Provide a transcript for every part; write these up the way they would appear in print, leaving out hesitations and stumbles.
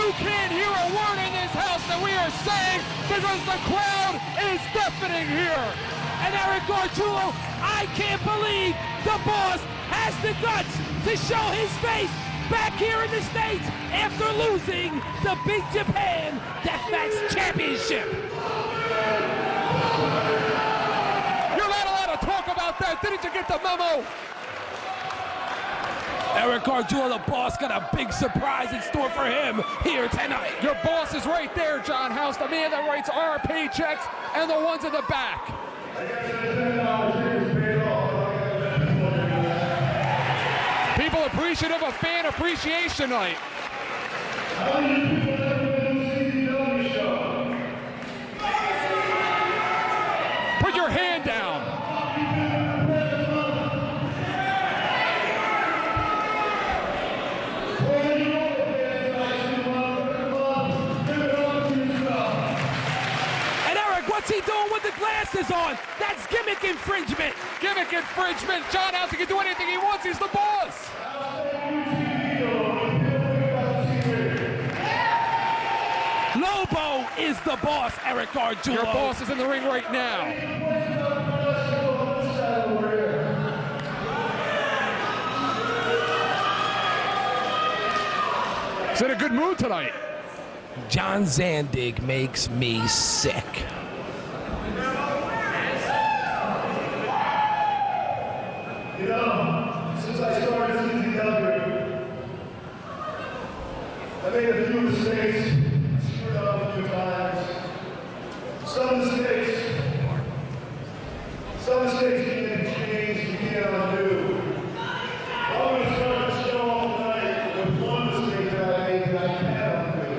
You can't hear a word in this house that we are saying because the crowd is deafening here. And Eric Gargiulo, I can't believe the boss has the guts to show his face back here in the States after losing the Big Japan Deathmatch Championship. You're not allowed to talk about that. Didn't you get the memo? Eric Gargiulo, the boss, got a big surprise in store for him here tonight. Your boss is right there, John House, the man that writes our paychecks and the ones in the back. People appreciative of Fan Appreciation Night. Put your hand down. And Eric, what's he doing with the glasses on? That's gimmick infringement. Gimmick infringement. John House can do anything he wants. He's the boss. Lobo is the boss, Eric Gargiulo. Your boss is in the ring right now. He's in a good mood tonight. John Zandig makes me sick. You know, since I started CZW, I made a few mistakes, screwed up a few times. Some mistakes can change, you can't undo. I'm going to start the show all night with one mistake that I made that I can't undo.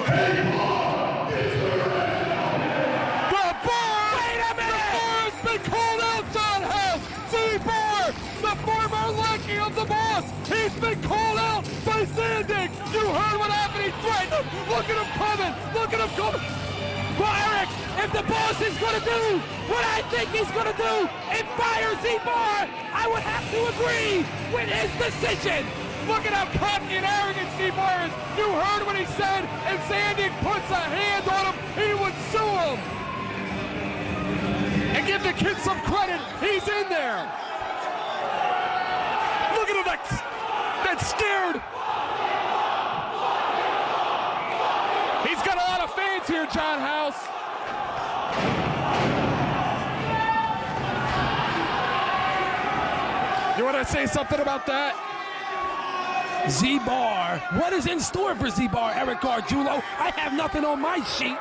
Hey, Bob! It's the The bar! Wait a minute! The bar has been called out, John House! Z-Bar, the former lackey of the boss! He's been called out by Zandig! You heard what happened! He threatened him! Look at him coming! Look at him coming! Well, Eric, if the boss is going to do what I think he's going to do and fire Z-Bar, I would have to agree with his decision. Look at how cocky and arrogant Z-Bar is! You heard what he said! If Zandig puts a hand on him, he would sue him! And give the kid some credit, he's in there! Look at him, that's scared! He's got a lot of fans here, John House. You want to say something about that? Z-Bar, what is in store for Z-Bar, Eric Gargiulo? I have nothing on my sheet.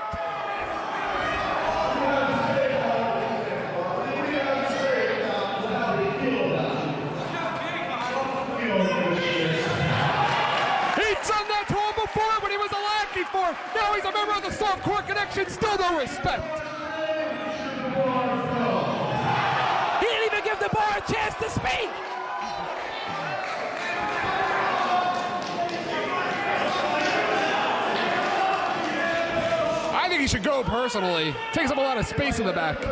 He's done that to him before when he was a lackey for him. Now he's a member of the Softcore Connection, still no respect. He didn't even give the bar a chance to speak. I think he should go personally. Takes up a lot of space in the back. Not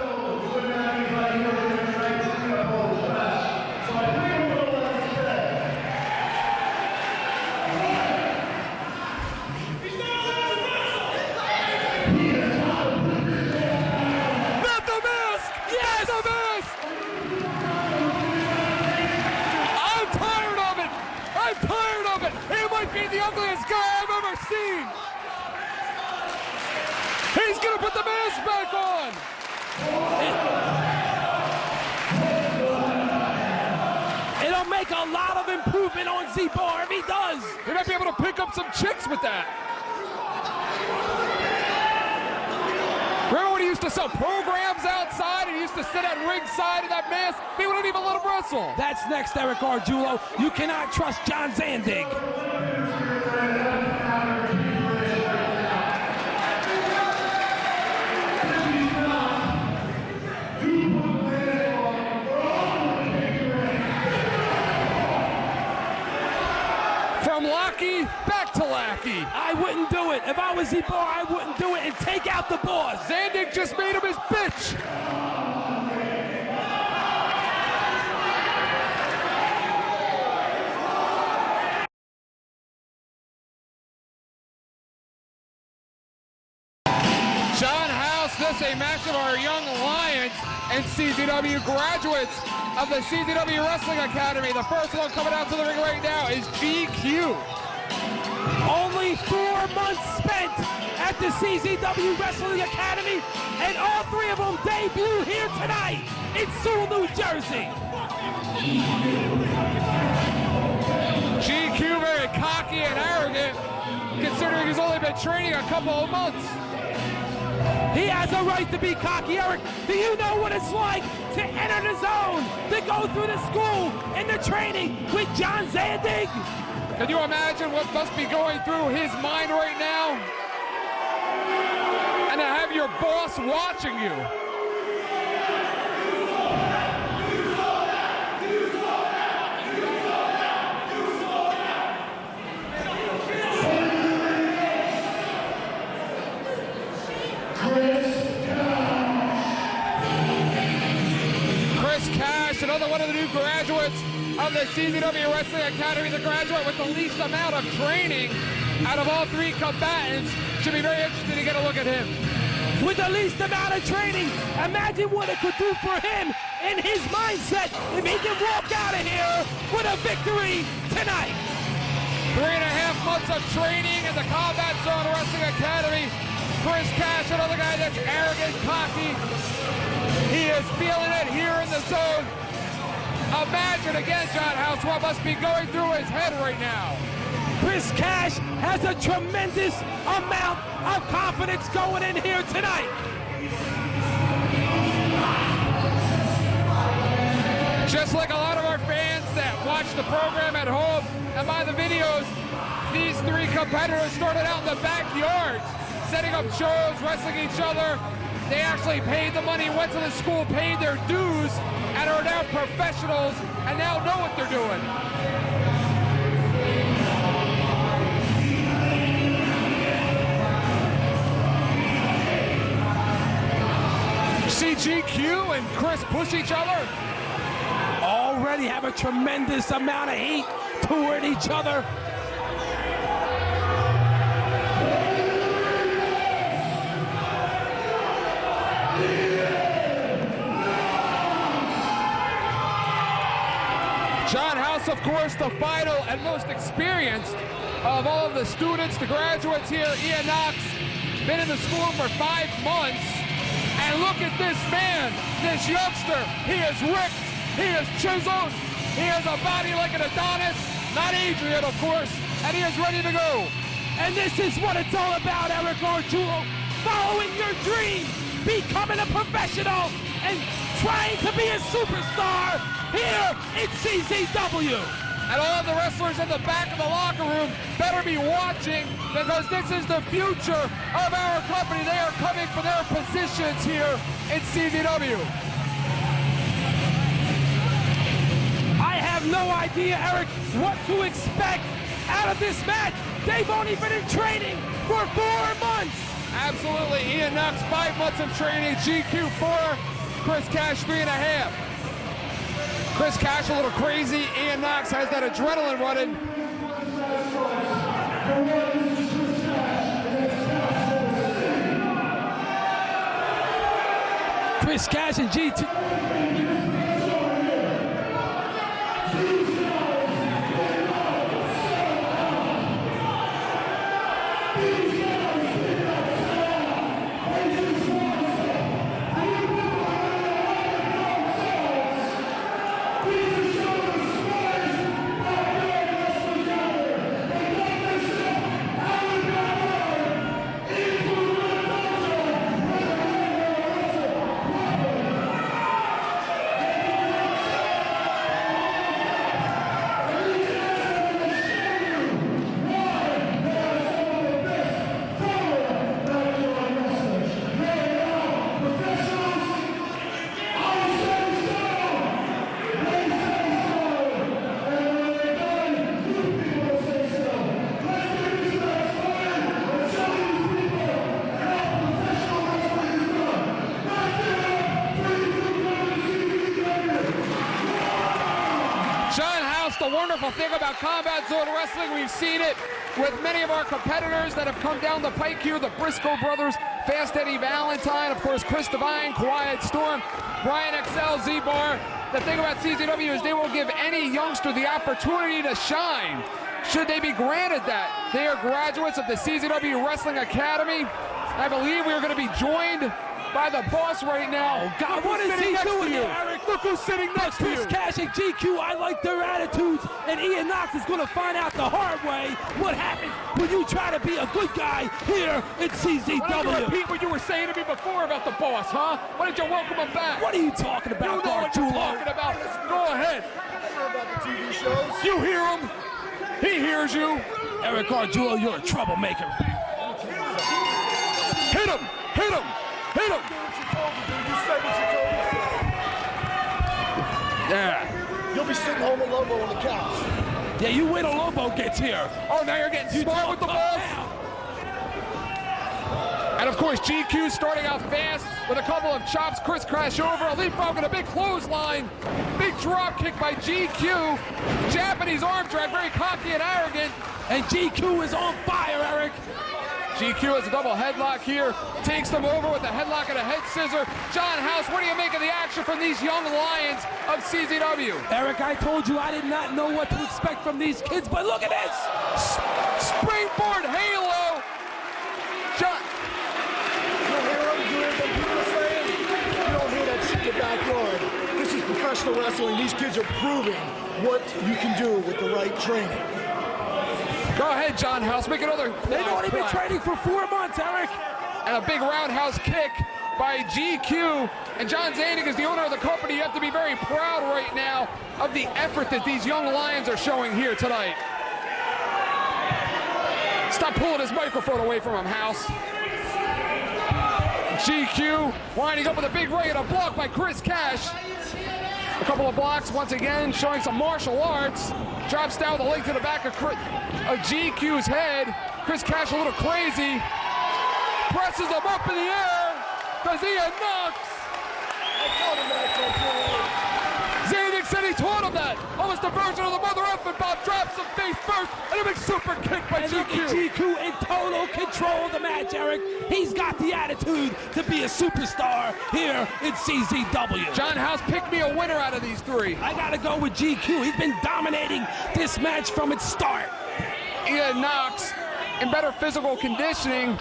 the mask! Yes! Not the mask! I'm tired of it! I'm tired of it! He might be the ugliest guy I've ever seen! He's gonna put the mask back on! It'll make a lot of improvement on Z-Bar if he does. He might be able to pick up some chicks with that. Remember when he used to sell programs outside and he used to sit at ringside in that mask? People don't even let him wrestle. That's next, Eric Gargiulo. You cannot trust John Zandig. From lackey back to lackey. I wouldn't do it. If I was Z-Bar, I wouldn't do it and take out the boss. Zandig just made him his bitch. John House, this a match of our young Lions and CZW graduates of the CZW Wrestling Academy. The first one coming out to the ring right now is GQ. Only 4 months spent at the CZW Wrestling Academy, and all 3 of them debut here tonight in Sewell, New Jersey. GQ very cocky and arrogant, considering he's only been training a couple of months. He has a right to be cocky, Eric. Do you know what it's like to enter the zone, to go through the school and the training with John Zandig? Can you imagine what must be going through his mind right now? And to have your boss watching you. Another one of the new graduates of the CZW Wrestling Academy, the graduate with the least amount of training out of all 3 combatants. Should be very interesting to get a look at him. With the least amount of training, imagine what it could do for him in his mindset if he can walk out of here with a victory tonight. 3.5 months of training in the Combat Zone Wrestling Academy. Chris Cash, another guy that's arrogant, cocky. He is feeling it here in the zone. Imagine again, John House, what must be going through his head right now. Chris Cash has a tremendous amount of confidence going in here tonight. Just like a lot of our fans that watch the program at home and buy the videos, these 3 competitors started out in the backyards, setting up shows, wrestling each other. They actually paid the money, went to the school, paid their dues, and are now professionals and now know what they're doing. See GQ and Chris push each other. Already have a tremendous amount of heat toward each other. John House, of course, the final and most experienced of all of the students, the graduates here. Ian Knox, been in the school for 5 months. And look at this man, this youngster. He is ripped, he is chiseled, he has a body like an Adonis, not Adrian, of course, and he is ready to go. And this is what it's all about, Eric Arturo. Following your dream, becoming a professional, and trying to be a superstar here in CZW. And all of the wrestlers in the back of the locker room better be watching, because this is the future of our company. They are coming for their positions here in CZW. I have no idea, Eric, what to expect out of this match. They've only been in training for 4 months. Absolutely. Ian Knox, 5 months of training. GQ 4. Chris Cash, 3.5. Chris Cash a little crazy. Ian Knox has that adrenaline running. Chris Cash and GT. The wonderful thing about Combat Zone Wrestling, we've seen it with many of our competitors that have come down the pike here, the Briscoe brothers, Fast Eddie Valentine, of course, Chris Devine, Quiet Storm, Brian XL, Z-Bar. The thing about CZW is they will give any youngster the opportunity to shine, should they be granted that. They are graduates of the CZW Wrestling Academy. I believe we are going to be joined by the boss right now. Oh, God, what is he doing here, Eric? Look who's sitting next to you. Chris Cash and GQ, I like their attitudes, and Ian Knox is going to find out the hard way what happens when you try to be a good guy here in CZW. Why don't you repeat what you were saying to me before about the boss, huh? Why don't you welcome him back? What are you talking about, You know what you're talking about. Go ahead. About the TV shows. You hear him. He hears you. Eric Gargiulo, you're a troublemaker. Hit him. Hit him. Hit him. Yeah. You'll be sitting home with Lobo on the couch. Yeah, you wait till Lobo gets here. Oh, now you're getting smart with the boss. And of course, GQ starting out fast with a couple of chops. Chris Crash over, a leapfrog and a big clothesline. Big drop kick by GQ. Japanese arm drag, very cocky and arrogant. And GQ is on fire, Eric. GQ has a double headlock here. Takes them over with a headlock and a head scissor. John House, what do you make of the action from these young lions of CZW? Eric, I told you I did not know what to expect from these kids, but look at this. Springboard halo. John. You hear them people saying? You don't hear that shit in the backyard. This is professional wrestling. These kids are proving what you can do with the right training. Go ahead, John House. Make another. They've only been training for 4 months, Eric. And a big roundhouse kick by GQ. And John Zandig is the owner of the company. You have to be very proud right now of the effort that these young lions are showing here tonight. Stop pulling his microphone away from him, House. GQ winding up with a big ray and a block by Chris Cash. A couple of blocks once again, showing some martial arts. Drops down with a leg to the back of GQ's head. Chris Cash a little crazy. Presses him up in the air. Does Ian Knox? Zandig said he taught him that. Almost a version of the mother effing Bob drops him face first. And a big super kick by GQ. GQ in total control of the match, Eric. He's got the attitude to be a superstar here in CZW. John House picked me a winner out of these three. I gotta go with GQ. He's been dominating this match from its start. Ian Knox in better physical conditioning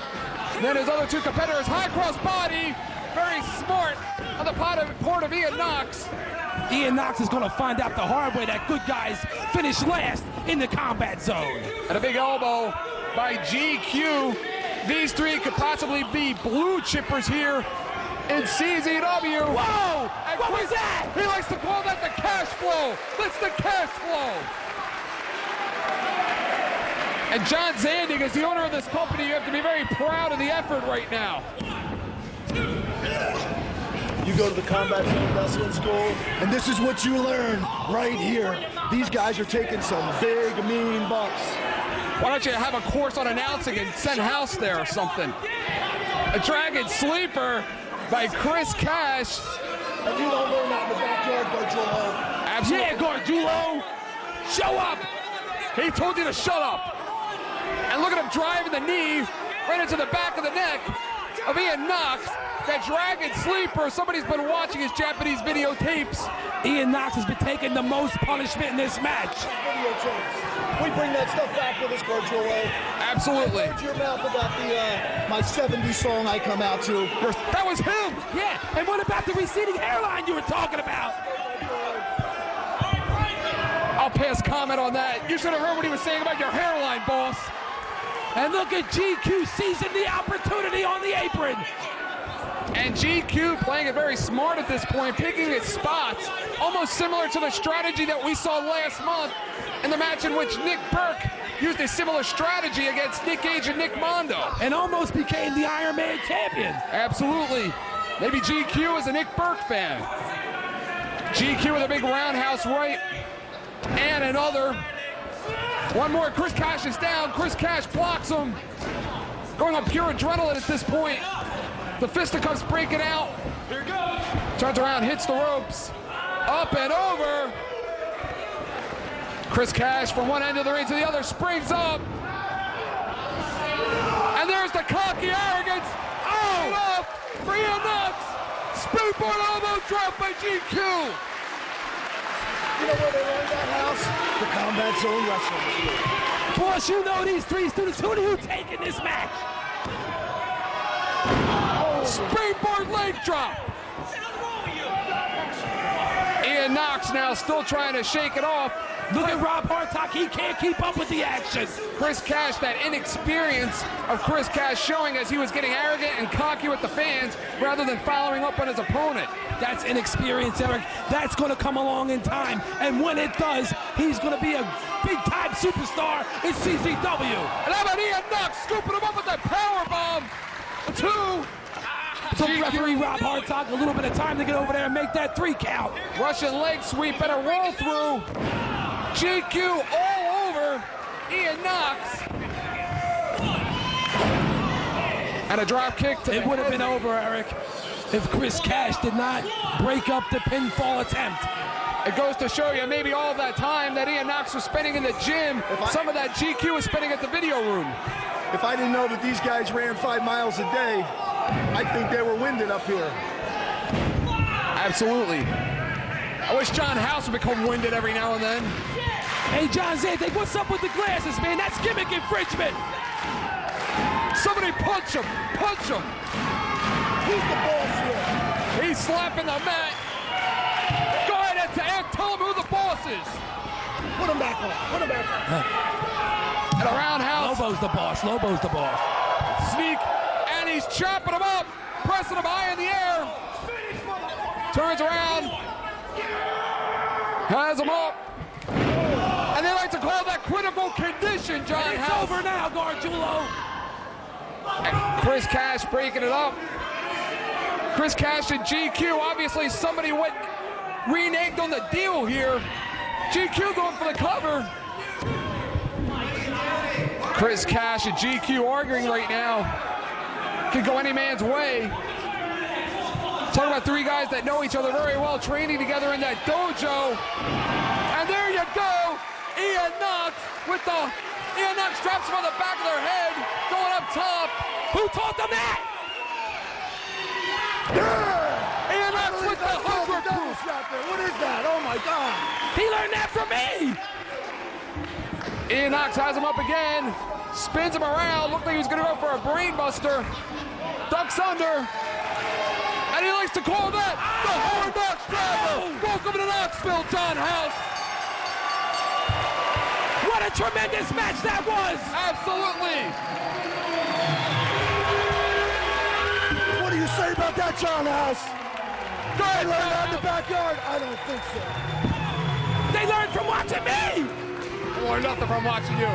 than his other two competitors. High cross body, very smart on the part of Ian Knox. Ian Knox is gonna find out the hard way that good guys finish last in the combat zone. And a big elbow by GQ. These three could possibly be blue chippers here in CZW. Whoa! And What was that? He likes to call that the cash flow. That's the cash flow. And John Zandig, as the owner of this company, you have to be very proud of the effort right now. You go to the combat zone wrestling school, and this is what you learn right here. These guys are taking some big, mean bumps. Why don't you have a course on announcing and send House there or something? A Dragon Sleeper by Chris Cash. And you don't learn that in the backyard, Gargiulo. Absolutely. Yeah, Gargiulo, show up. He told you to shut up. And look at him driving the knee right into the back of the neck of Ian Knox. That Dragon Sleeper, somebody's been watching his Japanese videotapes. Ian Knox has been taking the most punishment in this match. Videotapes. We bring that stuff back with us, Gargiulo. Absolutely. I heard your mouth about my 70s song I come out to. That was him. Yeah, and what about the receding hairline you were talking about? I'll pass comment on that. You should have heard what he was saying about your hairline, boss. And look at GQ seizing the opportunity on the apron. And GQ playing it very smart at this point, picking his spots, almost similar to the strategy that we saw last month in the match in which Nick Burke used a similar strategy against Nick Gage and Nick Mondo. And almost became the Iron Man champion. Absolutely. Maybe GQ is a Nick Burke fan. GQ with a big roundhouse right. And another. One more. Chris Cash is down. Chris Cash blocks him. Going on pure adrenaline at this point. The fisticuffs breaking out. Here it goes. Turns around, hits the ropes. Up and over. Chris Cash from one end of the ring to the other springs up. And there's the cocky arrogance. Oh! for Ian Knox. Springboard elbow drop by GQ. You know where they learned that, House? The Combat Zone Wrestling. Boss, you know these three students. Who do you take in this match? Springboard leg drop. Ian Knox now still trying to shake it off. Look at Rob Hartock. He can't keep up with the action. Chris Cash, that inexperience of Chris Cash showing as he was getting arrogant and cocky with the fans rather than following up on his opponent. That's inexperience, Eric. That's going to come along in time. And when it does, he's going to be a big-time superstar in CZW. And how about Ian Knox scooping him up with that power bomb? Two. So referee Rob Hartock, a little bit of time to get over there and make that 3 count. Russian leg sweep and a roll through. GQ all over Ian Knox. And a drop kick to It would have been over, Eric, if Chris Cash did not break up the pinfall attempt. It goes to show you maybe all that time that Ian Knox was spending in the gym, some of that GQ was spending at the video room. If I didn't know that these guys ran 5 miles a day, I think they were winded up here. Absolutely. I wish John House would become winded every now and then. Hey, John Zandig, what's up with the glasses, man? That's gimmick infringement. Somebody punch him. Punch him. Who's the boss here? He's slapping the mat. Go ahead and tell him who the boss is. Put him back on. Put him back on. And a roundhouse. Lobo's the boss. Lobo's the boss. Sneak. And he's chopping him up. Pressing him high in the air. Turns around. Has him up. And they like to call that critical condition, John It's House. over now, Gargiulo. And Chris Cash breaking it up. Chris Cash and GQ. Obviously somebody went reneged on the deal here. GQ going for the cover. Chris Cash and GQ arguing right now. Could go any man's way. Talking about 3 guys that know each other very well, training together in that dojo. And there you go. Ian Knox with the... Ian Knox drops him on the back of their head, going up top. Who taught them that? Yeah! Ian Knox with the 100 proof. What is that? Oh my God! He learned that from me. Ian Knox has him up again, spins him around. Looked like he was going to go for a brain buster. Ducks under. And he likes to call that the Hard Knocks driver. Welcome to Knoxville, John House. What a tremendous match that was. Absolutely. What do you say about that, John House? Go ahead, They learned John out in the House. backyard? I don't think so. They learned from watching me. Or nothing from watching you.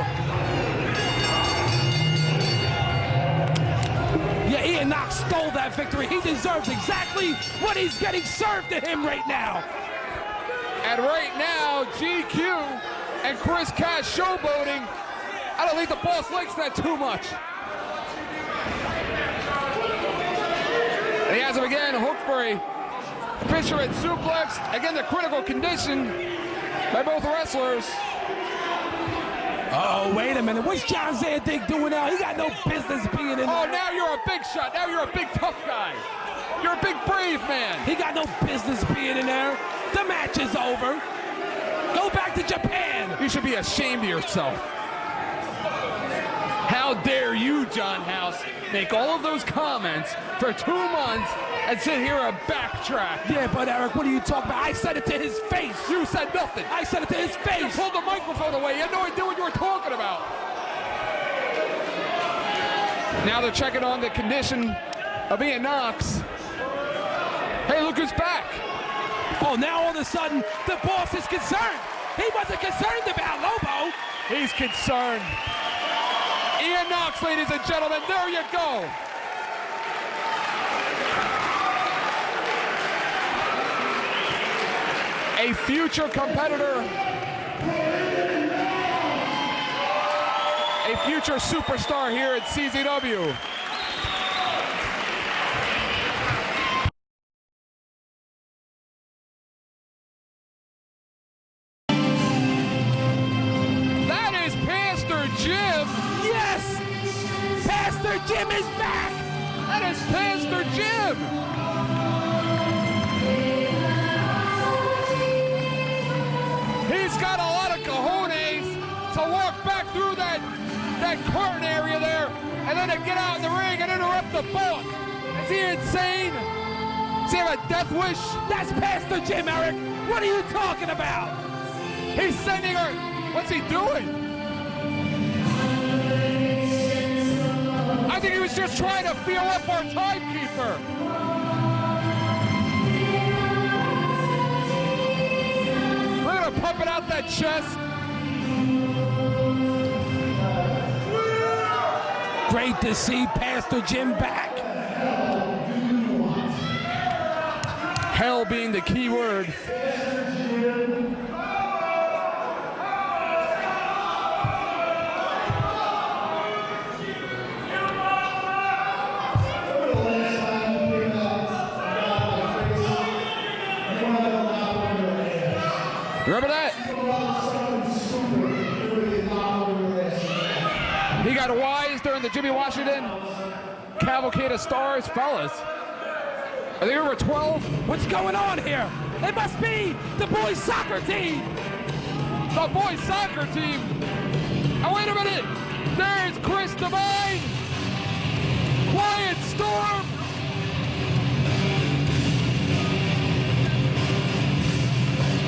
Yeah, Ian Knox stole that victory. He deserves exactly what he's getting served to him right now. And right now, GQ and Chris Cash showboating. I don't think the boss likes that too much. And he has him again, hooked for a fisherman suplex. Again, the critical condition by both wrestlers. Oh, wait a minute. What's John Zandig doing now? He got no business being in there. Oh, now you're a big shot. Now you're a big tough guy. You're a big brave man. He got no business being in there. The match is over. Go back to Japan. You should be ashamed of yourself. How dare you, John House, make all of those comments for 2 months and sit here and backtrack. Yeah, but Eric, what are you talking about? I said it to his face. You said nothing. I said it to his You face. pulled the microphone away. You had no idea what you were talking about. Now they're checking on the condition of Ian Knox. Hey, look who's back. Oh, now all of a sudden, the boss is concerned. He wasn't concerned about Lobo. He's concerned. Ian Knox, ladies and gentlemen, there you go. A future competitor. A future superstar here at CZW. That is Pastor Jim. Yes! Pastor Jim is back! That is Pastor Jim. in to get out in the ring and interrupt the boss. Is he insane? Does he have a death wish? That's Pastor Jim, Eric. What are you talking about? He's sending her. What's he doing? I think he was just trying to feel up our timekeeper. We're gonna pump it out that chest. Great to see Pastor Jim back. Hell being the key word. Remember that? He got wise during the Jimmy Washington Cavalcade of Stars. Fellas, are they over 12? What's going on here? It must be the boys' soccer team. The boys' soccer team. Oh, wait a minute. There's Chris Devine. Quiet Storm.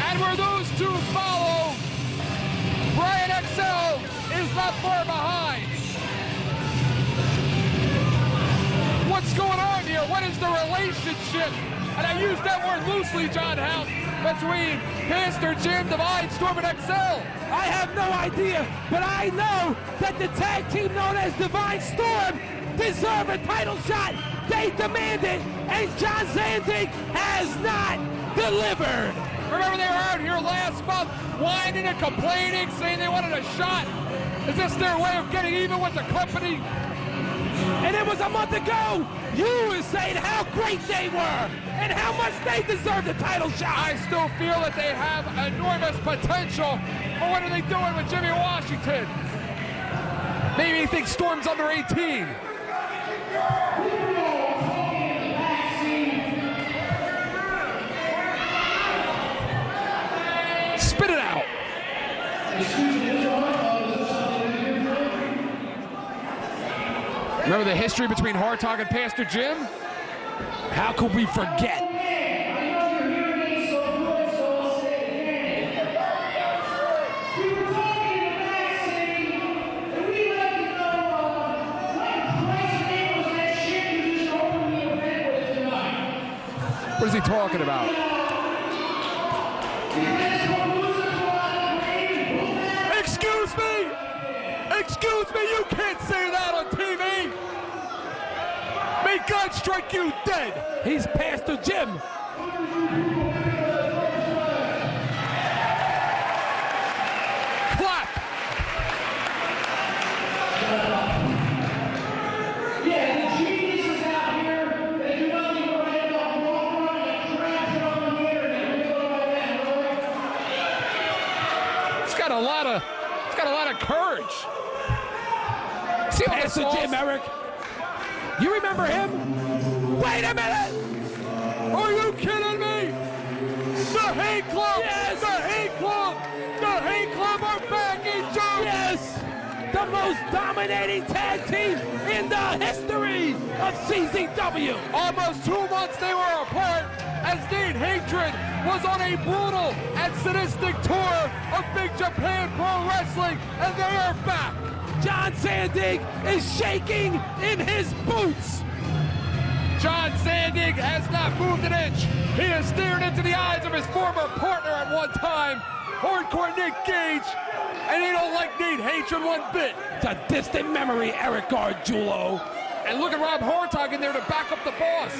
And where those two follow, Brian XL is not far behind. What's going on here? What is the relationship? And I use that word loosely, John House, between Pastor Jim, Divine Storm, and XL. I have no idea, but I know that the tag team known as Divine Storm deserve a title shot. They demand it, and John Zandig has not delivered. Remember they were out here last month whining and complaining, saying they wanted a shot. Is this their way of getting even with the company? And it was a month ago, you were saying how great they were and how much they deserved a title shot. I still feel that they have enormous potential. But what are they doing with Jimmy Washington? Maybe he thinks Storm's under 18. Spit it out. Remember the history between Hartog and Pastor Jim? How could we forget? What is he talking about? Excuse me! Excuse me, you can't say that on TV! May God strike you dead! He's Pastor Jim. Clap! Yeah, the geniuses out here, they do nothing but hand off one run and trash it on the internet. It's got a lot of courage. See all Pastor this Jim, Eric. You remember him? Wait a minute! Are you kidding me? The Hate Club! Yes! The Hate Club! The Hate Club are back in June! Yes! The most dominating tag team in the history of CZW. Almost 2 months they were apart as Nate Hatred was on a brutal and sadistic tour of Big Japan Pro Wrestling, and they are back. John Zandig is shaking in his boots. John Zandig has not moved an inch. He has stared into the eyes of his former partner at one time, Hardcore Nick Gage, and he don't like Nate Hatred one bit. It's a distant memory, Eric Gargiulo. And look at Rob Hartog in there to back up the boss.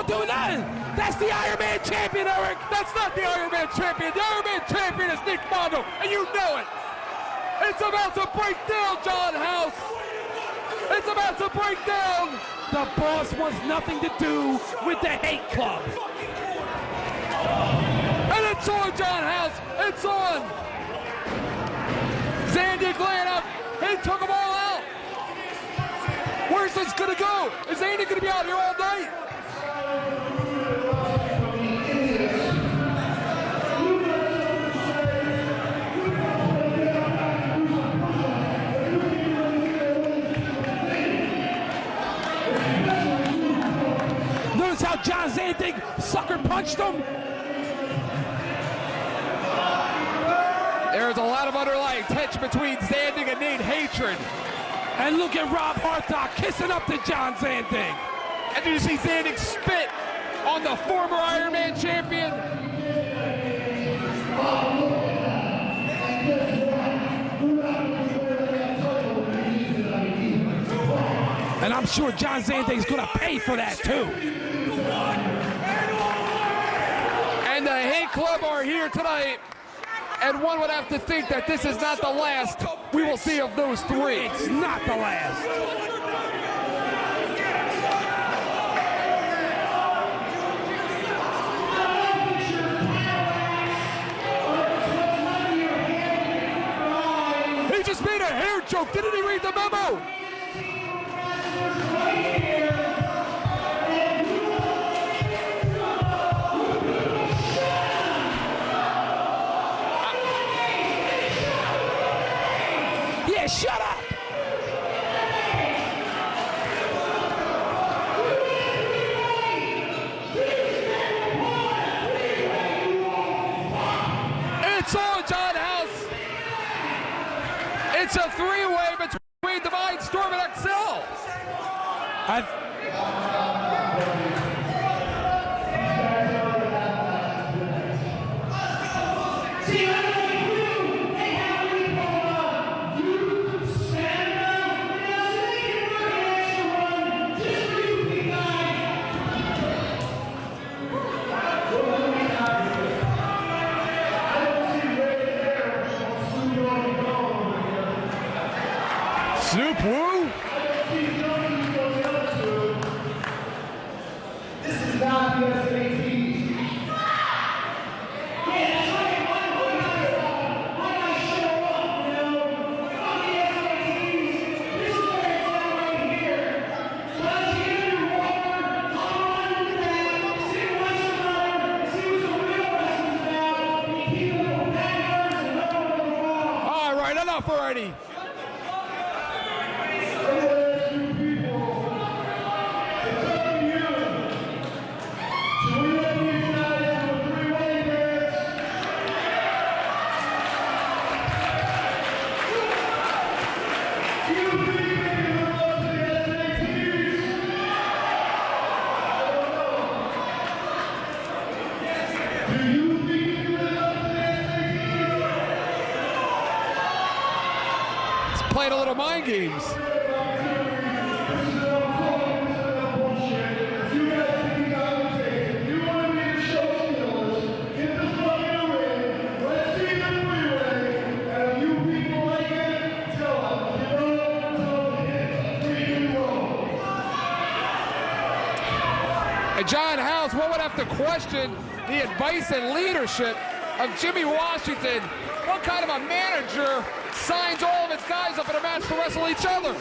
Do nothing. That's the Iron Man champion, Eric. That's not the Iron Man champion. The Iron Man champion is Nick Mondo, and you know it. It's about to break down, John House. It's about to break down. The boss wants nothing to do with the hate club. And it's on, John House. It's on. Zandig laying up. He took them all out. Where's this going to go? Is Zandig going to be out here all night? Notice how John Zandig sucker punched him. There's a lot of underlying tension between Zandig and Nate Hatred. And look at Rob Hartog kissing up to John Zandig. And did you see Zandig spit on the former Iron Man champion? And I'm sure John Zandig's gonna pay for that too. And the Hate Club are here tonight. And one would have to think that this is not the last we will see of those three. It's not the last. He just made a hair joke. Didn't he read the memo? Yeah, shut up. It's on, John House. It's a three-way between Divine Storm and Excel. Snoop Woo. This is not the SAT. All right, enough already. Playing a little mind games. And John House, one would have to question the advice and leadership of Jimmy Washington. What kind of a manager signs all of its guys up in a match to wrestle each other?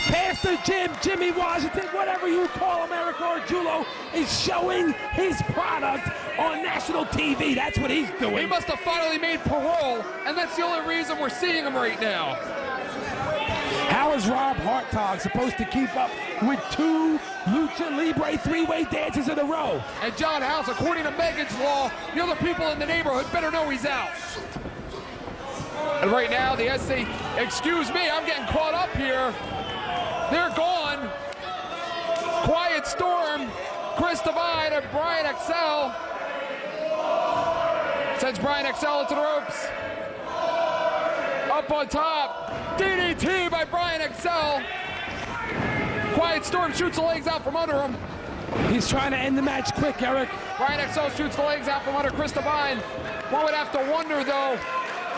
Pastor Jim, Jimmy Washington, whatever you call him, Eric Orjulo, is showing his product on national TV. That's what he's doing. He must have finally made parole, and that's the only reason we're seeing him right now. How is Rob Hartog supposed to keep up with two Lucha Libre three-way dances in a row? And John House, according to Megan's Law, the other people in the neighborhood better know he's out. And right now, the SC, excuse me, I'm getting caught up here. They're gone. Quiet Storm, Chris Divine, and Brian Excel. Sends Brian Excel into the ropes. Up on top, DDT by Brian Excel. Quiet Storm shoots the legs out from under him. He's trying to end the match quick, Eric. Brian Excel shoots the legs out from under Chris Divine. One would have to wonder, though,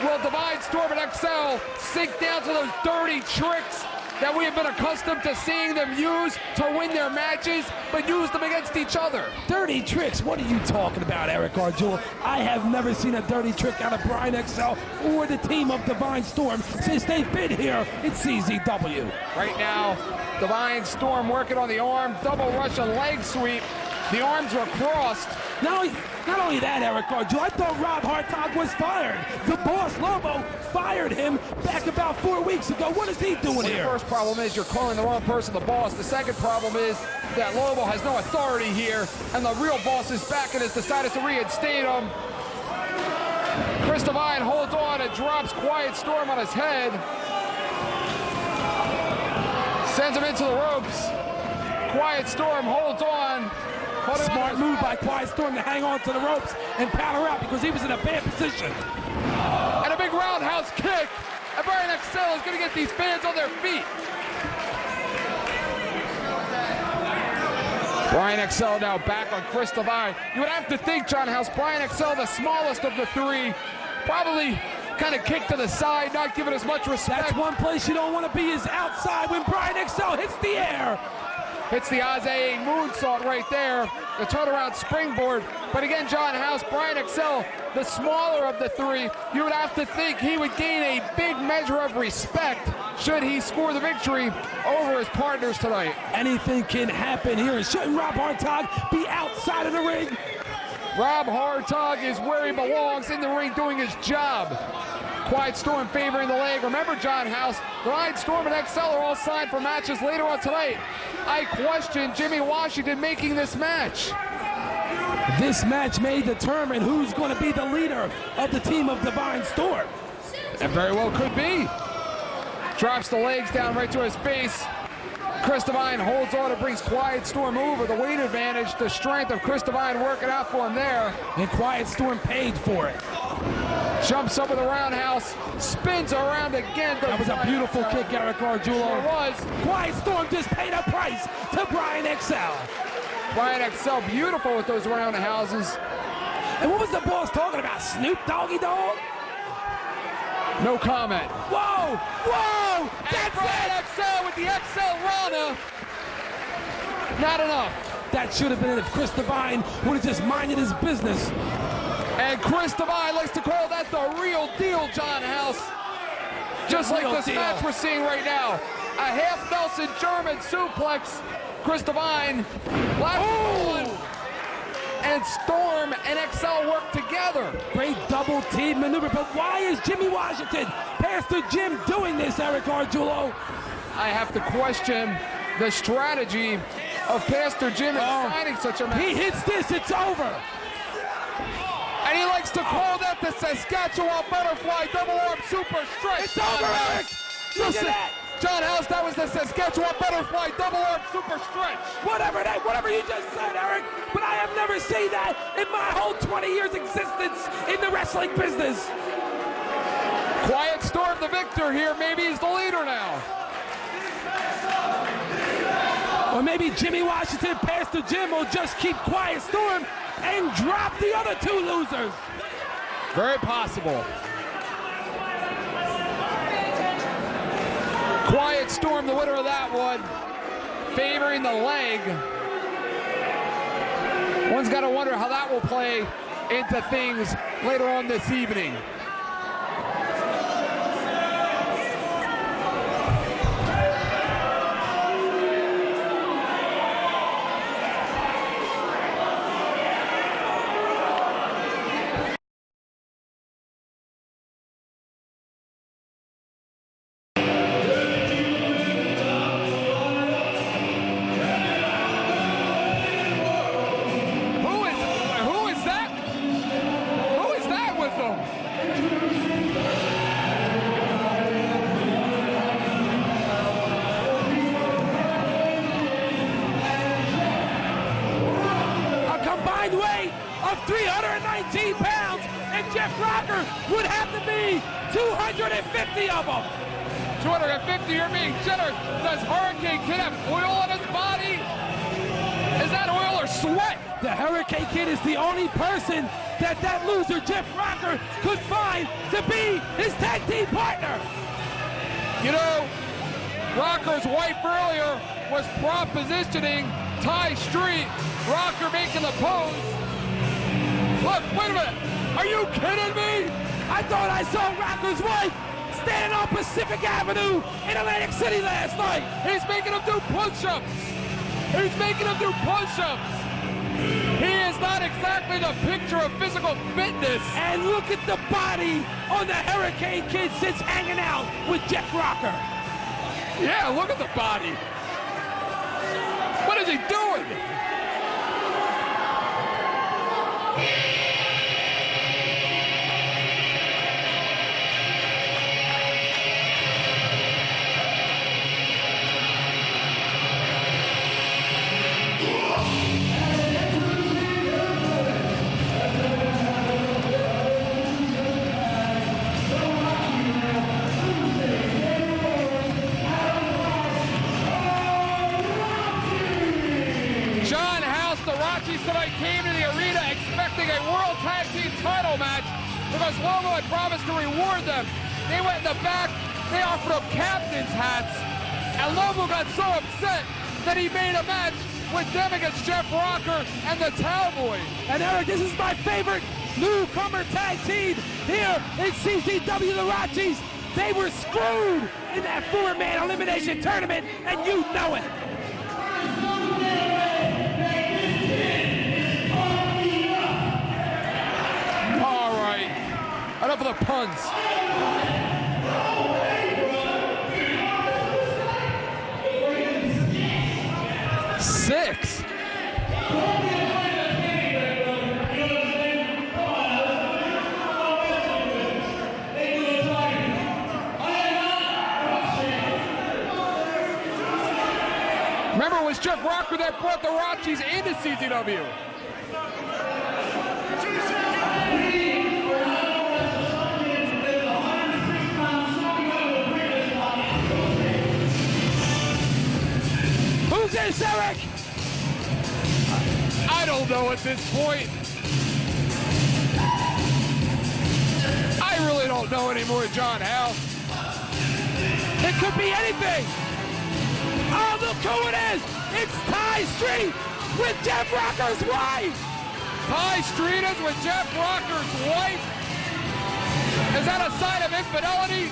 will Divine Storm and Excel sink down to those dirty tricks that we have been accustomed to seeing them use to win their matches, but use them against each other. Dirty tricks? What are you talking about, Eric Arjula? I have never seen a dirty trick out of Brian XL or the team of Divine Storm since they've been here in CZW. Right now, Divine Storm working on the arm, double Russian leg sweep. The arms are crossed. Not only that, Eric Arjula, I thought Rob Hartog was fired. The boss, Lobo, fired him back about 4 weeks ago. What is he doing here? The first problem is you're calling the wrong person the boss. The second problem is that Lobo has no authority here, and the real boss is back and has decided to reinstate him. Chris Divine holds on and drops Quiet Storm on his head. Sends him into the ropes. Quiet Storm holds on. Smart move by Quiet Storm to hang on to the ropes and powder out because he was in a bad position. And a big roundhouse kick. And Brian XL is going to get these fans on their feet. Brian XL now back on Chris Divine. You would have to think, John House, Brian XL, the smallest of the three, probably kind of kicked to the side, not giving as much respect. That's one place you don't want to be is outside when Brian XL hits the air. Hits the Aze moonsault right there, the turnaround springboard. But again, John House, Brian XL, the smaller of the three, you would have to think he would gain a big measure of respect should he score the victory over his partners tonight. Anything can happen here. Shouldn't Rob Hartog be outside of the ring? Rob Hartog is where he belongs, in the ring doing his job. Quiet Storm favoring the leg. Remember, John House, Divine Storm and XL are all signed for matches later on tonight. I question Jimmy Washington making this match. This match may determine who's going to be the leader of the team of Divine Storm. It very well could be. Drops the legs down right to his face. Chris Divine holds on and brings Quiet Storm over. The weight advantage, the strength of Chris Divine working out for him there. And Quiet Storm paid for it. Jumps up with a roundhouse, spins around again. That was a beautiful kick, Eric Arjula. Sure was. Quiet Storm just paid a price to Brian XL. Brian XL, beautiful with those roundhouses. And what was the boss talking about? Snoop Doggy Dogg? No comment. Whoa! Whoa! That's Brian XL with the XL Rana. Not enough. That should have been it if Chris Divine would have just minded his business. And Chris Divine likes to call that the real deal, John House. Just like this match we're seeing right now. A half Nelson German suplex. Chris Divine. And Storm and XL work together. Great double team maneuver, but why is Jimmy Washington, Pastor Jim, doing this, Eric Arjula? I have to question the strategy of Pastor Jim in signing such a match. He hits this, it's over. And he likes to call that the Saskatchewan Butterfly Double Arm Super Stretch. It's over, Eric. Look at that. John House, that was the Saskatchewan Butterfly Double Arm Super Stretch. Whatever you just said, Eric, but I have never seen that in my whole 20 years existence in the wrestling business. Quiet Storm the victor here. Maybe he's the leader now. Or maybe Jimmy Washington, Pastor Jim will just keep Quiet Storm and drop the other two losers. Very possible. Quiet Storm, the winner of that one, favoring the leg. One's got to wonder how that will play into things later on this evening. Weight of 319 pounds, and Jeff Rocker would have to be 250 of them. 250, you're being generous. Does Hurricane Kid have oil on his body? Is that oil or sweat? The Hurricane Kid is the only person that loser, Jeff Rocker, could find to be his tag team partner. You know, Rocker's wife earlier was propositioning Ty Street. Rocker making the pose. Look, wait a minute. Are you kidding me? I thought I saw Rocker's wife standing on Pacific Avenue in Atlantic City last night. He's making him do push-ups. He's making him do push-ups. He is not exactly the picture of physical fitness. And look at the body on the Hurricane Kid since hanging out with Jeff Rocker. Yeah, look at the body. What is he doing? Tonight came to the arena expecting a World Tag Team title match because Lobo had promised to reward them. They went in the back, they offered them captain's hats, and Lobo got so upset that he made a match with them against Jeff Rocker and the Cowboy. And Eric, this is my favorite newcomer tag team here in CZW, the Rockies. They were screwed in that four-man elimination tournament, and you know it. Enough of the puns. Six. Remember, it was Jeff Rocker that brought the Rockies into CZW. Who's this, Eric? I don't know at this point. I really don't know anymore, John Howe. It could be anything. Oh, look who it is. It's Ty Street with Jeff Rocker's wife. Ty Street is with Jeff Rocker's wife. Is that a sign of infidelity?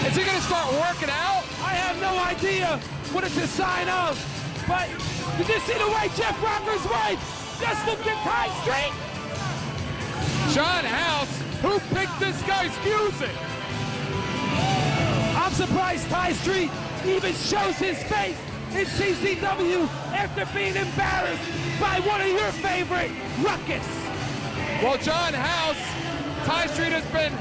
Is he going to start working out? I have no idea what it's a sign of, but did you see the way Jeff Rocker's wife just looked at Ty Street? John House, who picked this guy's music? I'm surprised Ty Street even shows his face in CZW after being embarrassed by one of your favorite, Ruckus. Well, John House, Ty Street has been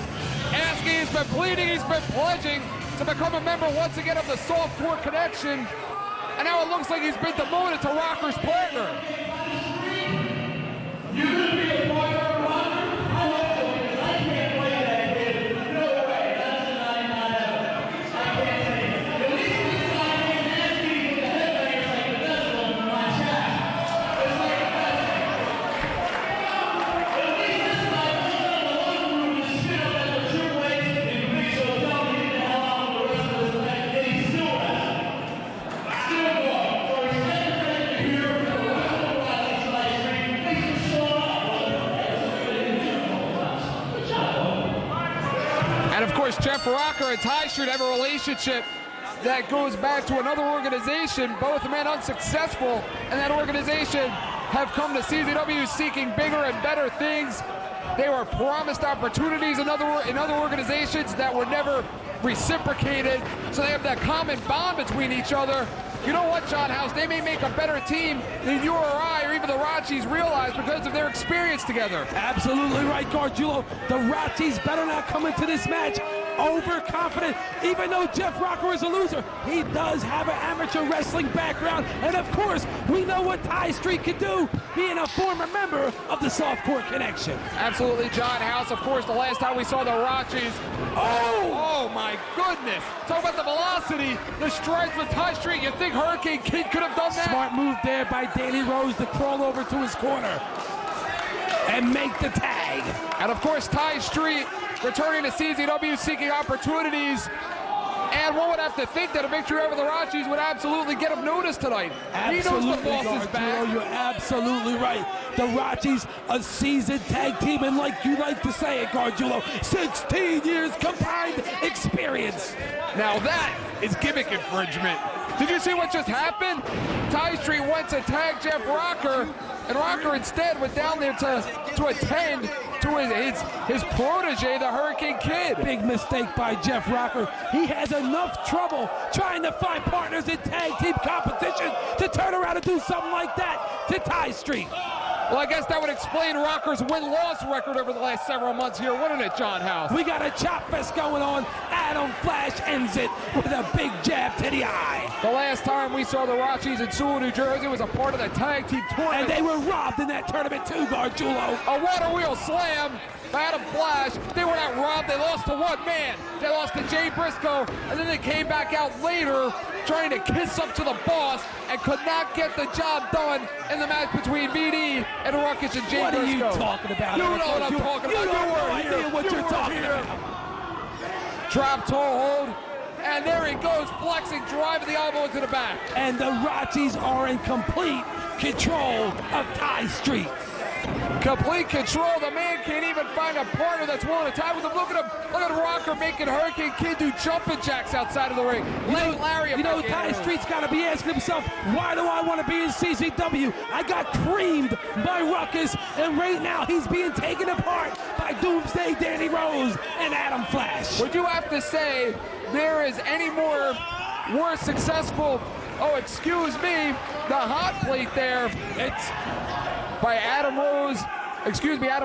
asking, he's been pleading, he's been pledging to become a member once again of the Softcore Connection, and now it looks like he's been demoted to Rocker's partner. You could be a partner of Rocker? I hope so, because I can't play that kid. No way, that's an I not ever. I can't say it. At least this time I can ask people with the headbangers like the best one in my chat. It's like the best thing. At least this time I was in the locker room and spit up at the Triple H and Big Show telling me the hell out of the rest of this event, and he still has. Still going. For his second here for the rest of the Rockies tonight, thanks for showing up, brother. Good job. And of course, Jeff Rocker and Ty Street have a relationship that goes back to another organization, both men unsuccessful, and that organization have come to CZW seeking bigger and better things. They were promised opportunities in other organizations that were never reciprocated, so they have that common bond between each other. You know what, John House? They may make a better team than you or I or even the Rockies realize because of their experience together. Absolutely right, Gargiulo. The Rockies better not come into this match overconfident. Even though Jeff Rocker is a loser, he does have an amateur wrestling background. And of course, we know what Ty Street can do, being a former member of the Softcore Connection. Absolutely, John House. Of course, the last time we saw the Rockies. Oh my goodness. Talk about the velocity, the strides with Ty Street. You think Hurricane Kid could have done that? Smart move there by Danny Rose to crawl over to his corner and make the tag. And of course, Ty Street returning to CZW seeking opportunities. And one would have to think that a victory over the Rockies would absolutely get him noticed tonight. Absolutely, he knows the boss is back. You're absolutely right. The Rockies, a seasoned tag team, and like you like to say it, Gargiulo, 16 years combined experience. Now that is gimmick infringement. Did you see what just happened? Ty Street went to tag Jeff Rocker, and Rocker instead went down there to attend to his protege, the Hurricane Kid. Big mistake by Jeff Rocker. He has enough trouble trying to find partners in tag team competition to turn around and do something like that to Ty Street. Well, I guess that would explain Rocker's win-loss record over the last several months here, wouldn't it, John House? We got a chop fest going on. Adam Flash ends it with a big jab to the eye. The last time we saw the Rockies in Sewell, New Jersey was a part of the tag team tournament. And they were robbed in that tournament too, Gargiulo. A water wheel slam by Adam Flash. They were not robbed. They lost to one man. They lost to Jay Briscoe, and then they came back out later trying to kiss up to the boss and could not get the job done in the match between VD and Ruckus and Jay Briscoe. What are you talking about? You know what I'm talking about. You have no idea what you're talking about. Drop toe hold, and there he goes, flexing, driving the elbow into the back. And the Rockies are in complete control of Ty Street. Complete control. The man can't even find a partner that's willing to tie with him. Look at him. Look at Rocker making Hurricane Kid do jumping jacks outside of the ring. You know, Ty Street's got to be asking himself, why do I want to be in CZW? I got creamed by Ruckus, and right now he's being taken apart by Doomsday Danny Rose and Adam Flash. Would you have to say there is any more successful, oh, excuse me, the hot plate there, it's by Adam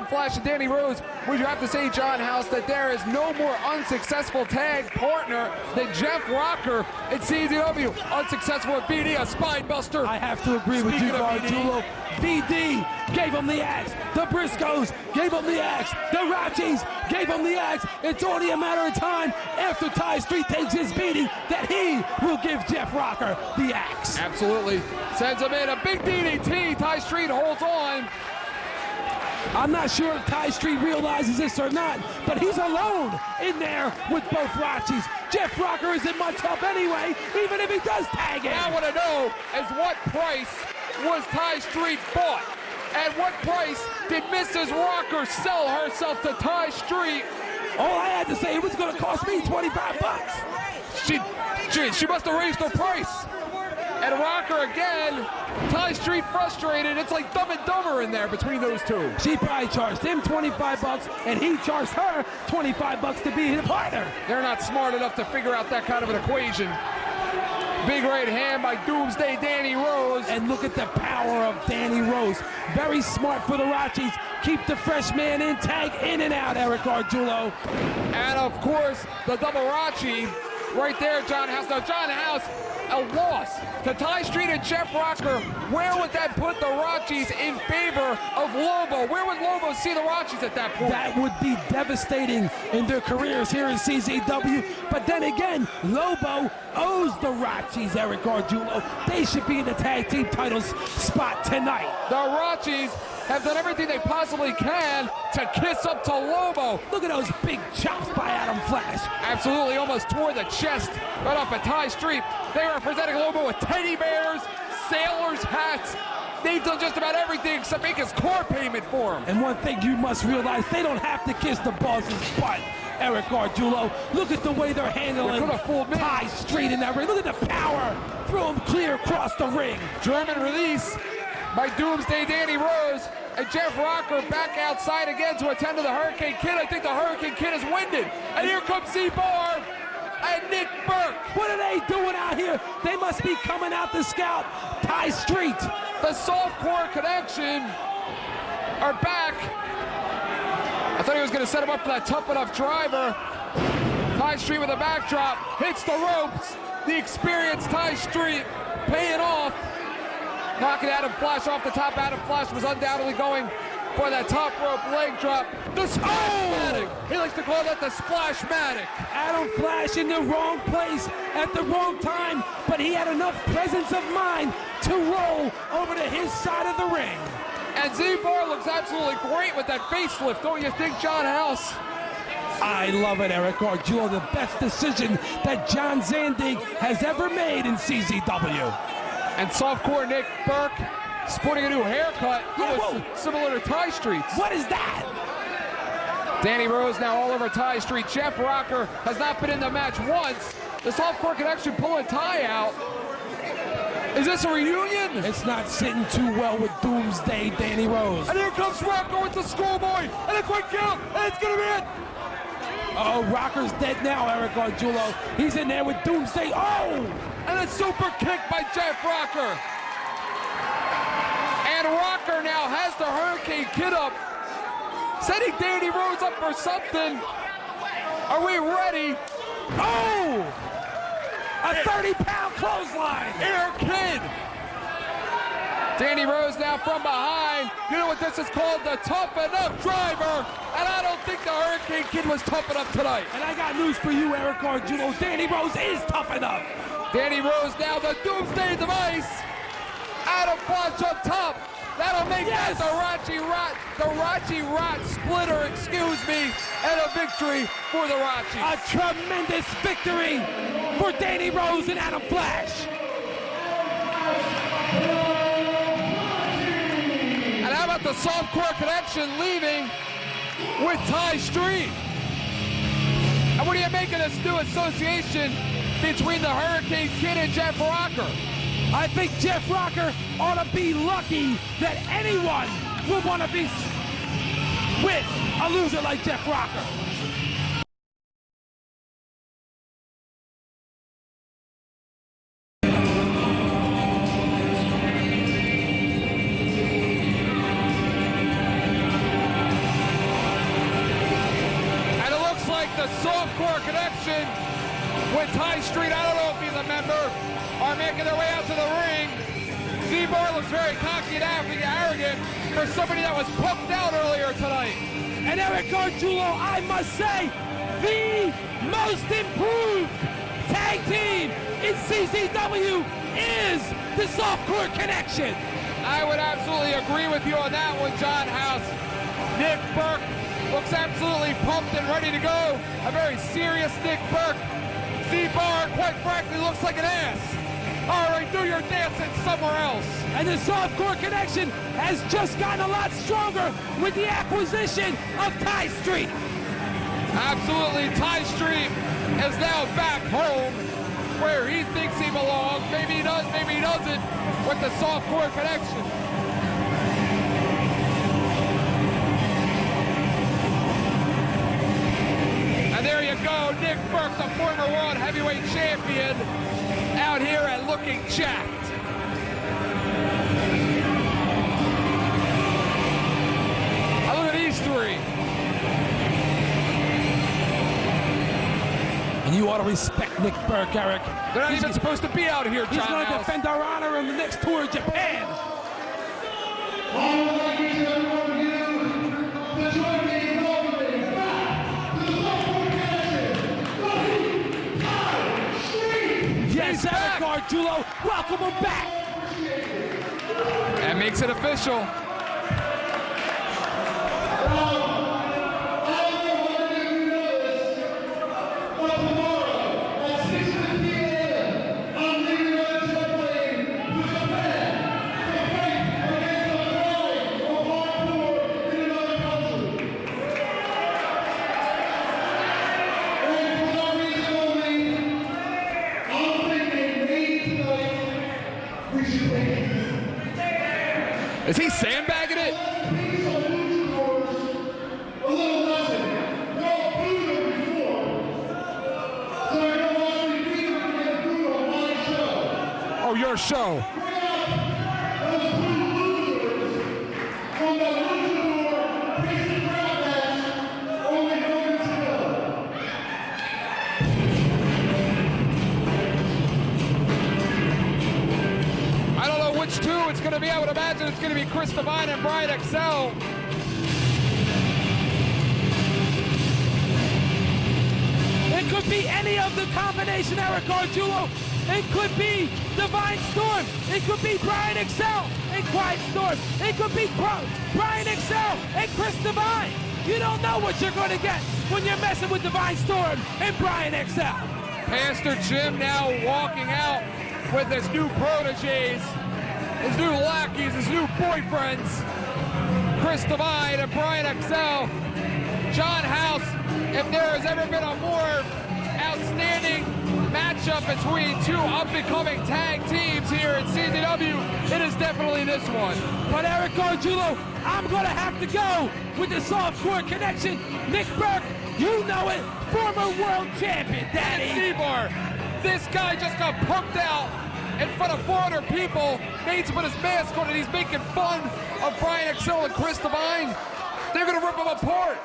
Flash and Danny Rose. Would you have to say, John House, that there is no more unsuccessful tag partner than Jeff Rocker at CZW? Unsuccessful at VD, a spine buster. I have to agree with you, Gargiulo. VD gave him the axe. The Briscoes gave him the axe. The Rockies gave him the axe. It's only a matter of time after Ty Street takes his beating that he will give Jeff Rocker the axe. Absolutely. Sends him in. A big DDT. Ty Street holds on. I'm not sure if Ty Street realizes this or not, but he's alone in there with both Rockies. Jeff Rocker isn't much help anyway, even if he does tag in. I want to know is what price was Ty Street bought? At what price did Mrs. Rocker sell herself to Ty Street? All I had to say, it was going to cost me 25 bucks. She must have raised her price. And Rocker again, Ty Street frustrated. It's like Dumb and Dumber in there between those two. She probably charged him 25 bucks, and he charged her 25 bucks to be his partner. They're not smart enough to figure out that kind of an equation. Big right hand by Doomsday Danny Rose. And look at the power of Danny Rose. Very smart for the Rockies. Keep the fresh man in, tag in and out, Eric Gargiulo. And of course, the double Rachi right there, John House. Now, John House, a loss to Ty Street and Jeff Rocker. Where would that put the Rockies in favor of Lobo? Where would Lobo see the Rockies at that point? That would be devastating in their careers here in CZW. But then again, Lobo owes the Rockies, Eric Gargiulo. They should be in the tag team titles spot tonight. The Rockies have done everything they possibly can to kiss up to Lobo. Look at those big chops by Adam Flash. Absolutely, almost tore the chest right off of Ty Street. They are presenting Lobo with teddy bears, sailors' hats. They've done just about everything except make his core payment for him. And one thing you must realize, they don't have to kiss the boss's butt, Eric Gargiulo. Look at the way they're handling Ty Street in that ring. Look at the power. Throw him clear across the ring. German release by Doomsday Danny Rose, and Jeff Rocker back outside again to attend to the Hurricane Kid. I think the Hurricane Kid is winded. And here comes Z-Bar and Nick Burke. What are they doing out here? They must be coming out to scout Ty Street. The Softcore Connection are back. I thought he was going to set him up for that tough enough driver. Ty Street with a backdrop, hits the ropes. The experienced Ty Street paying off. Knocking Adam Flash off the top. Adam Flash was undoubtedly going for that top rope leg drop. The Splash-matic. He likes to call that the Splash-matic. Adam Flash in the wrong place at the wrong time, but he had enough presence of mind to roll over to his side of the ring. And Z-Bar looks absolutely great with that facelift, don't you think, John House? I love it, Eric Gargiulo. The best decision that John Zandig has ever made in CZW. And Softcore Nick Burke sporting a new haircut, similar to Ty Street's. What is that? Danny Rose now all over Ty Street. Jeff Rocker has not been in the match once. The Softcore can actually pull a Ty out. Is this a reunion? It's not sitting too well with Doomsday Danny Rose. And here comes Rocker with the schoolboy, and a quick count, and it's gonna be it. Oh, Rocker's dead now, Eric Gargiulo. He's in there with Doomsday. Oh! And a super kick by Jeff Rocker. And Rocker now has the Hurricane Kid up, setting Danny Rose up for something. Are we ready? Oh! A 30-pound clothesline. Air Kid. Danny Rose now from behind. You know what this is called? The Tough Enough Driver. And I don't think the Hurricane Kid was tough enough tonight. And I got news for you, Eric Gargiulo. Danny Rose is tough enough. Danny Rose now the Doomsday device. Adam Flash up top. That'll make that the Rachi Rot splitter, excuse me, and a victory for the Rachi. A tremendous victory for Danny Rose and Adam Flash. And how about the Softcore Connection leaving with Ty Street? And what do you make of this new association between the Hurricane Kid and Jeff Rocker? I think Jeff Rocker ought to be lucky that anyone would want to be with a loser like Jeff Rocker. And it looks like the Softcore Connection with Ty Street, I don't know if he's a member, are making their way out to the ring. Z-Bar looks very cocky and arrogant for somebody that was poked out earlier tonight. And Eric Gargiulo, I must say, the most improved tag team in CZW is the Softcore Connection. I would absolutely agree with you on that one, John House. Nick Burke looks absolutely pumped and ready to go. A very serious Nick Burke. Z-Bar, quite frankly, looks like an ass. All right, do your dancing somewhere else. And the Softcore Connection has just gotten a lot stronger with the acquisition of Ty Street. Absolutely, Ty Street is now back home where he thinks he belongs. Maybe he does, maybe he doesn't, with the Softcore Connection. And there you go, Nick Burke, the former World Heavyweight Champion, out here and looking jacked. Now look at these three. And you ought to respect Nick Burke, Eric. They're not even supposed to be out here, John He's going to House. defend our honor in the next tour of Japan. Yes, Eric Gargiulo, welcome him back. That makes it official. Is he sandbagging it? Oh, your show. I don't know which two it's going to be. I would imagine it's going to be Chris Devine and Brian Excel. It could be any of the combination, Eric Gargiulo. It could be Divine Storm. It could be Brian Excel and Quiet Storm. It could be Brian Excel and Chris Devine. You don't know what you're going to get when you're messing with Divine Storm and Brian XL. Pastor Jim now walking out with his new proteges, his new lackeys, his new boyfriends, Chris Divine and Brian XL. John House, if there has ever been a more outstanding matchup between two up-and-coming tag teams here in CZW, it is definitely this one. But Eric Gargiulo, I'm going to have to go with the Softcore connection. Nick Burke, you know it, former world champion, Daddy. Z-Bar, this guy just got punked out in front of 400 people, made to put his mask on, and he's making fun of Brian XL and Chris Divine. They're going to rip him apart.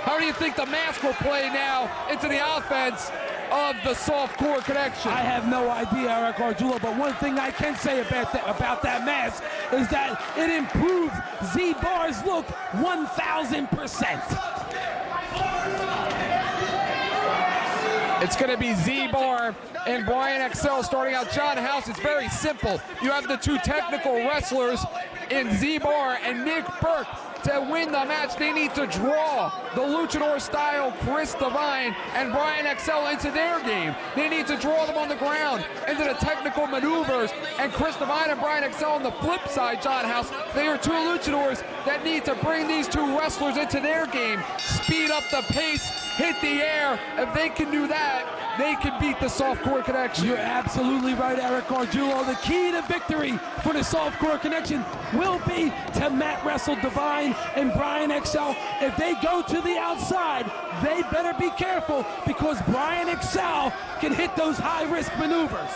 How do you think the mask will play now into the offense of the Softcore connection? I have no idea, Eric Gargiulo, but one thing I can say about that mask is that it improved Z-Bar's look 1,000%. It's going to be Z-Bar and Brian XL starting out. John House, it's very simple. You have the two technical wrestlers in Z-Bar and Nick Burke. To win the match, they need to draw the luchador-style Chris Divine and Brian XL into their game. They need to draw them on the ground into the technical maneuvers. And Chris Divine and Brian XL on the flip side, John House, they are two luchadors that need to bring these two wrestlers into their game. Speed up the pace, hit the air. If they can do that, they can beat the Softcore connection. You're absolutely right, Eric Gargiulo. The key to victory for the Softcore connection will be to mat wrestle Divine and Brian XL. If they go to the outside, they better be careful because Brian XL can hit those high-risk maneuvers.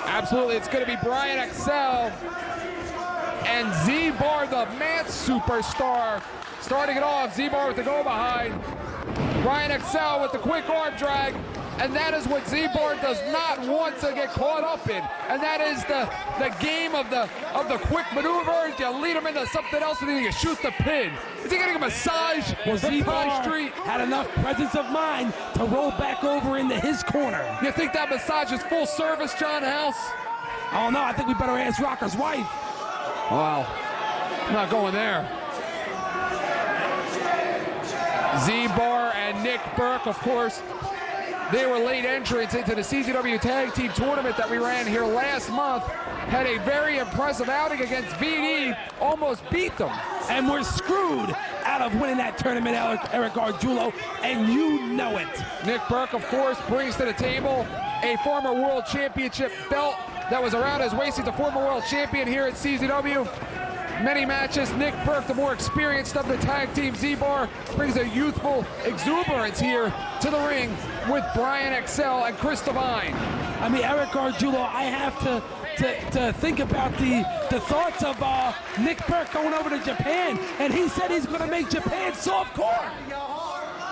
Absolutely, it's going to be Brian XL and Z-Bar, the match superstar. Starting it off, Z-Bar with the go-behind. Brian XL with the quick arm drag. And that is what Z-Bar does not want to get caught up in. And that is the game of the quick maneuvers. You lead him into something else and then you shoot the pin. Is he getting a massage? Well, Z-Bar Street had enough presence of mind to roll back over into his corner. You think that massage is full service, John House? Oh no, I think we better ask Rocker's wife. Wow, I'm not going there. Z-Bar and Nick Burke, of course, they were late entrants into the CZW Tag Team Tournament that we ran here last month. Had a very impressive outing against VD, almost beat them. And we're screwed out of winning that tournament, Eric Gargiulo, and you know it. Nick Burke, of course, brings to the table a former World Championship belt that was around his waist. He's a former World Champion here at CZW. Many matches. Nick Burke, the more experienced of the tag team. Z-Bar brings a youthful exuberance here to the ring with Brian XL and Chris Divine. I mean, Eric Gargiulo, I have to think about the thoughts of Nick Burke going over to Japan, and he said he's going to make Japan softcore.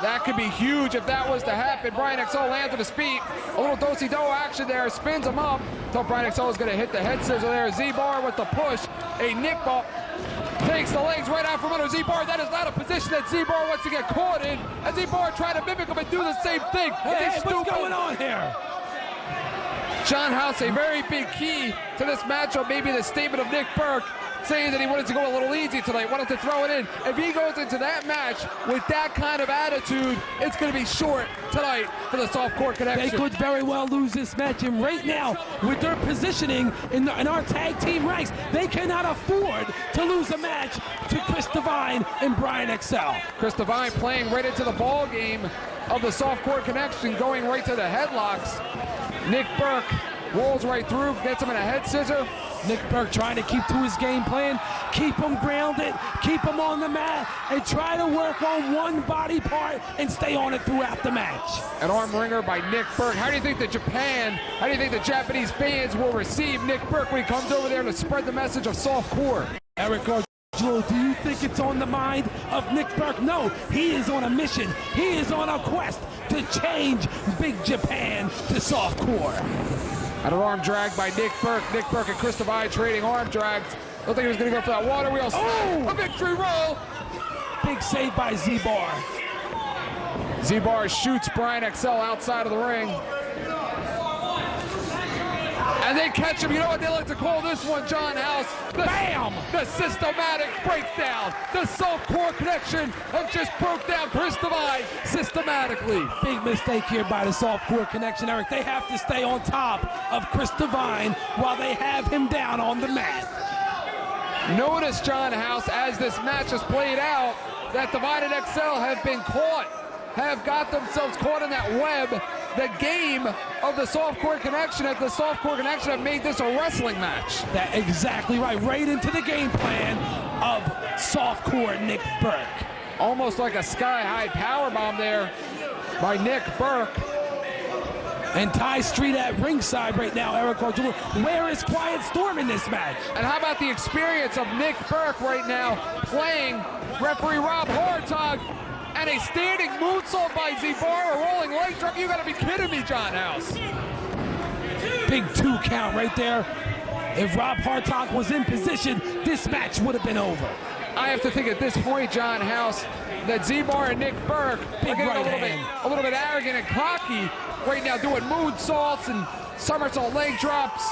That could be huge if that was to happen. Brian XL lands to his feet. A little do-si-do action there, spins him up. Thought Brian XL was going to hit the head scissor there. Z-Bar with the push. A nip bump. Takes the legs right out from under Z-Bar. That is not a position that Z-Bar wants to get caught in. And Z-Bar trying to mimic him and do the same thing. Hey, what's going on here? John House, a very big key to this matchup. Maybe the statement of Nick Burke saying that he wanted to go a little easy tonight, wanted to throw it in. If he goes into that match with that kind of attitude, it's going to be short tonight for the Softcore connection. They could very well lose this match, and right now, with their positioning in our tag team ranks, they cannot afford to lose a match to Chris Divine and Brian XL. Chris Divine playing right into the ball game of the Softcore connection, going right to the headlocks. Nick Burke rolls right through, gets him in a head scissor. Nick Burke trying to keep to his game plan, keep him grounded, keep him on the mat, and try to work on one body part and stay on it throughout the match. An arm wringer by Nick Burke. How do you think the Japanese fans will receive Nick Burke when he comes over there to spread the message of Softcore? Eric Gargiulo, do you think it's on the mind of Nick Burke? No, he is on a mission. He is on a quest to change Big Japan to Softcore. And an arm drag by Nick Burke. Nick Burke and Chris Divine trading arm drags. Don't think he was going to go for that water wheel. Oh! A victory roll. Big save by Z-Bar. Z-Bar shoots Brian XL outside of the ring. And they catch him. You know what they like to call this one, John House? Bam! The systematic breakdown. The softcore connection and just broke down Chris Devine systematically. Big mistake here by the softcore connection, Eric. They have to stay on top of Chris Devine while they have him down on the mat. Notice, John House, as this match has played out, that Divine and XL have been caught, have got themselves caught in that web. The game of the softcore connection, at the softcore connection, have made this a wrestling match. That's exactly right. Right into the game plan of softcore Nick Burke. Almost like a sky-high powerbomb there by Nick Burke. And Ty Street at ringside right now, Eric Arjula. Where is Quiet Storm in this match? And how about the experience of Nick Burke right now playing referee Rob Hartog, and a standing moonsault by Z-Bar, a rolling leg drop. You gotta be kidding me, John House. Big 2 count right there. If Rob Hartog was in position, this match would have been over. I have to think at this point, John House, that Z-Bar and Nick Burke are getting a little bit arrogant and cocky right now, doing moonsaults and somersault leg drops.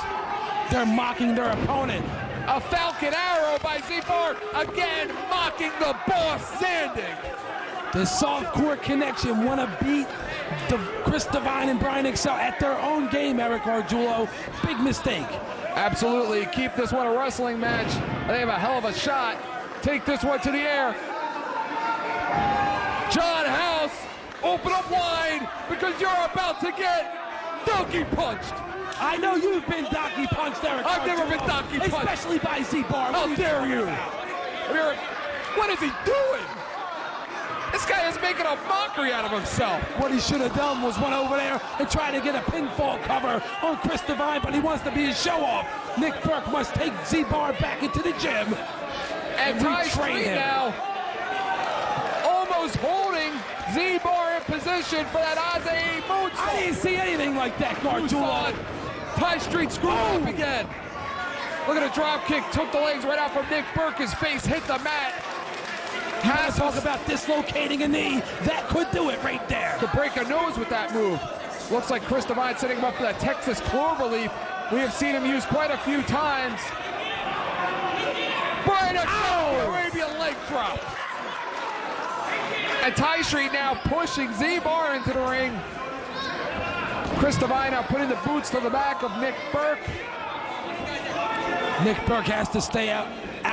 They're mocking their opponent. A Falcon Arrow by Z-Bar, again mocking the boss, Zandig. The softcore connection want to beat Chris Devine and Brian XL at their own game, Eric Arjulo. Big mistake. Absolutely. Keep this one a wrestling match. They have a hell of a shot. Take this one to the air. John House, open up wide because you're about to get donkey punched. I know you've been donkey punched, Eric. I've never been donkey punched. Especially by Z-Bar. How dare you? What is he doing? This guy is making a mockery out of himself. What he should have done was went over there and try to get a pinfall cover on Chris Devine, but he wants to be a show-off. Nick Burke must take Z-Bar back into the gym and Ty Street now almost holding Z-Bar in position for that Aze moonsault. I didn't see anything like that, Garjulo. Ty Street screwed up again. Look at a drop kick, took the legs right out from Nick Burke. His face hit the mat. Has talk about dislocating a knee. That could do it right there. To break a nose with that move. Looks like Chris Devine setting him up for that Texas Cloverleaf. We have seen him use quite a few times. Brian XL, Arabian leg drop. And Ty Street now pushing Z-Bar into the ring. Chris Devine now putting the boots to the back of Nick Burke. Nick Burke has to stay out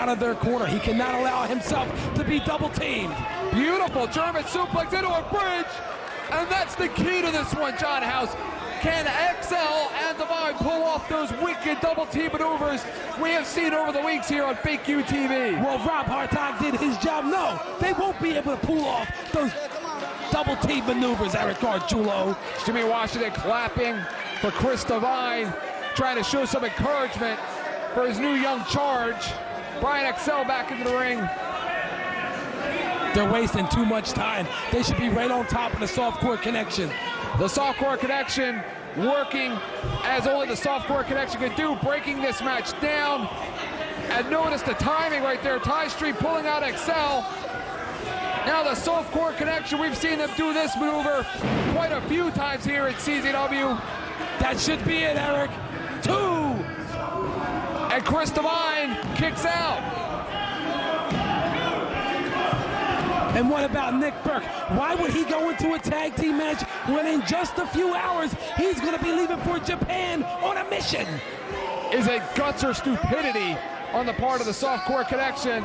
of their corner. He cannot allow himself to be double teamed. Beautiful German suplex into a bridge. And that's the key to this one, John House. Can XL and Devine pull off those wicked double team maneuvers we have seen over the weeks here on Fake U TV? Well, Rob Hartog did his job. No, they won't be able to pull off those double team maneuvers, Eric Garjulo. Jimmy Washington clapping for Chris Devine, trying to show some encouragement for his new young charge. Brian XL back into the ring. They're wasting too much time. They should be right on top of the softcore connection. The softcore connection working as only the softcore connection can do, breaking this match down. And notice the timing right there. Ty Street pulling out XL. Now the softcore connection, we've seen them do this maneuver quite a few times here at CZW. That should be it, Eric. 2. And Chris Devine kicks out. And what about Nick Burke? Why would he go into a tag team match when in just a few hours he's going to be leaving for Japan on a mission? Is it guts or stupidity on the part of the softcore connection?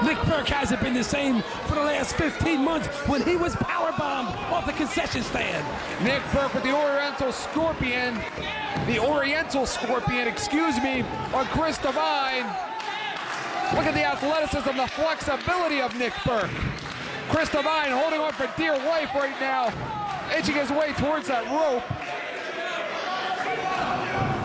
Nick Burke hasn't been the same for the last 15 months when he was powerbombed off the concession stand. Nick Burke with the Oriental Scorpion. Excuse me, on Chris Devine. Look at the athleticism, the flexibility of Nick Burke. Chris Devine holding on for dear life right now, edging his way towards that rope.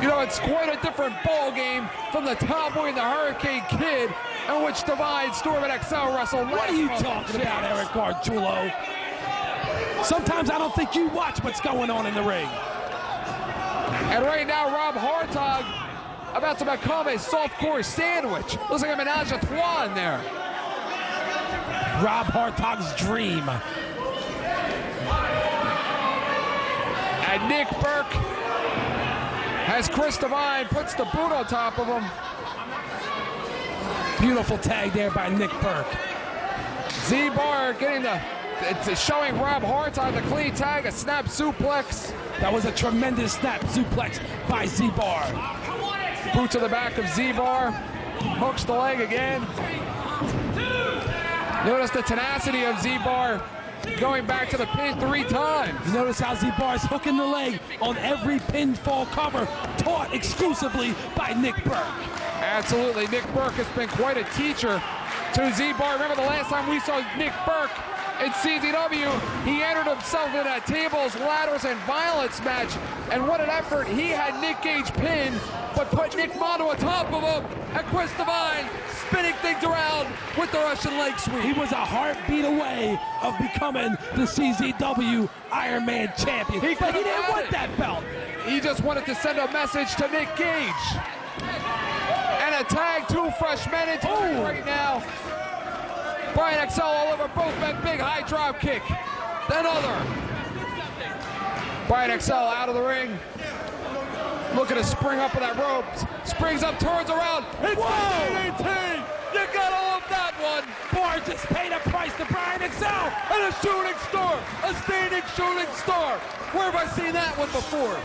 You know, it's quite a different ball game from the Tomboy and the Hurricane Kid, in which Devine, Storm, and XL wrestled. What are you talking about, Eric Garjulo? Sometimes I don't think you watch what's going on in the ring. And right now, Rob Hartog about to become a softcore sandwich. Looks like a menage a trois in there. Rob Hartog's dream. And Nick Burke As Chris Devine puts the boot on top of him. Beautiful tag there by Nick Burke. Z-Bar getting it's showing Rob Hart on the clean tag, a snap suplex. That was a tremendous snap suplex by Z-Bar. Boot to the back of Z-Bar. Hooks the leg again. Notice the tenacity of Z-Bar going back to the pin 3 times. You notice how Z-Bar's hooking the leg on every pinfall cover, taught exclusively by Nick Burke. Absolutely, Nick Burke has been quite a teacher to Z-Bar. Remember the last time we saw Nick Burke in CZW, he entered himself in a tables, ladders, and violence match, and what an effort. He had Nick Gage pinned, but put Nick Mondo on top of him, and Chris Devine spinning things around with the Russian leg sweep. He was a heartbeat away of becoming the CZW Iron Man champion, but he didn't want that belt. He just wanted to send a message to Nick Gage. And a tag, 2 fresh men into it right now. Brian XL all over both men, big high drop kick. Another. Brian XL out of the ring. Looking to spring up with that rope. Springs up, turns around. It's 19. You gotta love that one. Bar just paid a price to Brian XL. And a shooting star. A standing shooting star. Where have I seen that one before?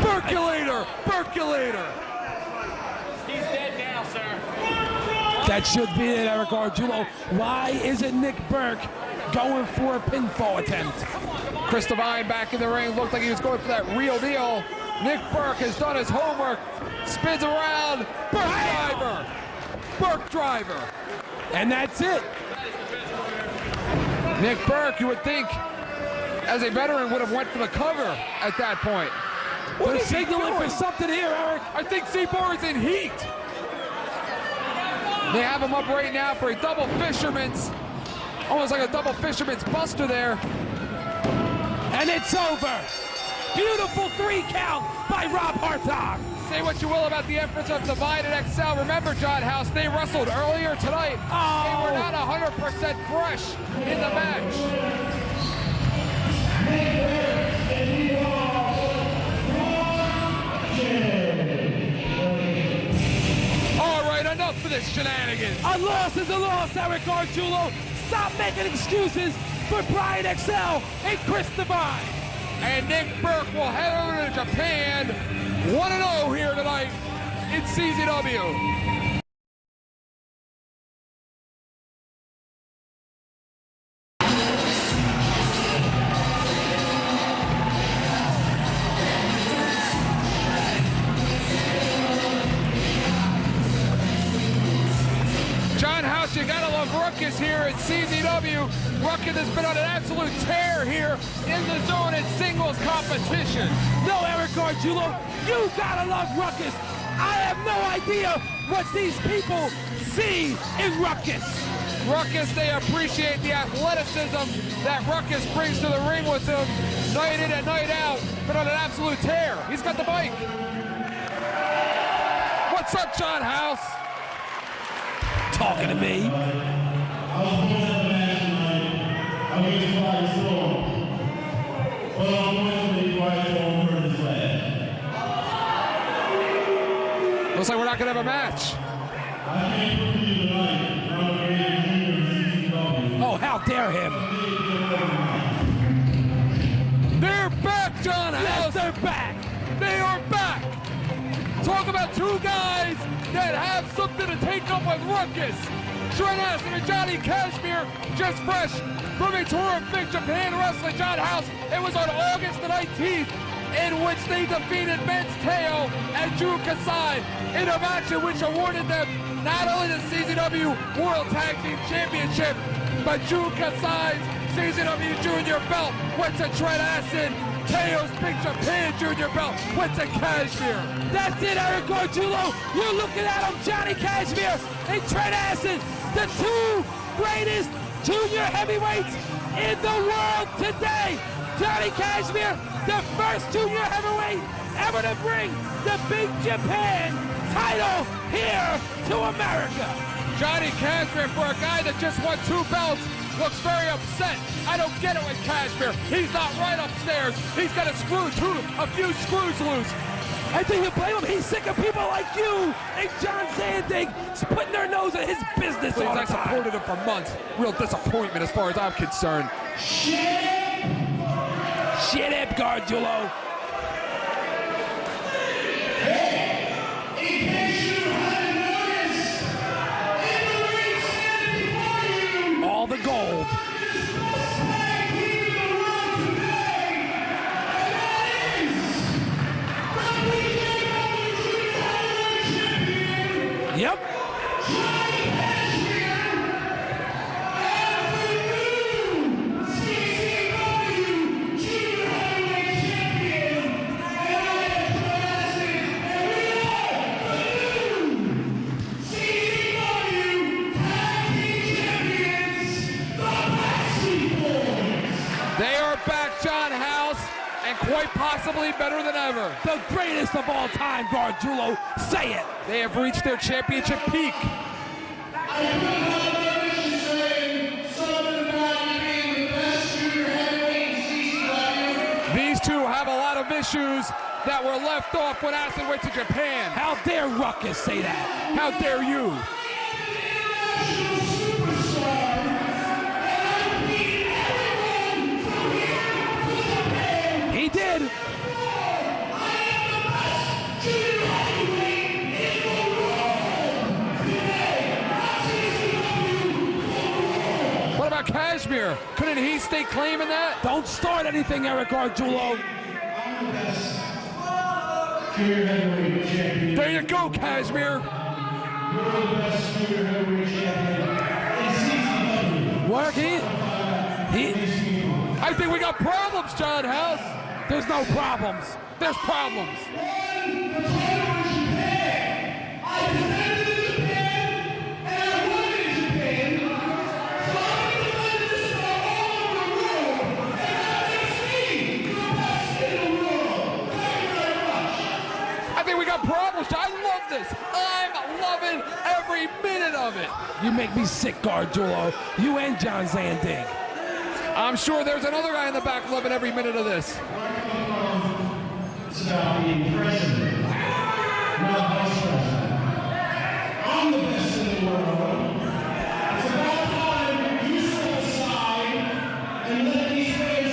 Percolator. Percolator. He's dead now, sir. That should be it, Eric Arjulo. Why isn't Nick Burke going for a pinfall attempt? Chris Devine back in the ring. Looked like he was going for that real deal. Nick Burke has done his homework. Spins around. Burke driver. Burke driver. And that's it. Nick Burke, you would think, as a veteran, would have went for the cover at that point. What is signaling for something here, Eric? I think Z-Bar is in heat. They have him up right now for a double fisherman's, almost like a double fisherman's buster there. And it's over. Beautiful 3 count by Rob Hartog. Say what you will about the efforts of Divine and XL. Remember, John House, they wrestled earlier tonight. They were not 100% fresh in the match. All right, enough of this shenanigans. A loss is a loss, Eric Arjulo. Stop making excuses for Brian XL and Chris Devine. And Nick Burke will head over to Japan 1-0 here tonight in CZW. John House, you gotta love Ruckus here at CZW. Ruckus has been on an absolute tear here in the zone in singles competition. No, Eric Arjulo, you gotta love Ruckus. I have no idea what these people see in Ruckus. Ruckus, they appreciate the athleticism that Ruckus brings to the ring with him night in and night out, but on an absolute tear. He's got the bike. What's up, John House? Talking to me. Looks like we're not gonna have a match. Oh, how dare him. They're back, John House. Yes, they're back. They are back. Talk about 2 guys that have something to take up with Ruckus. Trent Aston and Johnny Kashmere, just fresh from a tour of Big Japan Wrestling. John House, it was on August the 19th in which they defeated Vince Teo and Drew Kasai in a match in which awarded them not only the CZW World Tag Team Championship, but Drew Kasai's CZW Junior belt went to Trent Aston. Teo's Big Japan Junior belt went to Kashmere. That's it, Eric Arjulo. You're looking at him, Johnny Kashmere and Trent Aston, the 2 greatest junior heavyweights in the world today. Johnny Kashmere, the first junior heavyweight ever to bring the Big Japan title here to America. Johnny Kashmere, for a guy that just won 2 belts, looks very upset. I don't get it with Kashmir. He's not right upstairs. He's got a few screws loose. I think you blame him. He's sick of people like you and John Zandig putting their nose in his business all the I time. supported him for months. Real disappointment as far as I'm concerned. Shut up, Gargiulo. All the gold. Yep. They are back, John House, and quite possibly better than ever. The greatest of all time, Gargiulo. Say it. They have reached their championship peak. These two have a lot of issues that were left off when Acid went to Japan. How dare Ruckus say that? How dare you? He did. What about Kashmir? Couldn't he stay claiming that? Don't start anything, Eric Gargiulo. There you go, Kashmir. Work he I think we got problems, John House. There's no problems. There's problems. I think we got problems. I love this. I'm loving every minute of it. You make me sick, Gargiulo. You and John Zandig. I'm sure there's another guy in the back loving every minute of this. It's about being president, not vice president. I'm the best in the world. It's about time you step aside and let these fans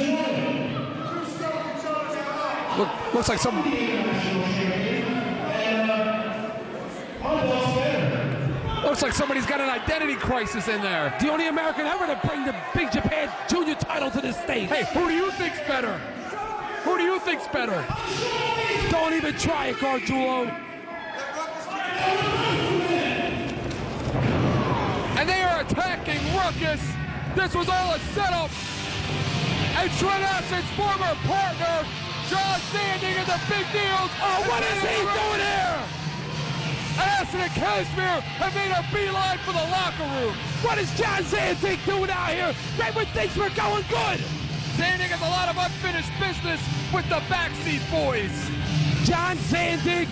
win. Looks like some. Looks like somebody's got an identity crisis in there. The only American ever to bring the Big Japan Junior title to the States. Hey, who do you think's better? Who do you think's better? Don't even try it, Gargiulo. And they are attacking Ruckus. This was all a setup. And Trent Acid's former partner, John Zandig, is the big deals. Oh, what is he doing here? Acid and Kashmir have made a beeline for the locker room. What is John Zandig doing out here right when things were going good? Zandig has a lot of unfinished business with the Backseat Boys. John Zandig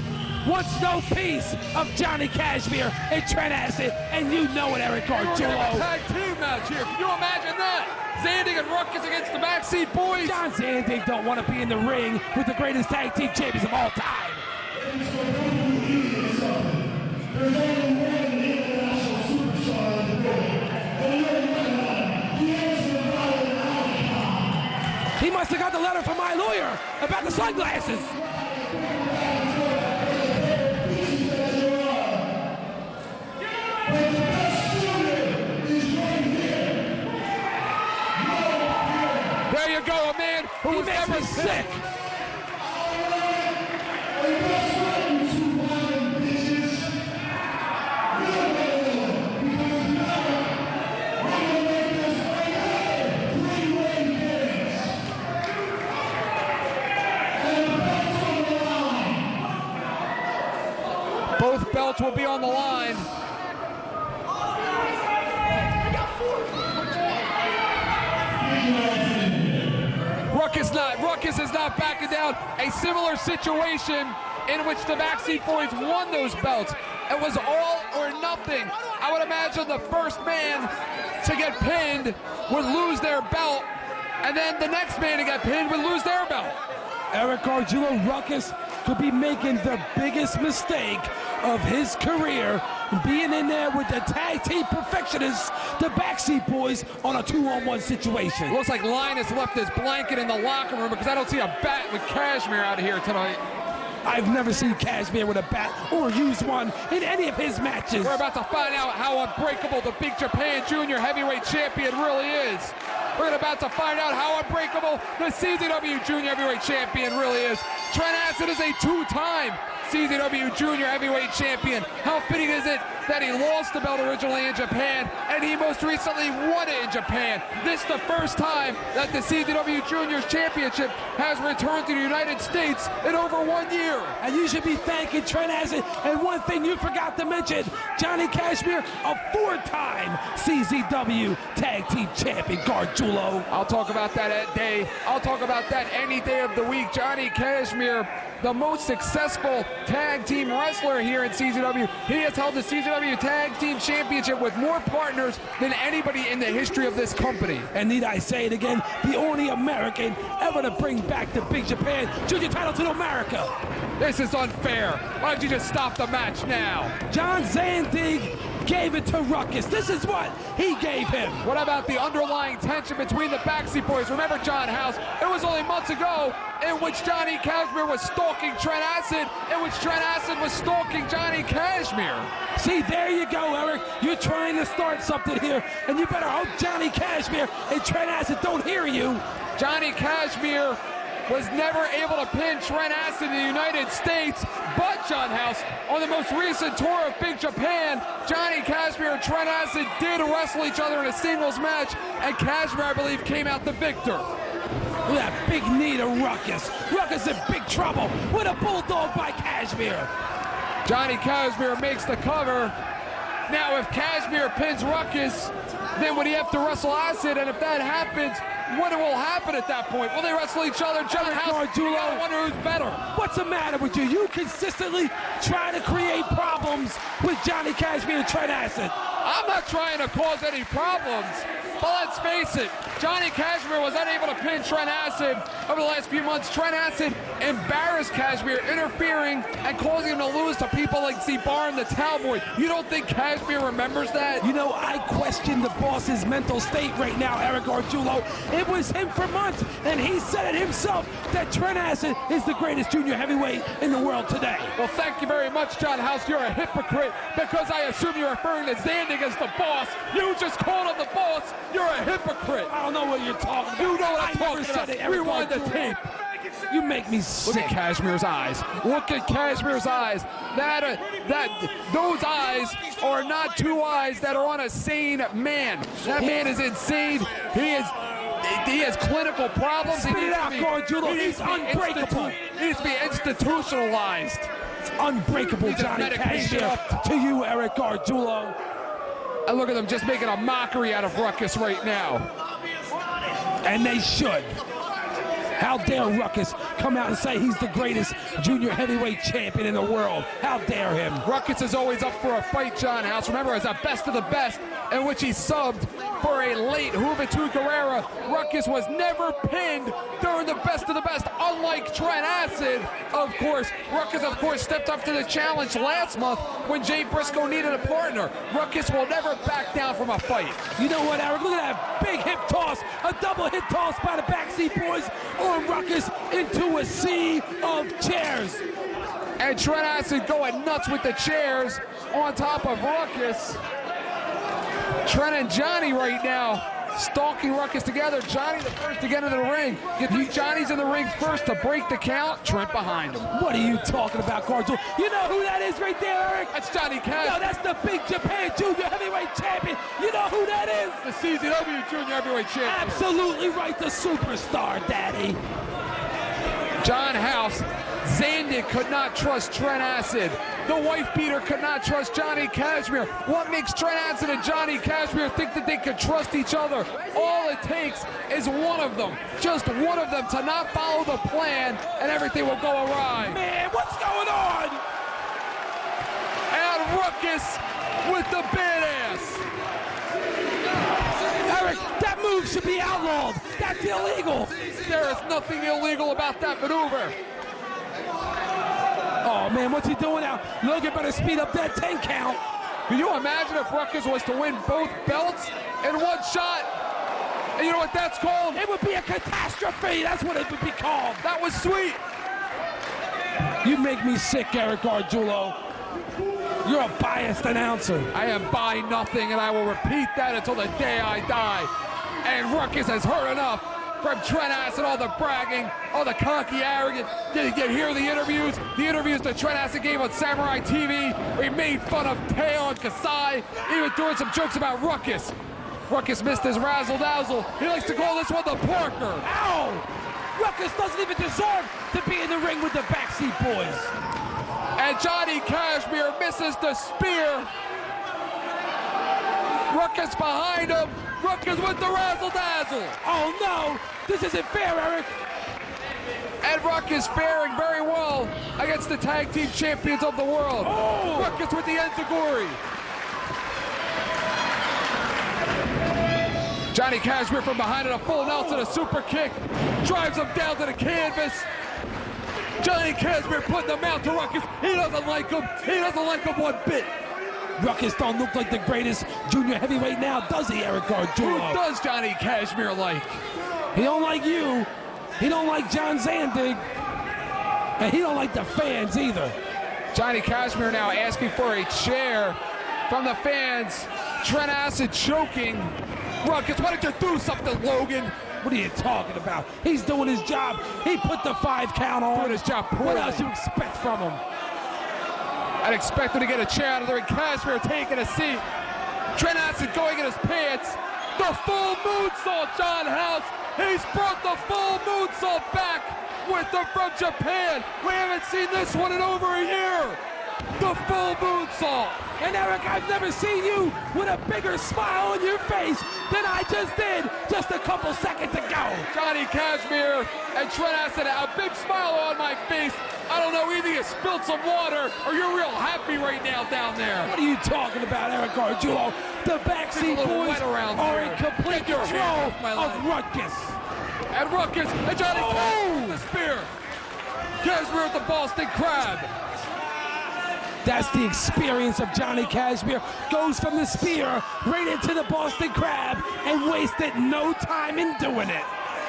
wants no piece of Johnny Kashmir and Trent Acid, and you know it, Eric We're gonna have a Gargiulo. tag team match here. Can you imagine that? Zandig and Ruckus against the Backseat Boys. John Zandig don't want to be in the ring with the greatest tag team champions of all time. There's only one international superstar in the world. And you're the he has the He must have got the letter from my lawyer about the sunglasses. There you go, a man who He was makes never me sick. Both belts will be on the line. Ruckus is not backing down. A similar situation in which the Backseat Boys won those belts. It was all or nothing. I would imagine the first man to get pinned would lose their belt, and then the next man to get pinned would lose their belt. Eric Gargiulo, Ruckus could be making the biggest mistake of his career, being in there with the tag team perfectionists, the Backseat Boys, on a 2-on-1 situation. Looks like Linus left his blanket in the locker room because I don't see a bat with Cashmere out of here tonight. I've never seen Cashmere with a bat or use one in any of his matches. We're about to find out how unbreakable the Big Japan Junior Heavyweight Champion really is. We're about to find out how unbreakable the CZW Junior Heavyweight Champion really is. Trent Acid is a 2-time CZW Junior Heavyweight Champion. How fitting is it that he lost the belt originally in Japan, and he most recently won it in Japan. This is the first time that the CZW Juniors Championship has returned to the United States in over 1 year. And you should be thanking Trent Acid. And one thing you forgot to mention, Johnny Cashmere, a 4-time CZW Tag Team Champion, Gargiulo. I'll talk about that day. I'll talk about that any day of the week. Johnny Cashmere, the most successful tag team wrestler here in CZW. He has held the CZW Tag Team Championship with more partners than anybody in the history of this company. And need I say it again, the only American ever to bring back the Big Japan Junior title to America. This is unfair. Why don't you just stop the match now? John Zandig gave it to Ruckus. This is what he gave him. What about the underlying tension between the Backseat Boys? Remember, John House, it was only months ago in which Johnny Cashmere was stalking Trent Acid, in which Trent Acid was stalking Johnny Cashmere. See, there you go, Eric. You're trying to start something here, and you better hope Johnny Cashmere and Trent Acid don't hear you. Johnny Cashmere was never able to pin Trent Acid in the United States, but John House, on the most recent tour of Big Japan, Johnny Cashmere and Trent Acid did wrestle each other in a singles match, and Cashmere, I believe, came out the victor. Look at that big knee to Ruckus. Ruckus in big trouble with a bulldog by Cashmere. Johnny Cashmere makes the cover. Now, if Cashmere pins Ruckus, then would he have to wrestle Acid? And if that happens, what will happen at that point? Will they wrestle each other? John House, I wonder who's better. What's the matter with you? You consistently try to create problems with Johnny Cashmere and Trent Acid. I'm not trying to cause any problems, but let's face it, Johnny Cashmere was unable to pin Trent Acid over the last few months. Trent Acid embarrassed Cashmere, interfering and causing him to lose to people like Z-Bar and the Talboy. You don't think Cashmere remembers that? You know, I question the boss's mental state right now, Eric Gargiulo. It was him for months, and he said it himself that Trent Acid is the greatest junior heavyweight in the world today. Well, thank you very much, John House. You're a hypocrite because I assume you're referring to Zandig as the boss. You just called him the boss. You're a hypocrite. I don't know what you're talking about. You know what I'm talking about. Rewind the tape. You make me sick. Look at Cashmere's eyes. Look at Cashmere's eyes. Those eyes are not two eyes that are on a sane man. That man is insane. He has clinical problems. Spit it out, Gargiulo. He's unbreakable. He needs to be institutionalized. It's unbreakable, Johnny Cashmere. To you, Eric Gargiulo. And look at them just making a mockery out of Ruckus right now. And they should. How dare Ruckus come out and say he's the greatest junior heavyweight champion in the world? How dare him? Ruckus is always up for a fight, John House. Remember, as a best of the best, in which he subbed for a late Juventud Guerrera. Ruckus was never pinned during the best of the best, unlike Trent Acid, of course. Ruckus, of course, stepped up to the challenge last month when Jay Briscoe needed a partner. Ruckus will never back down from a fight. You know what, Eric? Look at that big hip toss, a double hip toss by the Backseat Boys on Ruckus into a sea of chairs. And Trent Acid going nuts with the chairs on top of Ruckus. Trent and Johnny right now stalking Ruckus together. Johnny the first to get into the ring. You think Johnny's in the ring first to break the count? Trent behind him. What are you talking about, Gargiulo? You know who that is right there, Eric? That's Johnny Cash. No, that's the Big Japan Junior Heavyweight Champion. You know who that is? The CZW Junior Heavyweight Champion. Absolutely right, the superstar, Daddy. John House, Zandig could not trust Trent Acid. The wife beater could not trust Johnny Cashmere. What makes Trent Acid and Johnny Cashmere think that they could trust each other? All it takes is one of them, just one of them, to not follow the plan, and everything will go awry. Man, what's going on? And Ruckus with the badass. move should be outlawed. That's illegal. There is nothing illegal about that maneuver. Oh man, what's he doing now? Logan better speed up that 10 count. Can you imagine if Ruckus was to win both belts in one shot? And you know what that's called? It would be a catastrophe. That's what it would be called. That was sweet. You make me sick, Eric Gargiulo. You're a biased announcer. I am by nothing, and I will repeat that until the day I die. And Ruckus has heard enough from Trent Acid, all the bragging, all the cocky arrogance. Did you hear the interviews? The interviews that Trent Acid gave on Samurai TV, where he made fun of Teo and Kasai, even doing some jokes about Ruckus. Ruckus missed his razzle-dazzle. He likes to call this one the Parker. Ow! Ruckus doesn't even deserve to be in the ring with the Backseat Boys. And Johnny Cashmere misses the spear. Ruckus behind him. Ruckus with the razzle-dazzle. Oh no, this isn't fair, Eric. And Ruckus faring very well against the tag team champions of the world. Oh. Ruckus with the enziguri. Johnny Cashmere from behind in a full Nelson, a super kick. Drives him down to the canvas. Johnny Cashmere putting them out to Ruckus. He doesn't like him. He doesn't like him one bit. Ruckus don't look like the greatest junior heavyweight now, does he, Eric Gargiulo? Who does Johnny Cashmere like? He don't like you. He don't like John Zandig. And he don't like the fans either. Johnny Cashmere now asking for a chair from the fans. Trent Acid choking. Ruckus, why don't you do something, Logan? What are you talking about? He's doing his job. He put the 5 count on. Doing his job poorly. What else you expect from him? I'd expect him to get a chair out of there, and Cashmere taking a seat. Trent Acid going in his pants. The full moonsault, John House. He's brought the full moonsault back with them from Japan. We haven't seen this one in over a year. The full moonsault. And Eric, I've never seen you with a bigger smile on your face than I just did just a couple seconds ago. Johnny Cashmere and Trent Acid, a big smile on my face. I don't know, either you spilled some water or you're real happy right now down there. What are you talking about, Eric Gargiulo? The Backseat Boys are in complete control of Ruckus. And Ruckus and Johnny Cashmere with the spear. Cashmere with the Boston Crab. That's the experience of Johnny Cashmere. Goes from the spear right into the Boston Crab and wasted no time in doing it.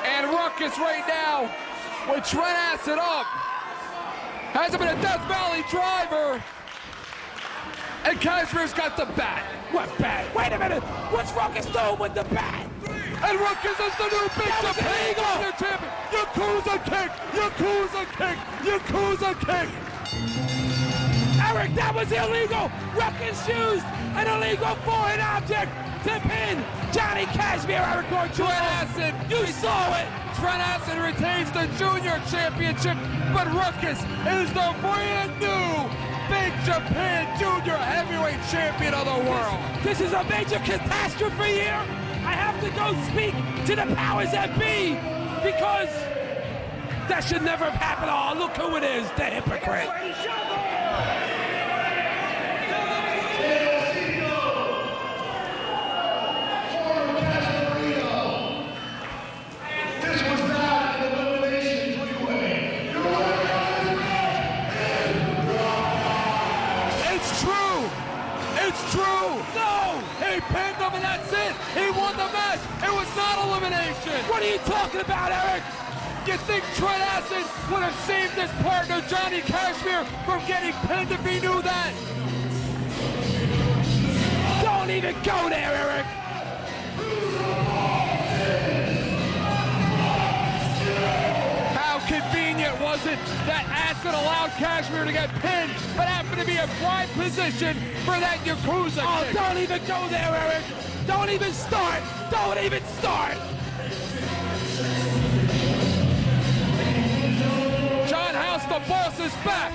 And Ruckus right now with Trent Acid up. Has him in a Death Valley driver. And Cashmere's got the bat. What bat? Wait a minute. What's Ruckus doing with the bat? And Ruckus is the new Big Japan Junior champion. Yakuza kick. Yakuza kick. Yakuza kick. Eric, that was illegal. Ruckus used an illegal foreign object to pin Johnny Cashmere. Eric Gargiulo. Trent Acid. You saw it. Trent Acid retains the junior championship, but Ruckus is the brand new Big Japan Junior Heavyweight Champion of the world. This is a major catastrophe here. I have to go speak to the powers that be because that should never have happened. Oh, look who it is, the hypocrite. It's true! No! He pinned him and that's it! He won the match! It was not elimination! What are you talking about, Eric? You think Trent Acid would have saved his partner, Johnny Cashmere, from getting pinned if he knew that? Don't even go there, Eric! How convenient was it that Acid allowed Cashmere to get pinned, but happened to be a prime position for that Yakuza kick? Don't even go there, Eric! Don't even start! Don't even start! John House, the boss, is back!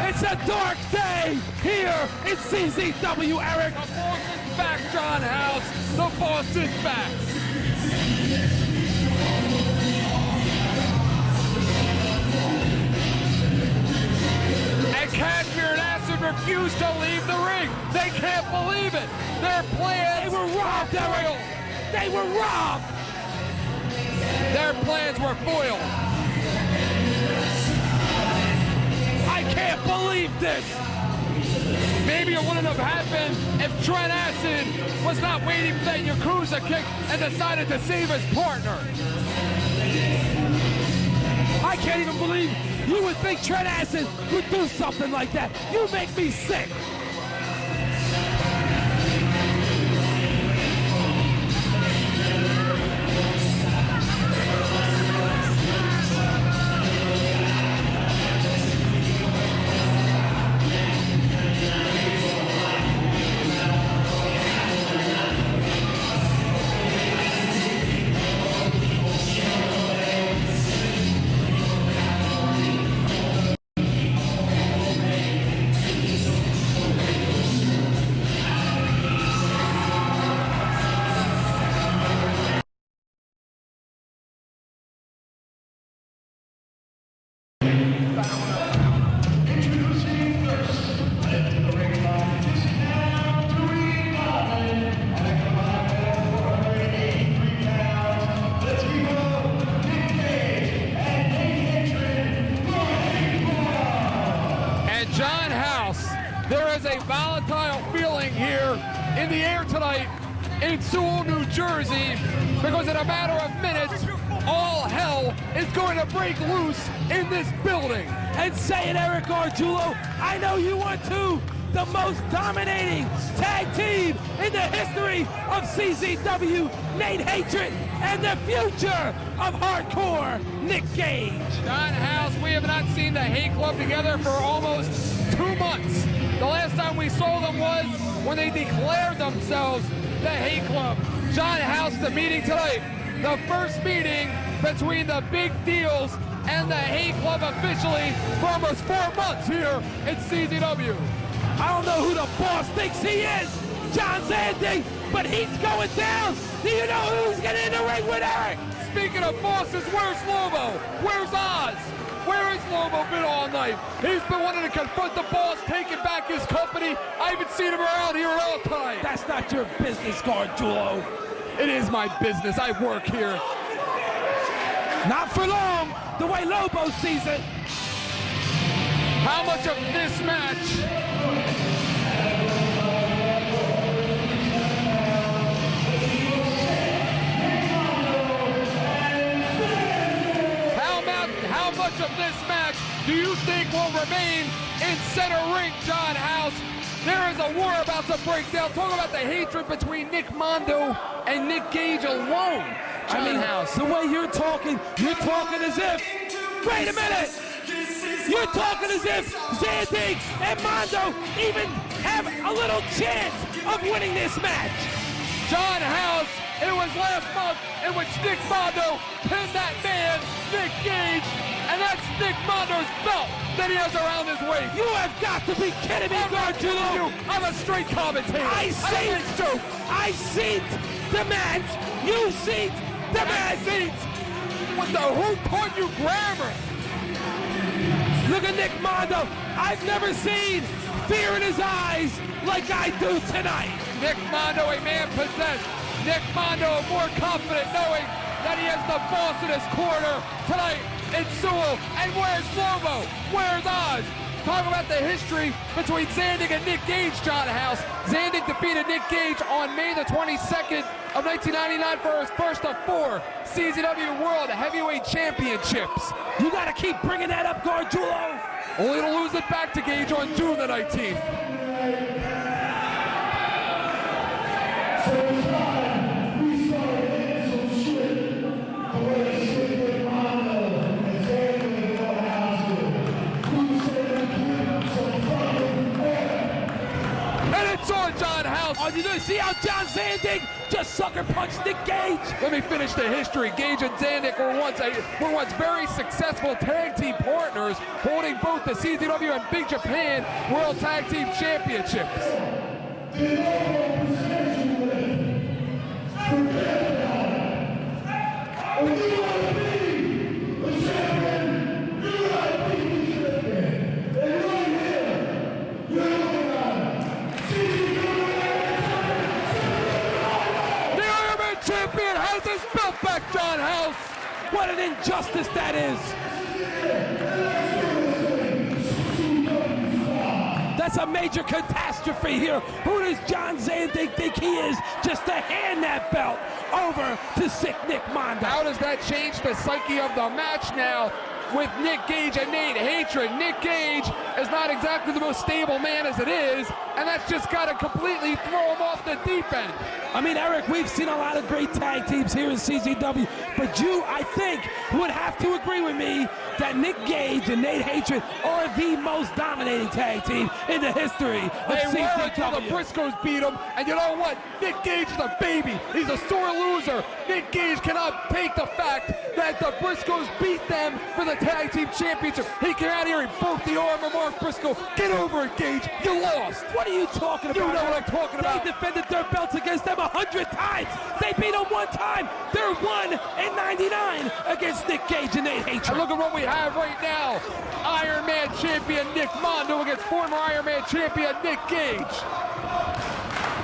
It's a dark day here in CZW, Eric. The boss is back, John House. The boss is back. refuse to leave the ring. They can't believe it. Their plans. They were robbed, Eric. They were robbed. Their plans were foiled. I can't believe this. Maybe it wouldn't have happened if Trent Acid was not waiting for that Yakuza kick and decided to save his partner. I can't even believe you would think Trent Acid would do something like that. You make me sick. There is a volatile feeling here in the air tonight in Sewell, New Jersey, because in a matter of minutes, all hell is going to break loose in this building. And say it, Eric Gargiulo, I know you want to. The most dominating tag team in the history of CZW, Nate Hatred, and the future of hardcore, Nick Gage. John House, we have not seen the Hate Club together for almost 2 months. The last time we saw them was when they declared themselves the Hate Club. John House, the meeting tonight, the first meeting between the Big Deals and the Hate Club officially for almost 4 months here at CZW. I don't know who the boss thinks he is, John Zandig, but he's going down. Do you know who's getting in the ring with Eric? Speaking of bosses, where's Lobo? Where's Oz? Where has Lobo been all night? He's been wanting to confront the boss, taking back his company. I haven't seen him around here at all time. That's not your business, Gargiulo. It is my business. I work here. Not for long, the way Lobo sees it. How much of this match How much of this match do you think will remain in center ring, John House? There is a war about to break down. Talk about the hatred between Nick Mondo and Nick Gage alone, John House. The way you're talking as if, wait a minute, you're talking as if Zandig and Mondo even have a little chance of winning this match. John House, it was last month in which Nick Mondo pinned that man, Nick Gage, and that's Nick Mondo's belt that he has around his waist. You have got to be kidding me, Gargiulo. I'm a straight commentator. I seen the match. You seen the match. Who taught you grammar? Look at Nick Mondo. I've never seen fear in his eyes like I do tonight. Nick Mondo, a man possessed. Nick Mondo more confident knowing that he has the boss in his corner tonight in Sewell. And where's Lobo? Where's Oz? Talk about the history between Zandig and Nick Gage, John House. Zandig defeated Nick Gage on May the 22nd of 1999 for his first of 4 CZW World Heavyweight Championships. You gotta keep bringing that up, Gargiulo. Only to lose it back to Gage on June the 19th. John House. Oh, you see how John Zandig just sucker punched Nick Gage? Let me finish the history. Gage and Zandig were once very successful tag team partners, holding both the CZW and Big Japan World Tag Team Championships. You wants his belt back, John House. What an injustice that is. That's a major catastrophe here. Who does John Zandig think he is just to hand that belt over to sick Nick Mondo? How does that change the psyche of the match now with Nick Gage and Nate Hatred? Nick Gage is not exactly the most stable man as it is, and that's just got to completely throw him off the deep end. I mean, Eric, we've seen a lot of great tag teams here in CZW, but you, I think, would have to agree with me that Nick Gage and Nate Hatred are the most dominating tag team in the history of CZW. They were until the Briscoes beat him, and you know what? Nick Gage is a baby. He's a sore loser. Nick Gage cannot take the fact that the Briscoes beat them for the tag team championship. He came out here and broke the arm of Mark Briscoe. Get over it, Gage. You lost. What are you talking about? You know what I'm talking about. They defended their belts against them 100 times. They beat them one time. They're 1-99 against Nick Gage and Nate Hatred. And look at what we have right now. Iron Man champion Nick Mondo against former Iron Man champion Nick Gage.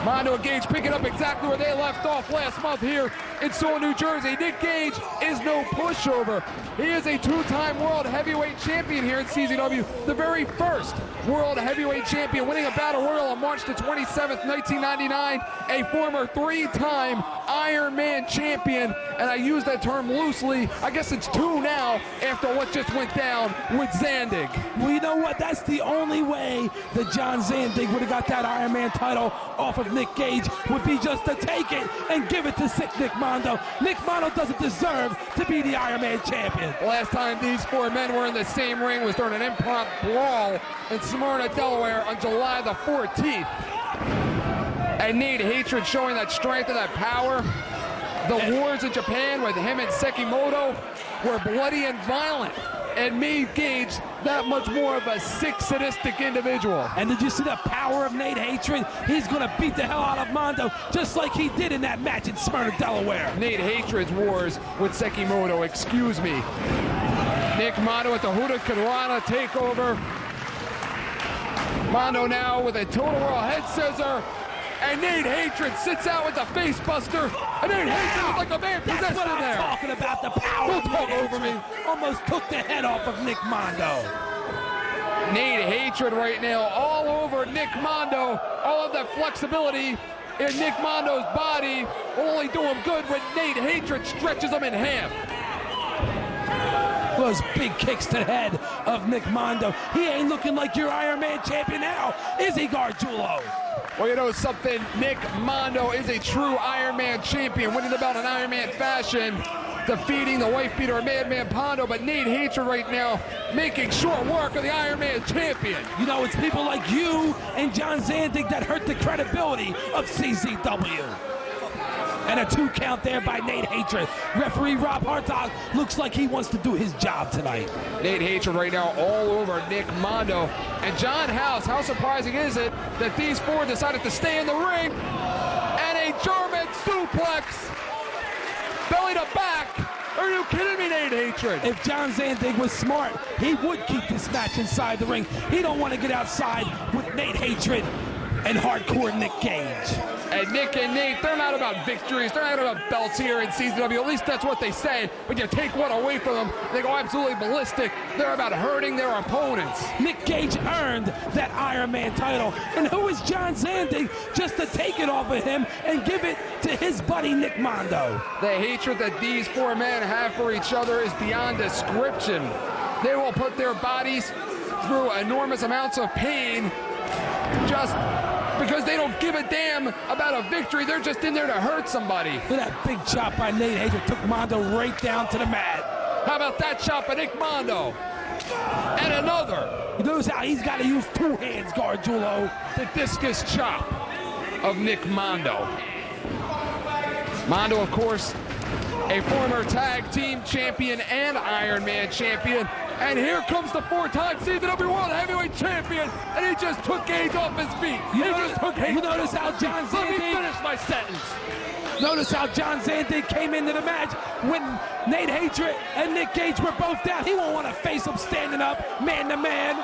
Mondo and Gage picking up exactly where they left off last month here in Sewell, New Jersey. Nick Gage is no pushover. He is a two-time World Heavyweight Champion here in CZW. The very first World Heavyweight Champion, winning a Battle Royal on March the 27th, 1999. A former three-time Iron Man champion, and I use that term loosely. I guess it's two now after what just went down with Zandig. Well, you know what? That's the only way that John Zandig would have got that Iron Man title off of Nick Gage, would be just to take it and give it to sick Nick Mondo. Nick Mondo doesn't deserve to be the Iron Man champion. Last time these four men were in the same ring was during an impromptu brawl in Smyrna, Delaware on July the 14th. And Nate Hatred showing that strength and that power. The wars in Japan with him and Sekimoto were bloody and violent, and made Gage that much more of a sick, sadistic individual. And did you see the power of Nate Hatred? He's going to beat the hell out of Mondo, just like he did in that match in Smyrna, Delaware. Nate Hatred's wars with Sekimoto, excuse me. Nick Mondo at the Hurricanrana takeover. Mondo now with a Total World Head Scissor. And Nate Hatred sits out with the face buster. And Nate Hatred is like a man possessed in there. That's what I'm talking about, the power. Don't talk over me. Almost took the head off of Nick Mondo. Nate Hatred right now all over Nick Mondo. All of that flexibility in Nick Mondo's body will only do him good when Nate Hatred stretches him in half. Those big kicks to the head of Nick Mondo. He ain't looking like your Iron Man champion now, is he, Gargiulo? Well, you know something, Nick Mondo is a true Iron Man champion, winning the belt in Iron Man fashion, defeating the wife beater Madman Pondo, but Nate Hatred right now making short work of the Iron Man champion. You know, it's people like you and John Zandig that hurt the credibility of CZW. And a 2 count there by Nate Hatred. Referee Rob Hartog looks like he wants to do his job tonight. Nate Hatred right now all over Nick Mondo. And John House, how surprising is it that these four decided to stay in the ring? And a German suplex, belly to back. Are you kidding me, Nate Hatred? If John Zandig was smart, he would keep this match inside the ring. He don't want to get outside with Nate Hatred and hardcore Nick Gage. And Nick and Nate, they're not about victories. They're not about belts here in CZW. At least that's what they say. When you take one away from them, they go absolutely ballistic. They're about hurting their opponents. Nick Gage earned that Iron Man title. And who is John Zandig just to take it off of him and give it to his buddy Nick Mondo? The hatred that these four men have for each other is beyond description. They will put their bodies through enormous amounts of pain just because they don't give a damn about a victory. They're just in there to hurt somebody. Look at that big chop by Nate Hatred. Took Mondo right down to the mat. How about that chop by Nick Mondo? And another. You notice how he's got to use 2 hands, Gargiulo. The discus chop of Nick Mondo. Mondo, of course, a former tag team champion and Iron Man champion. And here comes the 4-time CZW World Heavyweight Champion, and he just took Gage off his feet. You notice how John Zandig... Let me finish my sentence. Notice how John Zandig came into the match when Nate Hatred and Nick Gage were both down. He won't want to face him standing up, man to man.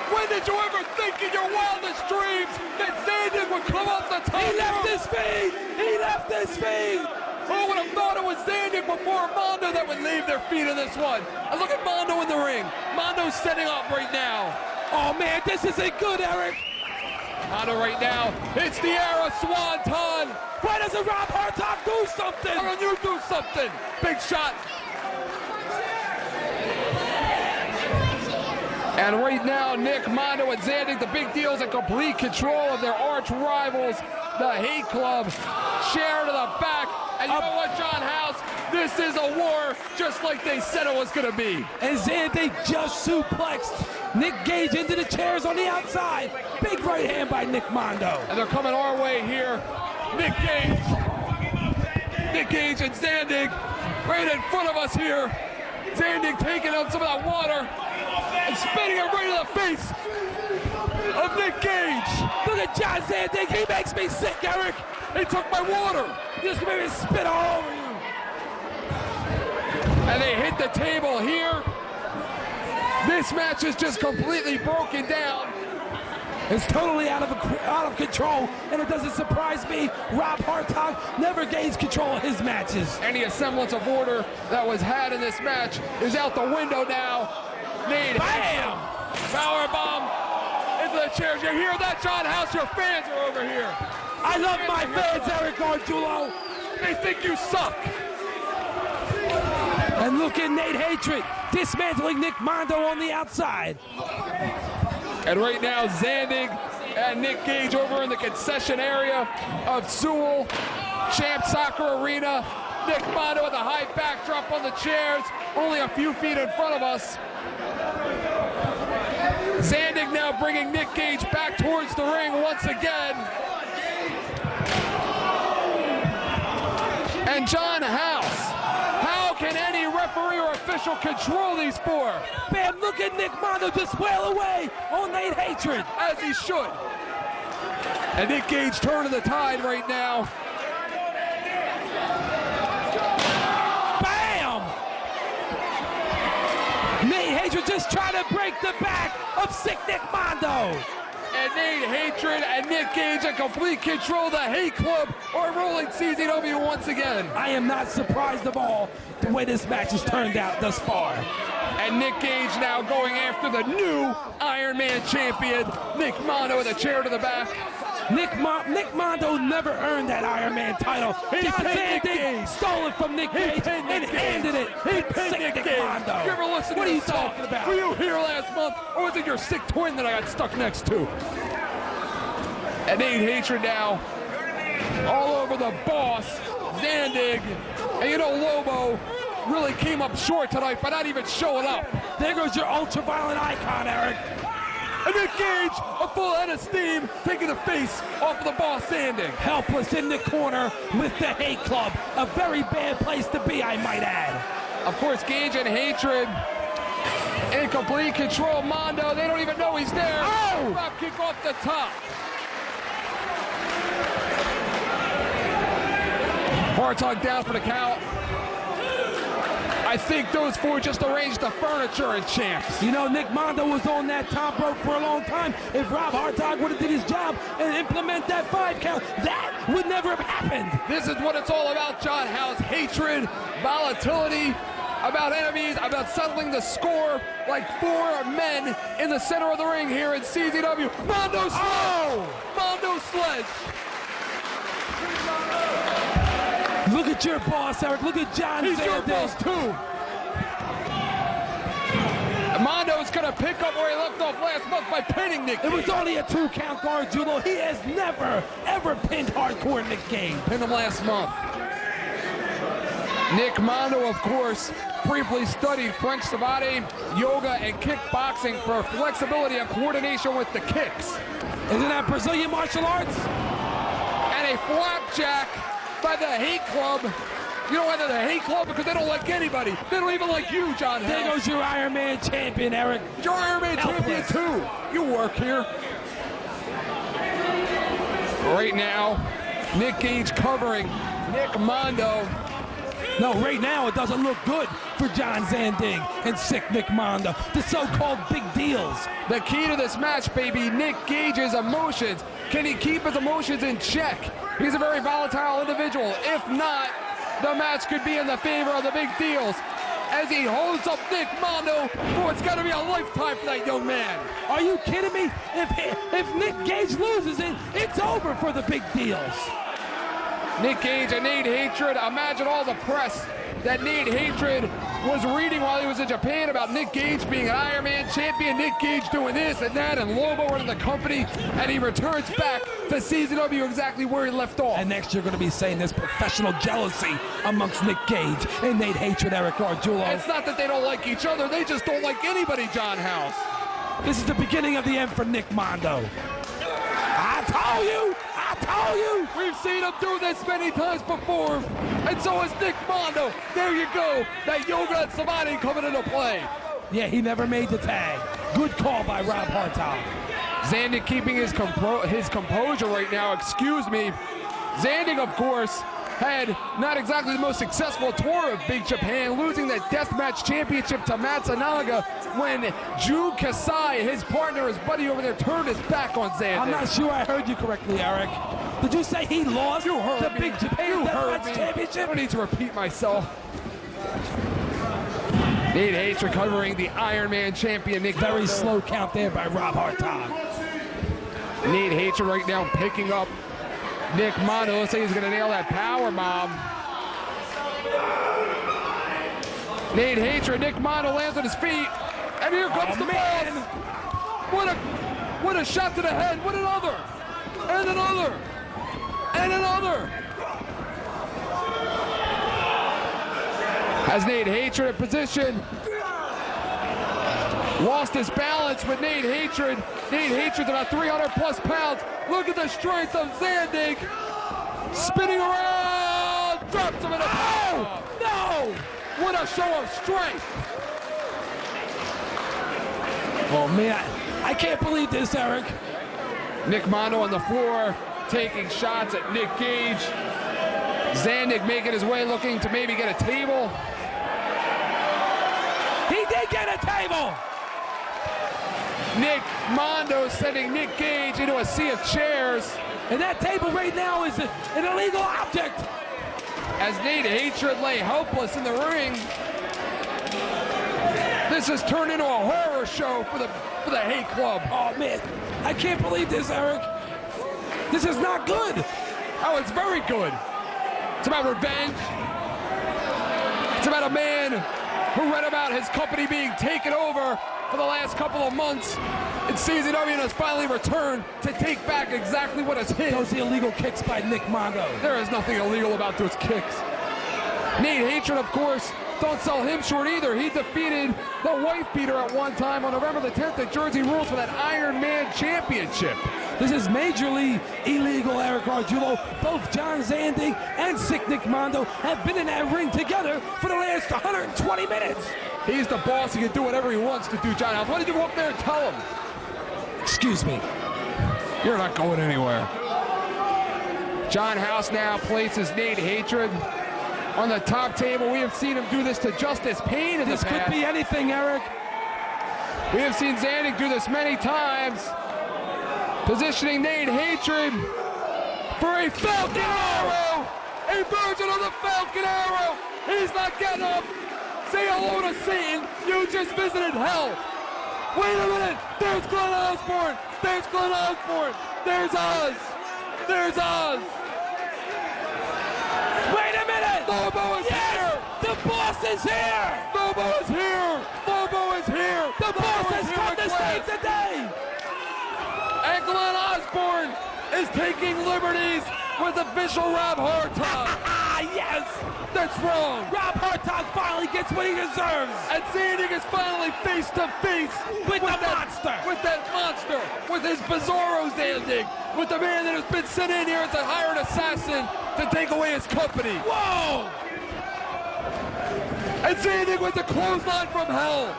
When did you ever think in your wildest dreams that Zandig would come off the top? He left his feet! He left his feet! Who would have thought it was Zandig before Mondo that would leave their feet in this one? And look at Mondo in the ring. Mondo's setting up right now. Oh man, this isn't good, Eric. Mondo right now, it's the era Swanton. Why doesn't Rob Hartog do something? Why don't you do something? Big shot. And right now, Nick, Mondo, and Zandig, the big deal's in complete control of their arch rivals, the Hate Club. Chair to the back. And you know what, John House? This is a war just like they said it was going to be. And Zandig just suplexed Nick Gage into the chairs on the outside. Big right hand by Nick Mondo. And they're coming our way here. Nick Gage and Zandig right in front of us here. Zandig taking up some of that water and spitting it right in the face of Nick Gage. Look at John Zandig. He makes me sick, Eric. He took my water. Just made me spit all over you. And they hit the table here. This match is just completely broken down. It's totally out of control, and it doesn't surprise me. Rob Hartog never gains control of his matches. Any semblance of order that was had in this match is out the window now. Nate, bam! Power bomb into the chairs. You hear that, John House? Your fans are over here. I love my fans, Eric Gargiulo. They think you suck. And look at Nate Hatred dismantling Nick Mondo on the outside. And right now, Zandig and Nick Gage over in the concession area of Sewell Champ Soccer Arena. Nick Mondo with a high backdrop on the chairs, only a few feet in front of us. Zandig now bringing Nick Gage back towards the ring once again. And John House, how can any referee or official control these four? Man, look at Nick Mondo just wail away on Nate Hatred. As he should. And Nick Gage turning the tide right now. Bam! Nate Hatred just trying to break the back of sick Nick Mondo. And Nate Hatred and Nick Gage in complete control. The Hate Club are rolling CZW once again. I am not surprised at all the way this match has turned out thus far. And Nick Gage now going after the new Iron Man champion, Nick Mondo, with a chair to the back. Nick Mondo never earned that Iron Man title. John Zandig stole it from Nick Gage and handed it to sick Nick Mondo. You ever listen what to are you this song? talking about? Were you here last month, or was it your sick twin that I got stuck next to? And Nate Hatred now all over the boss, Zandig. And you know Lobo really came up short tonight by not even showing up. There goes your ultra-violent icon, Eric. And Nick Gage, a full head of steam, taking the face off of the boss, Zandig. Helpless in the corner with the Hate Club. A very bad place to be, I might add. Of course, Gage and Hatred in complete control. Mondo, they don't even know he's there. Oh! Drop kick off the top. Hartog down for the count. I think those four just arranged the furniture in Champs. You know, Nick Mondo was on that top rope for a long time. If Rob Hartog would have did his job and implement that 5 count, that would never have happened. This is what it's all about, John House. Hatred, volatility, about enemies, about settling the score like 4 men in the center of the ring here in CZW. Mondo Sledge! Oh! Mondo Sledge! Look at your boss, Eric. Look at John He's Zandig. your boss, too. Mondo's going to pick up where he left off last month by pinning Nick Gage. It was only a 2 count, Gargiulo. He has never, ever pinned hardcore Nick Gage. Pinned him last month. Nick Mondo, of course, briefly studied French Savate, yoga, and kickboxing for flexibility and coordination with the kicks. Isn't that Brazilian martial arts? And a flapjack by the Hate Club. You know why they're the Hate Club? Because they don't like anybody. They don't even like you, John House. There goes your Iron Man champion, Eric. Your Iron Man champion, too. You work here. Right now, Nick Gage covering Nick Mondo. No, right now it doesn't look good for John Zandig and sick Nick Mondo, the so-called big deals. The key to this match, baby, Nick Gage's emotions. Can he keep his emotions in check? He's a very volatile individual. If not, the match could be in the favor of the big deals as he holds up Nick Mondo for it's got to be a lifetime for that young man. Are you kidding me? If Nick Gage loses it, it's over for the big deals. Nick Gage and Nate Hatred. Imagine all the press that Nate Hatred was reading while he was in Japan about Nick Gage being an Iron Man champion, Nick Gage doing this and that, and Lobo running the company, and he returns back to CZW exactly where he left off. And next you're going to be saying there's professional jealousy amongst Nick Gage and Nate Hatred, Eric Gargiulo. It's not that they don't like each other, they just don't like anybody, John House. This is the beginning of the end for Nick Mondo. I told you! We've seen him do this many times before, and so has Nick Mondo. There you go, that Yoga and Samadhi coming into play. Yeah, he never made the tag. Good call by Rob Hartog. Zandig keeping his composure right now, excuse me. Zandig, of course, had not exactly the most successful tour of Big Japan, losing that deathmatch championship to Matsunaga when Jun Kasai, his partner, his buddy over there, turned his back on Zandig. I'm not sure I heard you correctly, Eric. Did you say he lost the Big Japan Deathmatch Championship? I don't need to repeat myself. Nate Hatred covering the Iron Man champion, Nick Very Mondo. slow count there by Rob Hartog. Nate Hatred right now picking up Nick Mondo. Looks like he's going to nail that power bomb. Nate Hatred, Nick Mondo lands on his feet. And here comes the boss. What a shot to the head. What another. And another. And another. Has Nate Hatred in position. Lost his balance with Nate Hatred. Nate Hatred's about 300 plus pounds. Look at the strength of Zandig. Spinning around. Drops him in a power. No! What a show of strength. Oh, man. I can't believe this, Eric. Nick Mondo on the floor, taking shots at Nick Gage. Zandig making his way, looking to maybe get a table. He did get a table! Nick Mondo sending Nick Gage into a sea of chairs. And that table right now is an illegal object. As Nate Hatred lay helpless in the ring. This has turned into a horror show for the Hate Club. Oh, man. I can't believe this, Eric. This is not good. Oh, it's very good. It's about revenge. It's about a man who read about his company being taken over for the last couple of months. And CZW has finally returned to take back exactly what is his. Those illegal kicks by Nick Mondo. There is nothing illegal about those kicks. Nate Hatred, of course, don't sell him short either. He defeated the wife beater at one time on November the 10th at Jersey Rules for that Iron Man Championship. This is majorly illegal, Eric Gargiulo. Both John Zandig and Sick Nick Mondo have been in that ring together for the last 120 minutes. He's the boss. He can do whatever he wants to do, John House. Why did you go up there and tell him? Excuse me. You're not going anywhere. John House now places Nate Hatred on the top table. We have seen him do this to Justice Payne in the past. This could be anything, Eric. We have seen Zandig do this many times. Positioning Nate Hatred for a Falcon Arrow! A version of the Falcon Arrow! He's not getting up! Say hello to Satan! You just visited hell! Wait a minute! There's Glenn Osborne! There's Glenn Osborne! There's Oz! There's Oz! Wait a minute! Lobo is here! The boss is here! Lobo is here! Lobo is here! The boss has come to save the day! And Glenn Osborne is taking liberties with official Rob Hartog. Yes! That's wrong. Rob Hartog finally gets what he deserves. And Zandig is finally face to face with the monster. With that monster. With his Bizarro Zandig. With the man that has been sent in here as a hired assassin to take away his company. Whoa! And Zandig with the clothesline from hell.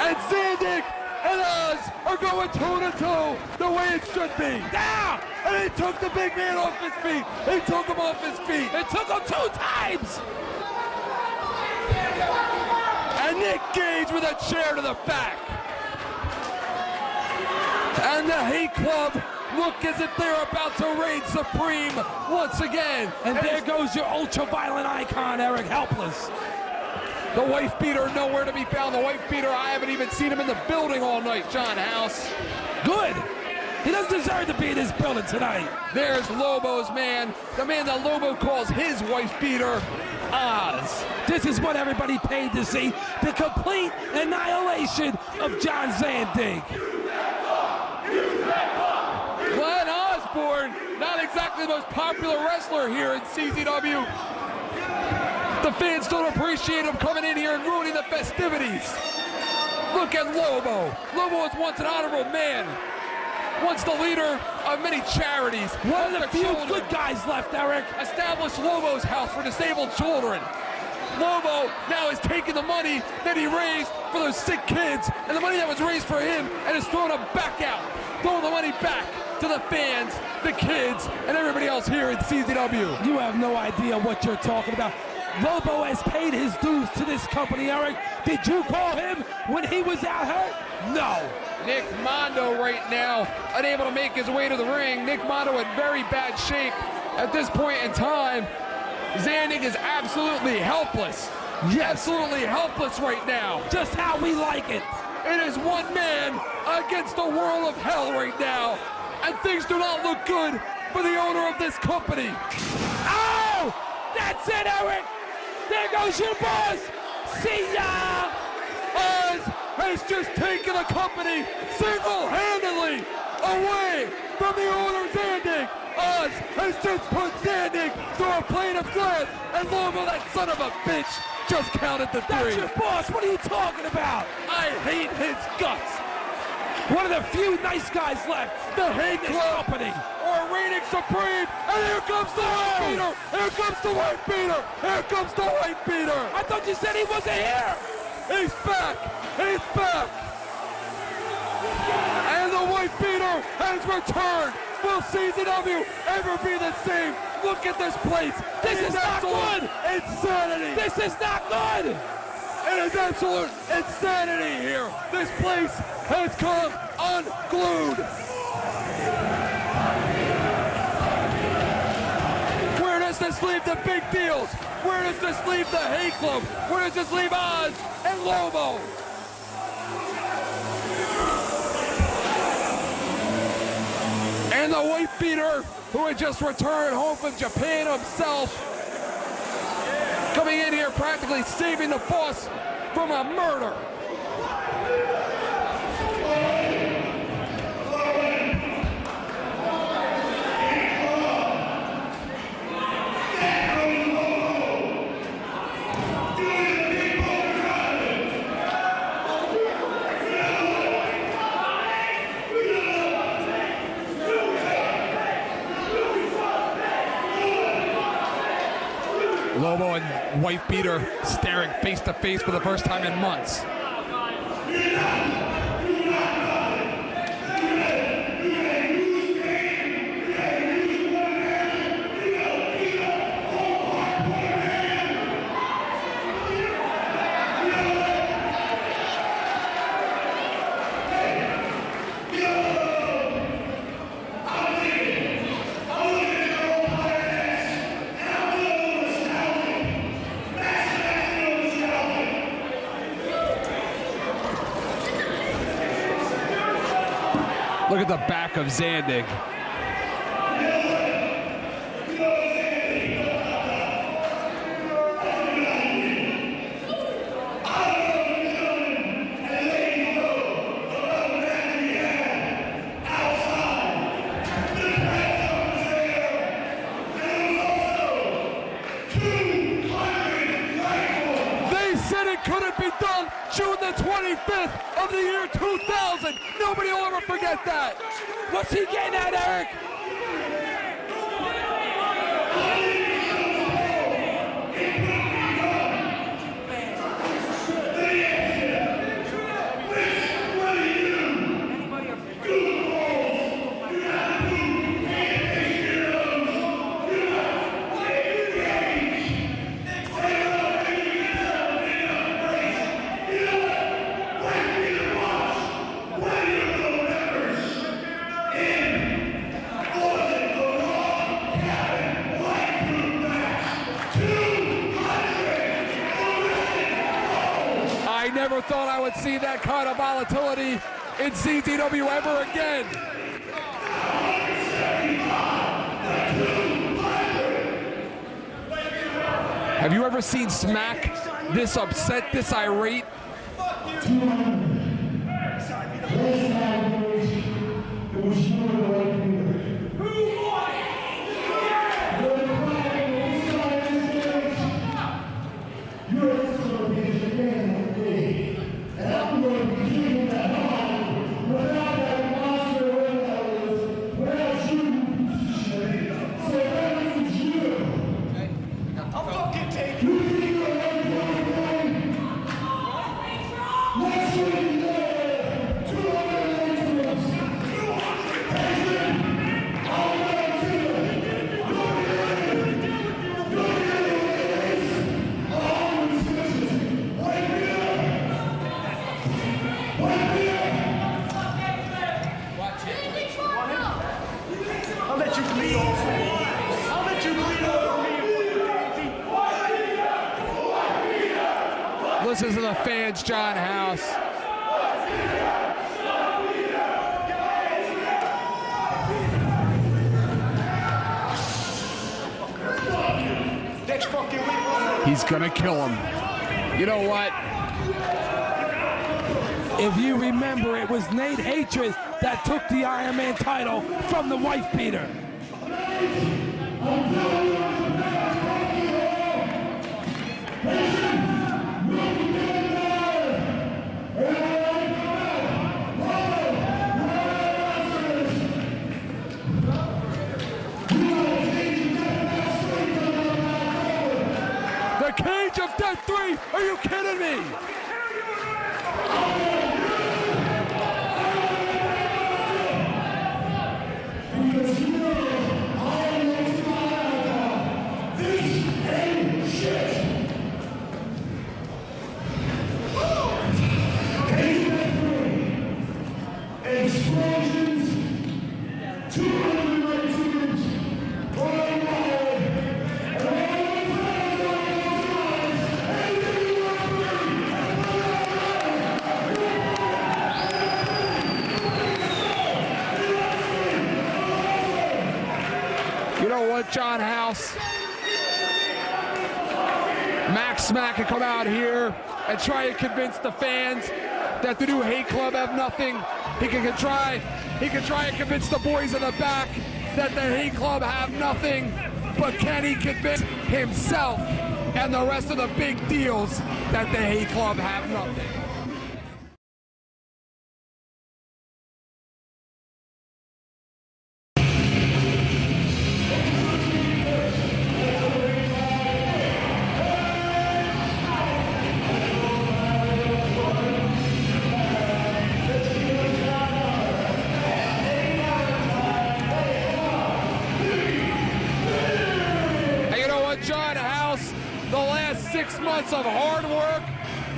And Zandig and Oz are going toe-to-toe the way it should be. Down! And he took the big man off his feet. He took him off his feet. It took him 2 times! And Nick Gage with a chair to the back. And the Hate Club look as if they're about to reign supreme once again. And there goes your ultra-violent icon, Eric, helpless. The wife beater nowhere to be found. The wife beater, I haven't even seen him in the building all night, John House. Good. He doesn't deserve to be in this building tonight. There's Lobo's man, the man that Lobo calls his wife beater, Oz. This is what everybody paid to see, the complete annihilation of John Zandig. Glenn Osborne, not exactly the most popular wrestler here in CZW. The fans don't appreciate him coming in here and ruining the festivities. Look at Lobo. Lobo was once an honorable man. Once the leader of many charities. One of the few good guys left, Eric. Established Lobo's house for disabled children. Lobo now is taking the money that he raised for those sick kids and the money that was raised for him and is throwing it back out. Throwing the money back to the fans, the kids, and everybody else here in CZW. You have no idea what you're talking about. Lobo has paid his dues to this company, Eric. Did you call him when he was out hurt? No. Nick Mondo right now, unable to make his way to the ring. Nick Mondo in very bad shape at this point in time. Zandig is absolutely helpless. Yes. Absolutely helpless right now. Just how we like it. It is one man against the world of hell right now. And things do not look good for the owner of this company. Oh! That's it, Eric! There goes your boss! See ya! Oz has just taken the company single-handedly away from the owner Zandig. Oz has just put Zandig through a plane of glass, and Lobo, that son of a bitch, just counted the That's three. your boss! What are you talking about? I hate his guts. One of the few nice guys left. The Hate This Club company. or reigning supreme, and here comes the white beater. Here comes the white beater. Here comes the white beater. I thought you said he wasn't here. He's back. He's back. And the white beater has returned. Will CZW ever be the same? Look at this place. This is not good. Insanity. This is not good. It is absolute insanity here. This place has come unglued. Where does this leave the big deals? Where does this leave the Hate Club? Where does this leave Oz and Lobo? And the white beater, who had just returned home from Japan himself, coming in here practically saving the boss from a murder. Lobo and wife beater staring face to face for the first time in months. Look at the back of Zandig. They said it couldn't be done June the 25th of the year 2000. Nobody will ever forget that. What's he getting at, Eric? thought I would see that kind of volatility in CZW ever again. Have you ever seen Smack this upset, this irate? Listen to the fans, John House. He's gonna kill him. You know what? If you remember, it was Nate Hatred that took the Iron Man title from the wife beater. The Cage of Death 3, are you kidding me? You know what, John House? Max Smack can come out here and try and convince the fans that the new Hate Club have nothing. He can try and convince the boys in the back that the Hate Club have nothing. But can he convince himself and the rest of the big deals that the Hate Club have nothing? John House, the last 6 months of hard work,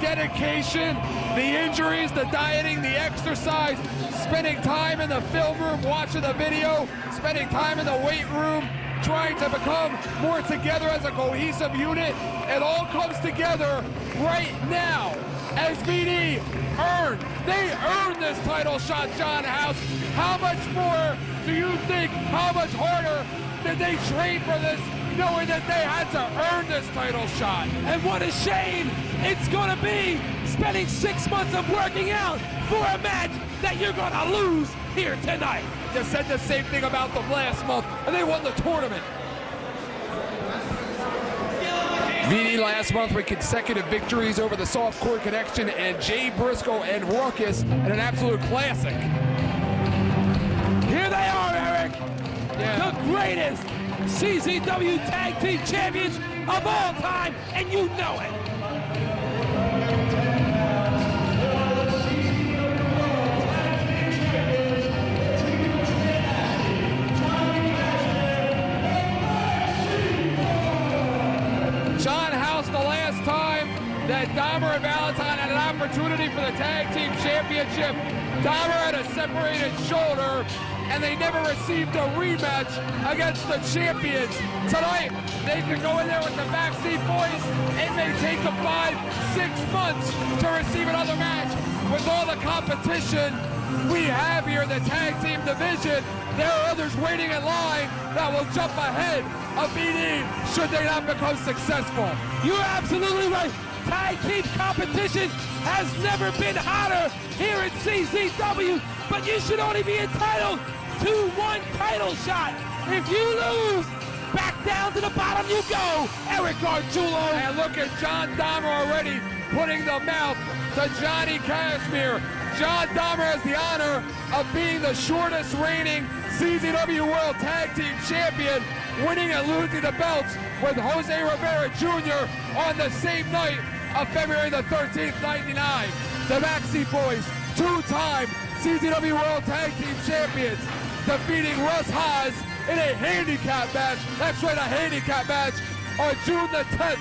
dedication, the injuries, the dieting, the exercise, spending time in the film room watching the video, spending time in the weight room, trying to become more together as a cohesive unit. It all comes together right now as VD they earned this title shot, John House. How much more do you think, how much harder did they train for this, knowing that they had to earn this title shot? And what a shame it's gonna be spending 6 months of working out for a match that you're gonna lose here tonight. You said the same thing about them last month, and they won the tournament. VD last month with consecutive victories over the Softcore Connection and Jay Briscoe and Ruckus in an absolute classic. Here they are, Eric. Yeah. The greatest CZW Tag Team Champions of all time, and you know it. John House, the last time that Dahmer and Valentine had an opportunity for the Tag Team Championship, Dahmer had a separated shoulder, and they never received a rematch against the champions. Tonight, they can go in there with the Backseat Boys. It may take them 5-6 months to receive another match. With all the competition we have here in the tag team division, there are others waiting in line that will jump ahead of BD should they not become successful. You're absolutely right. Tag team competition has never been hotter here at CZW, but you should only be entitled to one title shot. If you lose, back down to the bottom you go, Eric Gargiulo. And look at John Dahmer already putting the mouth to Johnny Kashmere. John Dahmer has the honor of being the shortest reigning CZW World Tag Team Champion, winning and losing the belts with Jose Rivera Jr. on the same night of February the 13th, 99. The Backseat Boys, two-time CZW World Tag Team Champions, defeating Russ Haas in a handicap match. That's right, a handicap match on June the 10th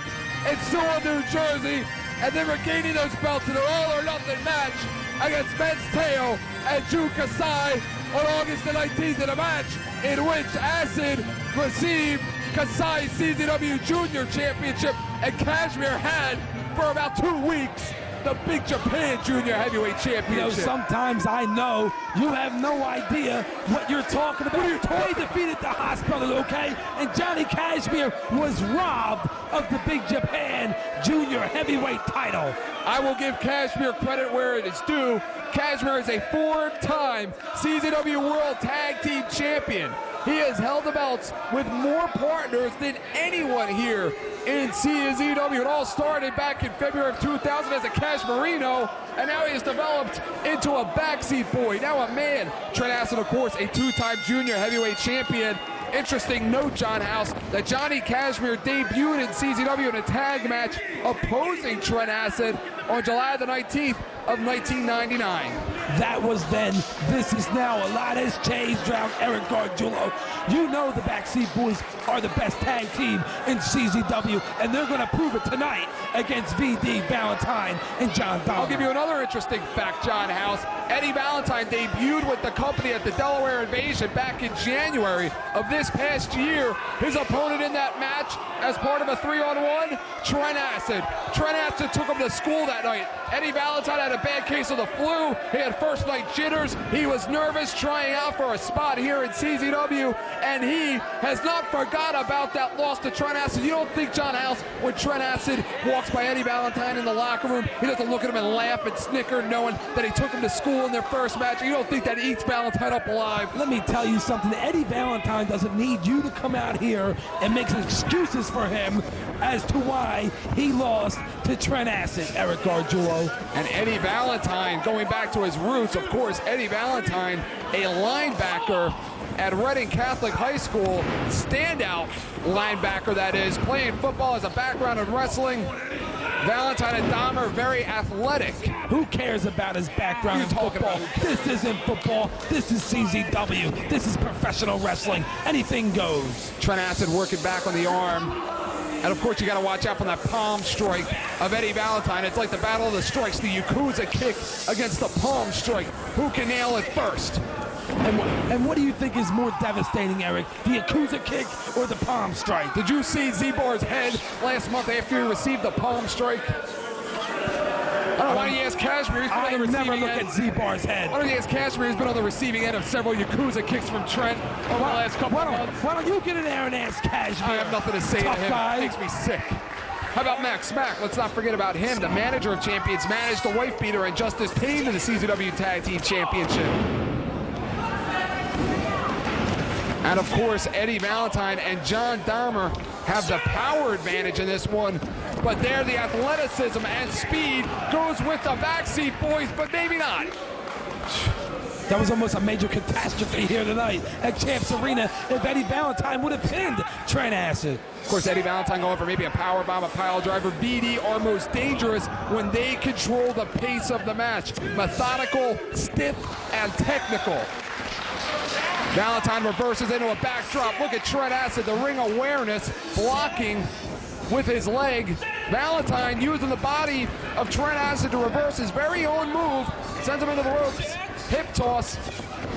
in Sewell, New Jersey, and then regaining those belts in an all-or-nothing match against Vince Teo and Drew Kasai on August the 19th in a match in which Acid received Kasai's CZW Junior Championship, and Kashmere had for about 2 weeks the Big Japan Junior Heavyweight Championship. You know, sometimes I know you have no idea what you're talking about. They defeated the Haas brothers, okay? And Johnny Kashmere was robbed of the Big Japan Junior Heavyweight title. I will give Kashmere credit where it is due. Kashmere is a 4-time CZW World Tag Team Champion. He has held the belts with more partners than anyone here in CZW. It all started back in February of 2000 as a Kashmerino, and now he has developed into a Backseat Boy. Now a man. Trent Acid, of course, a 2-time junior heavyweight champion. Interesting note, John House, that Johnny Kashmere debuted in CZW in a tag match opposing Trent Acid on July the 19th of 1999. That was then. This is now. A lot has changed around Eric Gargiulo. You know the Backseat Boys are the best tag team in CZW, and they're going to prove it tonight against VD Valentine and John Dahmer. I'll give you another interesting fact, John House. Eddie Valentine debuted with the company at the Delaware Invasion back in January of this past year. His opponent in that match, as part of a 3-on-1, Trent Acid. Trent Acid took him to school that night. Eddie Valentine had a bad case of the flu. He had first night jitters. He was nervous trying out for a spot here in CZW, and he has not forgot about that loss to Trent Acid. You don't think, John House, when Trent Acid walks by Eddie Valentine in the locker room, he doesn't look at him and laugh and snicker knowing that he took him to school in their first match? You don't think that eats Valentine up alive? Let me tell you something. Eddie Valentine doesn't need you to come out here and make excuses for him as to why he lost to Trent Acid, Eric Gargiulo. And Eddie Valentine, going back to his roots, of course, Eddie Valentine, a linebacker at Reading Catholic High School, standout linebacker that is, playing football as a background in wrestling. Valentine and Dahmer, very athletic. Who cares about his background in football? This isn't football. This is CZW. This is professional wrestling. Anything goes. Trent Acid working back on the arm. And of course, you got to watch out for that palm strike of Eddie Valentine. It's like the battle of the strikes, the Yakuza kick against the palm strike. Who can nail it first? And what do you think is more devastating, Eric? The Yakuza kick or the palm strike? Did you see Z-Bar's head last month after he received the palm strike? I don't know, why don't you ask Kashmere? He's been on the receiving never look end. at Z-Bar's head. Why don't you ask Kashmere? He's been on the receiving end of several Yakuza kicks from Trent over the last couple of months. Why don't you get in there and ask Kashmere? I have nothing to say Tough to him. guy. It makes me sick. How about Max? Let's not forget about him. The manager of champions managed the wife beater and Justice Payne to the CZW Tag Team Championship. And of course, Eddie Valentine and John Dahmer have the power advantage in this one. But there, the athleticism and speed goes with the Backseat Boys, but maybe not. That was almost a major catastrophe here tonight at Champs Arena if Eddie Valentine would have pinned Trent Acid. Of course, Eddie Valentine going for maybe a power bomb, a pile driver. BD are most dangerous when they control the pace of the match. Methodical, stiff, and technical. Valentine reverses into a backdrop. Look at Trent Acid, the ring awareness, blocking with his leg. Valentine using the body of Trent Acid to reverse his very own move, sends him into the ropes. hip toss,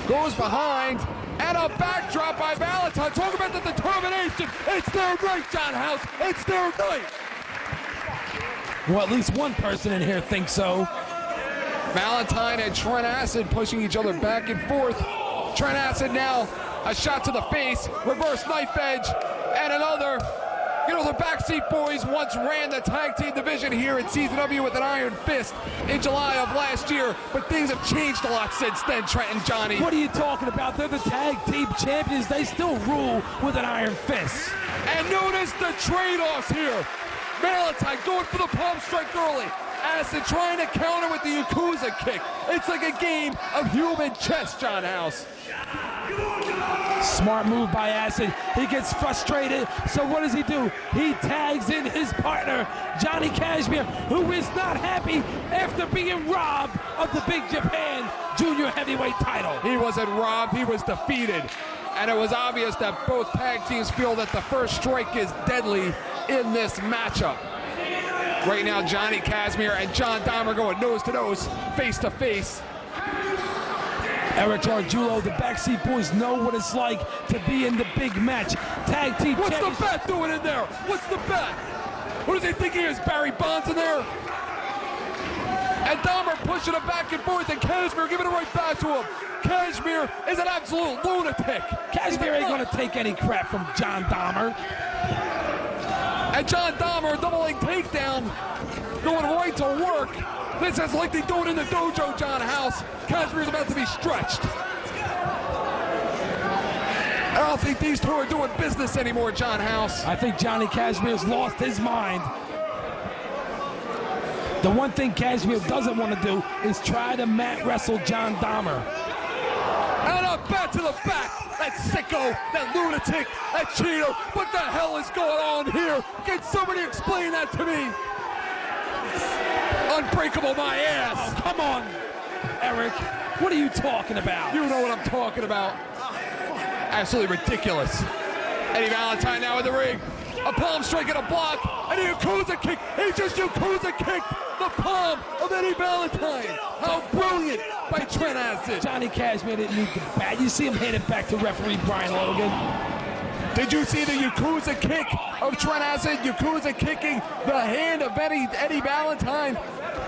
goes behind, and a backdrop by Valentine. Talk about the determination. It's their night, John House. It's their night. Well, at least one person in here thinks so. Valentine and Trent Acid pushing each other back and forth. Trent Acid now a shot to the face, reverse knife edge, and another. You know, the Backseat Boys once ran the tag team division here at CZW with an iron fist in July of last year, but things have changed a lot since then, Trent and Johnny. What are you talking about? They're the tag team champions. They still rule with an iron fist. And notice the trade-offs here. Valentine going for the palm strike early. Acid trying to counter with the Yakuza kick. It's like a game of human chess, John House. Smart move by Acid. He gets frustrated, so what does he do? He tags in his partner, Johnny Kashmere, who is not happy after being robbed of the Big Japan Junior Heavyweight title. He wasn't robbed, he was defeated. And it was obvious that both tag teams feel that the first strike is deadly in this matchup. Right now, Johnny Kashmere and John Dahmer going nose to nose, face to face. Eric Gargiulo, the Backseat Boys know what it's like to be in the big match. Tag team What's the bet doing in there? What's the bet? What does he think he is, Barry Bonds in there? And Dahmer pushing it back and forth, and Kashmere giving it right back to him. Kashmere is an absolute lunatic. Kashmere ain't gonna take any crap from John Dahmer. And John Dahmer, double leg takedown, going right to work. This is like they do it in the dojo, John House. Kashmere's about to be stretched. I don't think these two are doing business anymore, John House. I think Johnny Kashmere's lost his mind. The one thing Kashmere doesn't want to do is try to mat wrestle John Dahmer. And a bat to the back. That sicko, that lunatic, that cheater. What the hell is going on here? Can somebody explain that to me? Unbreakable my ass. Oh, come on, Eric. What are you talking about? You know what I'm talking about. Absolutely ridiculous. Eddie Valentine now in the ring. A palm strike and a block. And a Yakuza kick. He just Yakuza kicked the palm of Eddie Valentine. How brilliant by Trent Acid. Johnny Kashmere didn't need the bat. You see him hand it back to referee Brian Logan. Did you see the Yakuza kick of Trent Acid? Yakuza kicking the hand of Eddie Valentine.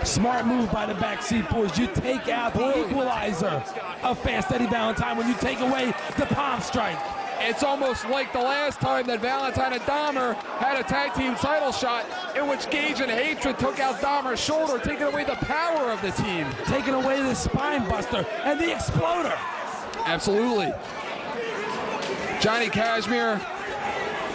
Smart move by the Backseat Boys. You take out the equalizer of Fast Eddie Valentine when you take away the palm strike. It's almost like the last time that Valentine and Dahmer had a tag team title shot in which Gage and Hatred took out Dahmer's shoulder, taking away the power of the team. Taking away the spine buster and the exploder. Absolutely. Johnny Kashmere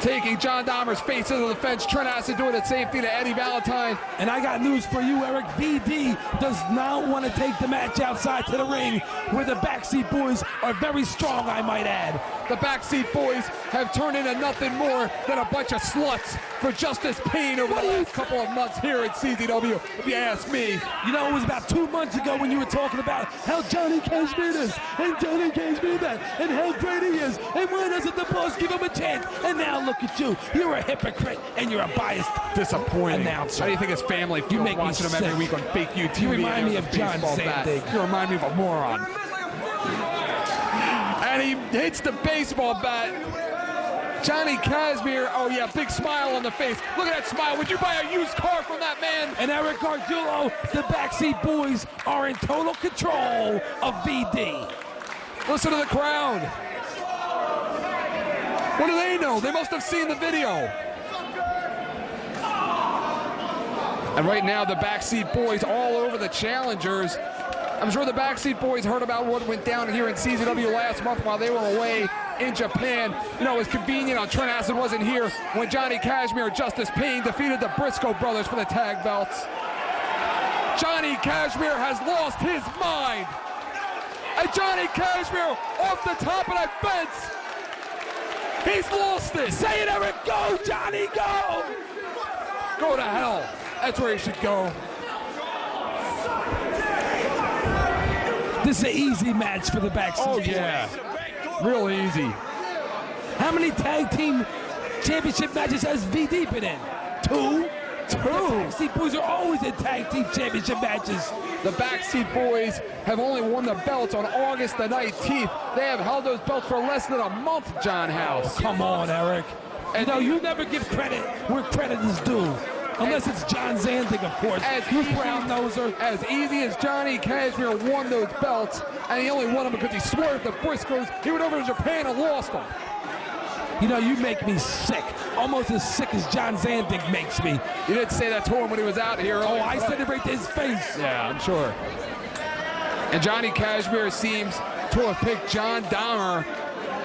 taking John Dahmer's face into the fence. Trent Acid doing the same thing to Eddie Valentine. And I got news for you, Eric. VD does not want to take the match outside to the ring where the Backseat Boys are very strong, I might add. The Backseat Boys have turned into nothing more than a bunch of sluts for Justice Pain over the last couple of months here at CZW, if you ask me. You know, it was about 2 months ago when you were talking about how Johnny Kashmere is, and Johnny Kashmere that, and how great he is, and why doesn't the boss give him a chance? And now look at you. You're a hypocrite, and you're a biased disappointing announcer. How do you think his family feels watching him every week on fake YouTube? You remind me of John Sandig. You remind me of a moron. And he hits the baseball bat. Johnny Kashmere, oh yeah, big smile on the face. Look at that smile. Would you buy a used car from that man? And Eric Gargiulo, the Backseat Boys are in total control of VD. Listen to the crowd. What do they know? They must have seen the video. And right now, the Backseat Boys all over the challengers. I'm sure the Backseat Boys heard about what went down here in CZW last month while they were away in Japan. You know, it was convenient on Trent Acid wasn't here when Johnny Kashmere and Justice Pain defeated the Briscoe brothers for the tag belts. Johnny Kashmere has lost his mind. And Johnny Kashmere off the top of that fence. He's lost it. Say it, Eric. Go, Johnny, go. Go to hell. That's where he should go. This is an easy match for the Backseat Boys. Oh, yeah. Real easy. How many tag team championship matches has VD been in? Two? The Backseat Boys are always in tag team championship matches. The Backseat Boys have only won the belts on August the 19th. They have held those belts for less than a month, John House. Come on, Eric. And no, you never give credit where credit is due. Unless it's John Zandig, of course. You brown noser. As easy as Johnny Cashmere won those belts, and he only won them because he swerved the Briscoes. He went over to Japan and lost them. You know, you make me sick. Almost as sick as John Zandig makes me. You didn't say that to him when he was out here. Oh, I said it right to his face. Yeah, I'm sure. And Johnny Cashmere seems to have picked John Dahmer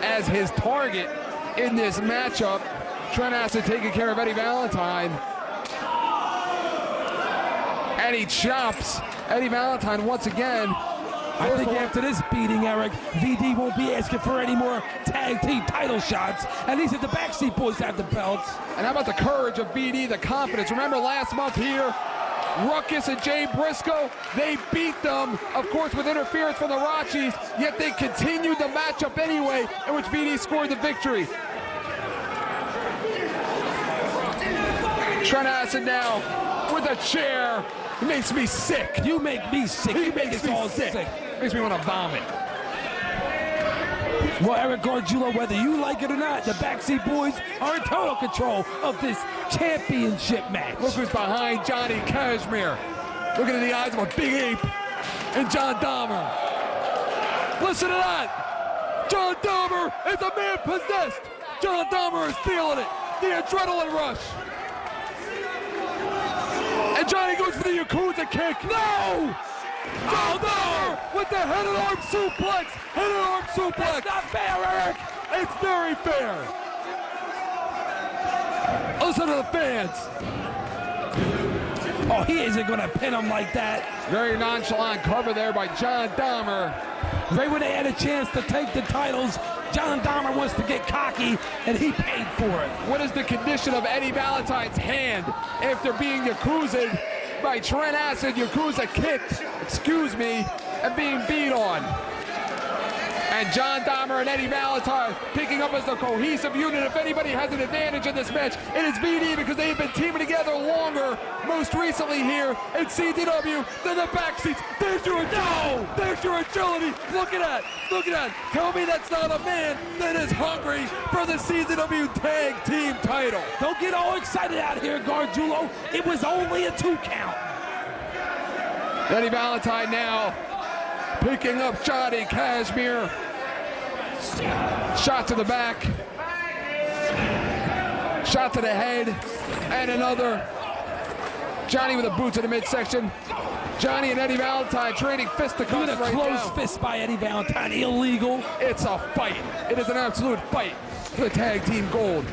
as his target in this matchup. Trent Acid taking care of Eddie Valentine. And he chops Eddie Valentine once again. I think after this beating, Eric, VD won't be asking for any more tag team title shots. At least if the Backseat Boys have the belts. And how about the courage of VD, the confidence? Remember last month here, Ruckus and Jay Briscoe, they beat them, of course, with interference from the Rocchies, yet they continued the matchup anyway, in which VD scored the victory. Trent Acid now with a chair. It makes me sick. You make me sick. You make us all sick. Makes me want to vomit. Well, Eric Gargiulo, whether you like it or not, the Backseat Boys are in total control of this championship match. Look who's behind Johnny Cashmere. Looking in the eyes of a big ape and John Dahmer. Listen to that. John Dahmer is a man possessed. John Dahmer is feeling it. The adrenaline rush. And Johnny goes for the Yakuza kick. No! John Dahmer with the head and arm suplex. Head and arm suplex. That's not fair, Eric. It's very fair. Listen to the fans. Oh, he isn't going to pin him like that. Very nonchalant cover there by John Dahmer. Right when they had a chance to take the titles, John Dahmer wants to get cocky, and he paid for it. What is the condition of Eddie Valentine's hand after being Yakuza'd by Trent Acid? Yakuza kicked, and being beat on. And John Dahmer and Eddie Valentine picking up as a cohesive unit. If anybody has an advantage in this match, it is VD because they have been teaming together longer, most recently here in CZW, than the Backseats. There's your agility. There's your agility. Look at that. Look at that. Tell me that's not a man that is hungry for the CZW Tag Team title. Don't get all excited out here, Gargiulo. It was only a 2 count. Eddie Valentine now picking up Johnny Cashmere. Shot to the back. Shot to the head. And another. Johnny with a boot to the midsection. Johnny and Eddie Valentine trading fisticuffs right now. Close fist by Eddie Valentine. Illegal. It's a fight. It is an absolute fight for the tag team gold.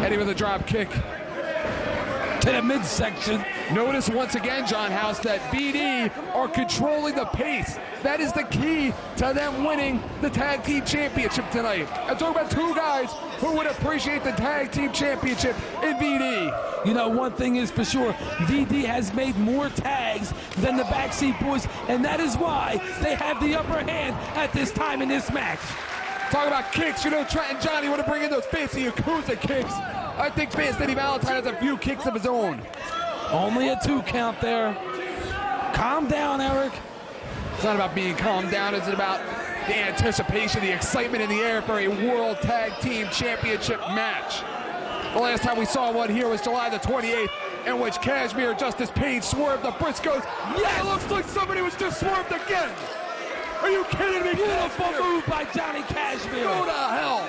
Eddie with a drop kick to the midsection. Notice once again, John House, that BD are controlling the pace. That is the key to them winning the Tag Team Championship tonight. I'm talking about 2 guys who would appreciate the Tag Team Championship in VD. You know, one thing is for sure, VD has made more tags than the Backseat Boys, and that is why they have the upper hand at this time in this match. Talk about kicks, you know, Trent and Johnny want to bring in those fancy Yakuza kicks. I think fast Eddie Valentine has a few kicks of his own. Only a 2 count there. Calm down, Eric. It's not about being calmed down. It's about the anticipation, the excitement in the air for a World Tag Team Championship match. The last time we saw one here was July the 28th, in which Cashmere Justice Payne swerved the Briscoes. Yeah, it looks like somebody was just swerved again. Are you kidding me? Beautiful move by Johnny Cashmere. Go to hell.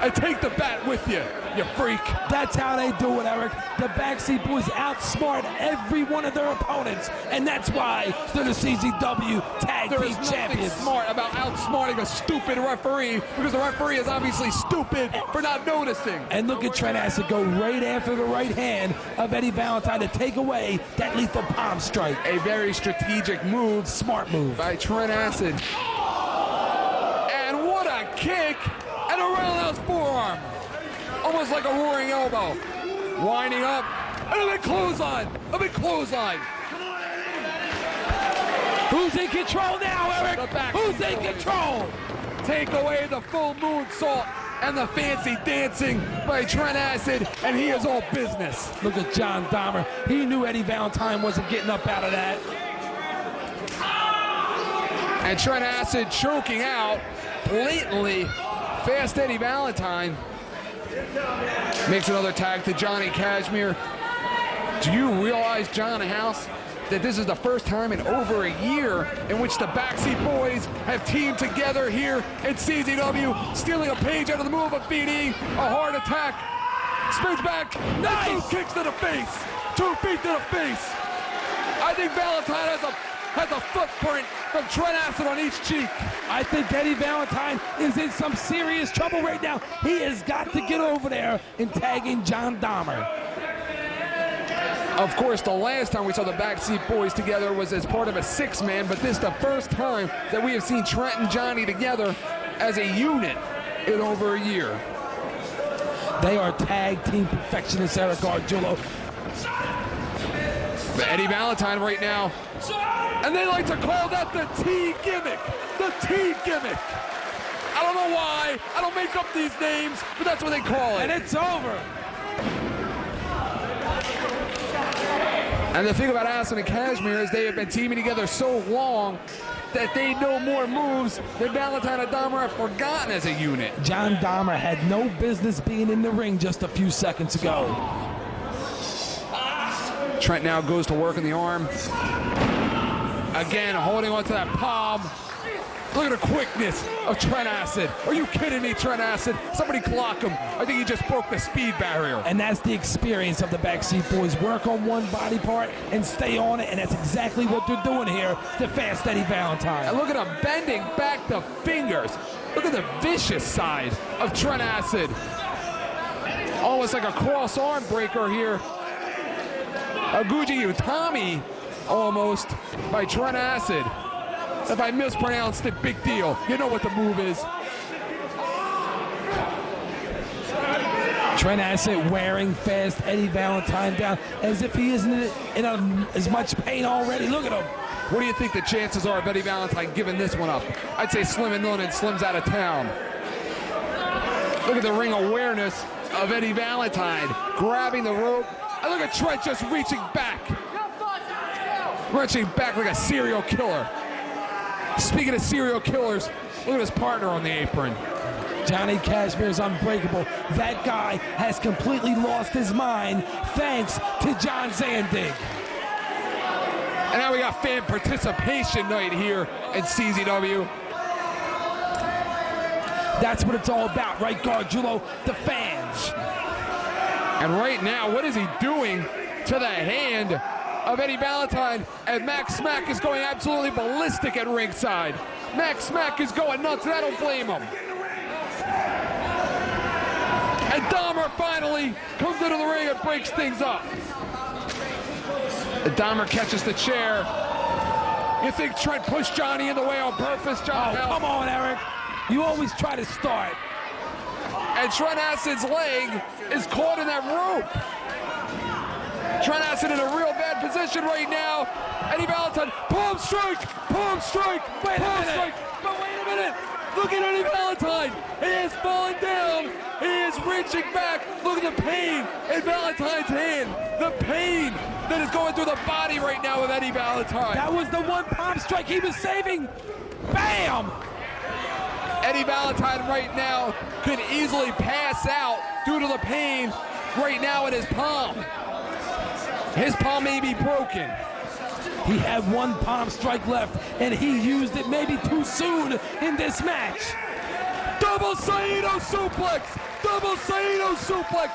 And take the bat with you, you freak. That's how they do it, Eric. The Backseat Boys outsmart every one of their opponents, and that's why they're the CZW Tag Team Champions. There is nothing smart about outsmarting a stupid referee, because the referee is obviously stupid for not noticing. And look at Trent Acid go right after the right hand of Eddie Valentine to take away that lethal palm strike. A very strategic move. Smart move. By Trent Acid. And what a kick. And a roundhouse forearm. Almost like a roaring elbow. Winding up. And a big clothesline. A big clothesline. Who's in control now, Eric? Who's in control? Take away the full moonsault and the fancy dancing by Trent Acid, and he is all business. Look at John Dahmer. He knew Eddie Valentine wasn't getting up out of that. And Trent Acid choking out blatantly. Fast Eddie Valentine makes another tag to Johnny Kashmere. Do you realize, John House, that this is the first time in over a year in which the Backseat Boys have teamed together here at CZW, stealing a page out of the move of BD, a hard attack, spins back, nice! 2 kicks to the face, 2 feet to the face. I think Valentine has a footprint from Trent Acid on each cheek. I think Eddie Valentine is in some serious trouble right now. He has got to get over there and tag in John Dahmer. Of course, the last time we saw the Backseat Boys together was as part of a 6-man, but this is the first time that we have seen Trent and Johnny together as a unit in over a year. They are tag team perfectionists, Eric Arjulo. But Eddie Valentine right now, and they like to call that the T gimmick. The T gimmick. I don't know why. I don't make up these names, but that's what they call it. And it's over. And the thing about Acid and Kashmere is they have been teaming together so long that they know more moves than Valentine and Dahmer have forgotten as a unit. John Dahmer had no business being in the ring just a few seconds ago. Trent now goes to work in the arm. Again, holding onto that palm. Look at the quickness of Trent Acid. Are you kidding me, Trent Acid? Somebody clock him. I think he just broke the speed barrier. And that's the experience of the Backseat Boys. Work on one body part and stay on it, and that's exactly what they're doing here to Fast Eddie Valentine. And look at him bending back the fingers. Look at the vicious side of Trent Acid. Almost like a cross arm breaker here. A Guji Utami almost by Trent Acid. If I mispronounced it, big deal. You know what the move is. Trent Acid wearing Fast Eddie Valentine down as if he isn't in as much pain already. Look at him. What do you think the chances are of Eddie Valentine giving this one up? I'd say slim and none, and Slim's out of town. Look at the ring awareness of Eddie Valentine grabbing the rope. And look at Trent just reaching back. Reaching back like a serial killer. Speaking of serial killers, look at his partner on the apron. Johnny Kashmere is unbreakable. That guy has completely lost his mind thanks to John Zandig. And now we got fan participation night here at CZW. That's what it's all about, right, Gargiulo? The fans. And right now, what is he doing to the hand of Eddie Valentine? And Max Smack is going absolutely ballistic at ringside. Max Smack is going nuts, and I don't blame him. And Dahmer finally comes into the ring and breaks things up. And Dahmer catches the chair. You think Trent pushed Johnny in the way on purpose, John? Oh, come on, Eric. You always try to start. And Trent Acid's leg is caught in that rope. Trent Acid in a real bad position right now. Eddie Valentine, palm strike, palm strike, palm strike. But wait a minute, look at Eddie Valentine. He is falling down. He is reaching back. Look at the pain in Valentine's hand. The pain that is going through the body right now of Eddie Valentine. That was the one palm strike he was saving. Bam! Eddie Valentine right now could easily pass out due to the pain right now in his palm. His palm may be broken. He had one palm strike left, and he used it maybe too soon in this match. Double Saito suplex! Double Saito suplex!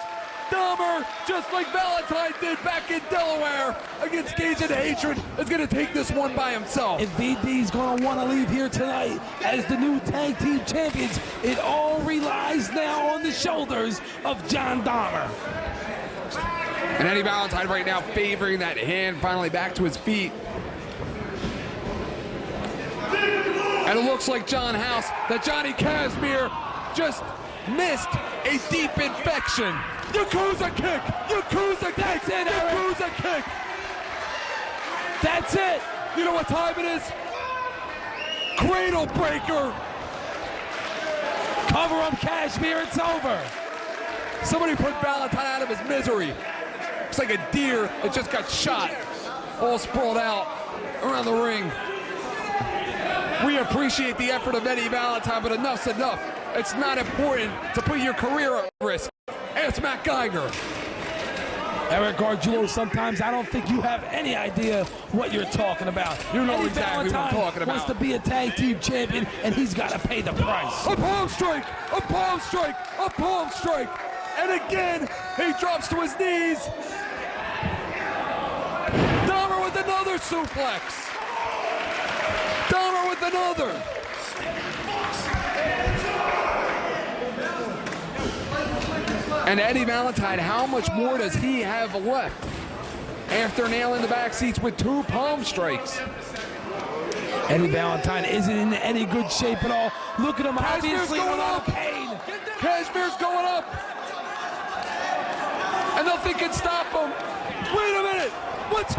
Dahmer, just like Valentine did back in Delaware against Cage and Hatred, is going to take this one by himself. If VD's going to want to leave here tonight as the new tag team champions, it all relies now on the shoulders of John Dahmer. And Eddie Valentine right now favoring that hand, finally back to his feet. And it looks like John House, that Johnny Kashmere just missed a deep infection. Yakuza kick! Yakuza kick! That's it, Eric. Yakuza kick! That's it! You know what time it is? Cradle breaker! Cover him, Kashmir, it's over. Somebody put Valentine out of his misery. Looks like a deer that just got shot, all sprawled out around the ring. We appreciate the effort of Eddie Valentine, but enough's enough. It's not important to put your career at risk. Ask Matt Geiger. Eric Gargiulo, sometimes I don't think you have any idea what you're talking about. You know Eddie exactly what I'm talking about. wants to be a tag team champion, and he's got to pay the price. A palm strike, a palm strike, a palm strike. And again, he drops to his knees. Dahmer with another suplex. Dahmer with another. And Eddie Valentine, how much more does he have left after nailing the back seats with 2 palm strikes? Eddie Valentine isn't in any good shape at all. Look at him, Kashmir's obviously in a going lot up. of pain. Kashmir's going up. And nothing can stop him. Wait a minute. What?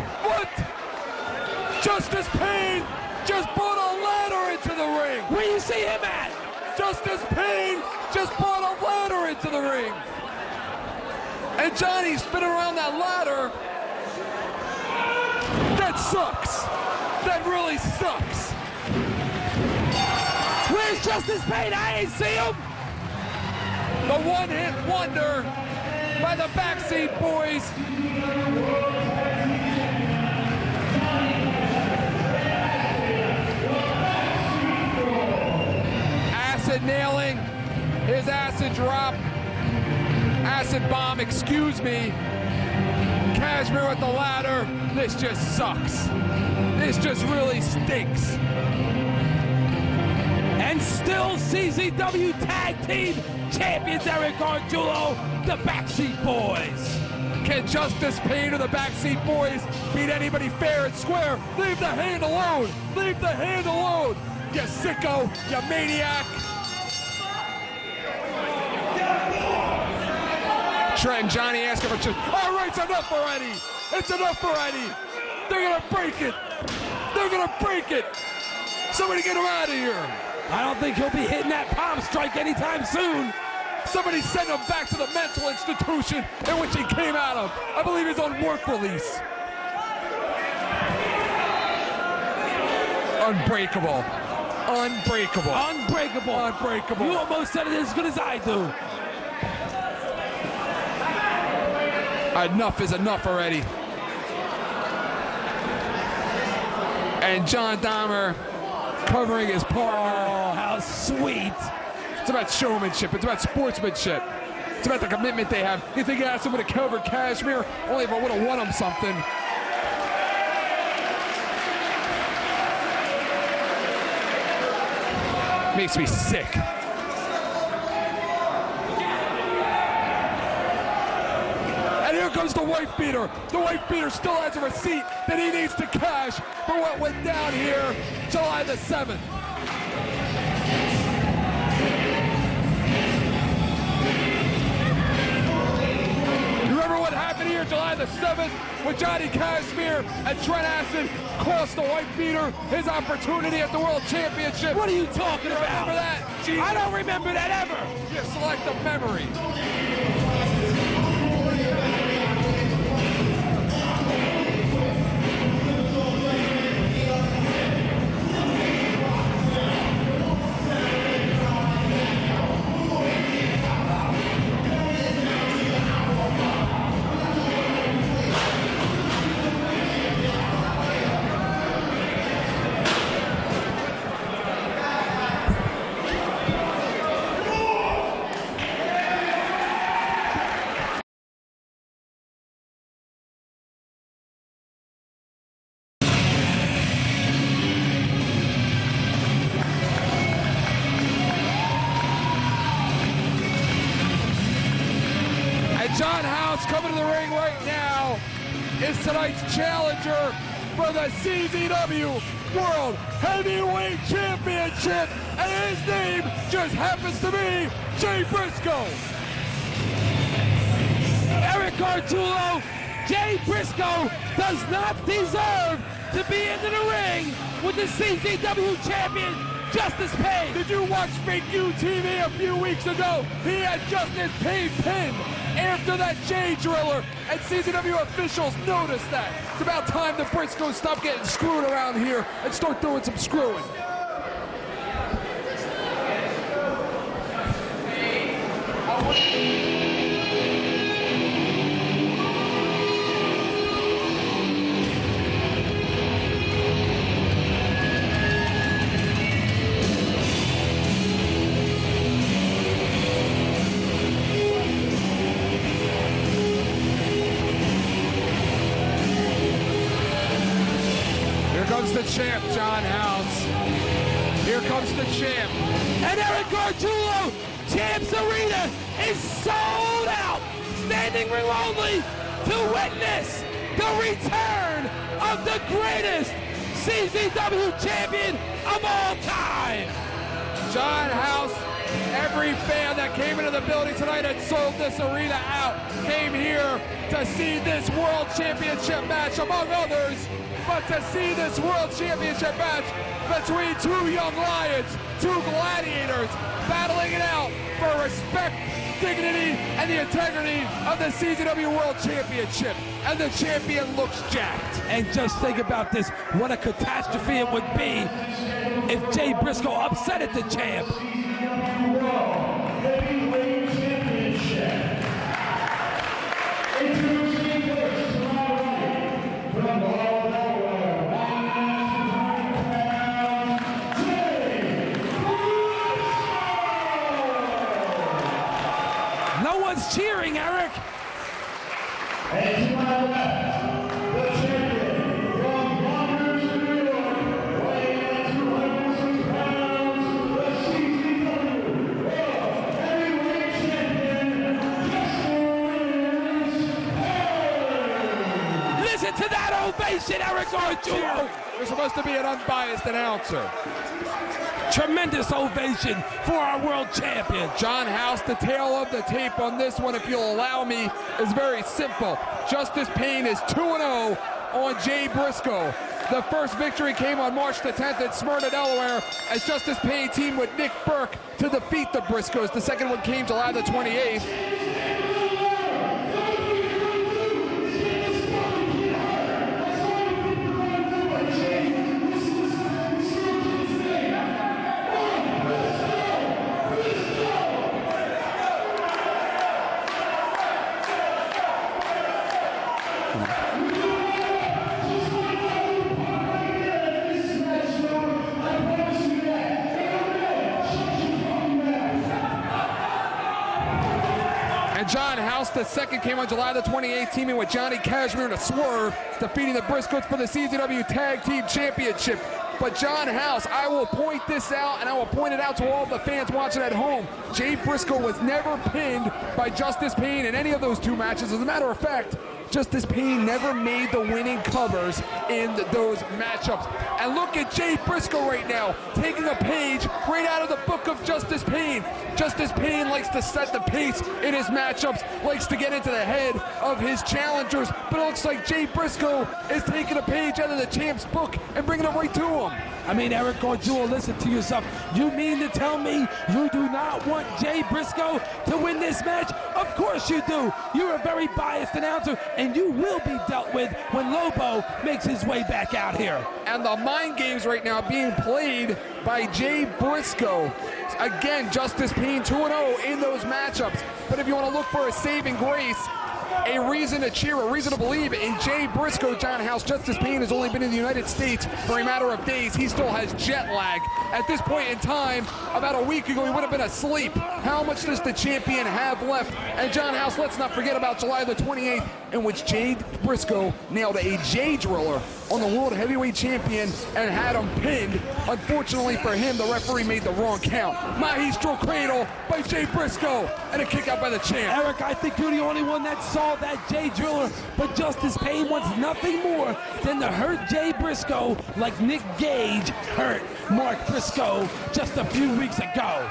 Justice Payne just brought a ladder into the ring. Where you see him at? Justice Payne just brought a ladder into the ring. And Johnny's spinning around that ladder. That sucks. That really sucks. Where's Justice Payne? I ain't see him. The one-hit wonder by the Backseat Boys. Acid nailing, his acid drop, acid bomb, excuse me. Kashmir with the ladder. This just sucks. This just really stinks. And still CZW Tag Team Champions Eric Gargiulo, the Backseat Boys. Can Justice Payne or the Backseat Boys beat anybody fair and square? Leave the hand alone. Leave the hand alone. You sicko, you maniac. Trent and Johnny asking for just, all right, it's enough already. It's enough already. They're gonna break it. They're gonna break it. Somebody get him out of here. I don't think he'll be hitting that palm strike anytime soon. Somebody send him back to the mental institution in which he came out of. I believe he's on work release. Unbreakable. Unbreakable. Unbreakable. Unbreakable. You almost said it as good as I do. Enough is enough already. And John Dahmer covering his partner. Oh, how sweet. It's about showmanship. It's about sportsmanship. It's about the commitment they have. You think he asked him to cover Kashmir? Only if I would have won him something. Makes me sick. And here comes the wife beater. The wife beater still has a receipt that he needs to cash for what went down here July the 7th. Remember what happened here July the 7th when Johnny Kashmir and Trent Acid cost the white beater his opportunity at the World Championship? What are you talking about? Remember that? Jesus. I don't remember that ever. You select a memory. John House coming to the ring right now is tonight's challenger for the CZW World Heavyweight Championship, and his name just happens to be Jay Briscoe. Eric Gargiulo, Jay Briscoe does not deserve to be into the ring with the CZW champion Justice Payne. Did you watch Fake You TV a few weeks ago? He had Justice Payne pinned after that J Driller, and CZW officials noticed that. It's about time the Briscoes stop getting screwed around here and start doing some screwing. The champ, John House. Here comes the champ. And Eric Gargiulo, Champs Arena is sold out. Standing room only to witness the return of the greatest CZW champion of all time. John House, every fan that came into the building tonight and sold this arena out came here to see this World Championship match, among others. But to see this World Championship match between two young lions, two gladiators, battling it out for respect, dignity, and the integrity of the CZW World Championship. And the champion looks jacked. And just think about this, what a catastrophe it would be if Jay Briscoe upsetted the champ. Heavyweight Championship. Introducing first to my right, from Delaware, 195 pounds, Jay Briscoe. No one's cheering, Eric. And to my left, the champion from Yonkers, New York, weighing at 206 pounds, the CZW World Heavyweight Champion, Listen to that ovation, Eric Gargiulo. We're supposed to be an unbiased announcer. Tremendous ovation for our world champion. John House, the tail of the tape on this one, if you'll allow me, is very simple. Justice Payne is 2-0 on Jay Briscoe. The first victory came on March the 10th in Smyrna, Delaware, as Justice Payne teamed with Nick Burke to defeat the Briscoes. The second one came July the 28th. John House, the second, came on July the 28th, teaming with Johnny Cashmere in a swerve, defeating the Briscoes for the CZW Tag Team Championship. But John House, I will point this out, and I will point it out to all the fans watching at home. Jay Briscoe was never pinned by Justice Payne in any of those two matches. As a matter of fact, Justice Payne never made the winning covers in those matchups. And look at Jay Briscoe right now, taking a page right out of the book of Justice Payne. Justice Payne likes to set the pace in his matchups, likes to get into the head of his challengers, but it looks like Jay Briscoe is taking a page out of the champ's book and bringing it right to him. I mean, Eric Gargiulo, listen to yourself. You mean to tell me you do not want Jay Briscoe to win this match? Of course you do. You're a very biased announcer, and you will be dealt with when Lobo makes his way back out here. And the mind games right now being played by Jay Briscoe. Again, Justice Payne 2-0 in those matchups. But if you want to look for a saving grace, a reason to cheer, a reason to believe in Jay Briscoe, John House. Justice Payne has only been in the United States for a matter of days. He still has jet lag. At this point in time, about a week ago, he would have been asleep. How much does the champion have left? And John House, let's not forget about July the 28th, in which Jay Briscoe nailed a J Driller on the World Heavyweight Champion and had him pinned. Unfortunately for him, the referee made the wrong count. Maestro Cradle by Jay Briscoe and a kick out by the champ. Eric, I think you're the only one that saw that J Driller, but Justice Payne wants nothing more than to hurt Jay Briscoe like Nick Gage hurt Mark Briscoe just a few weeks ago.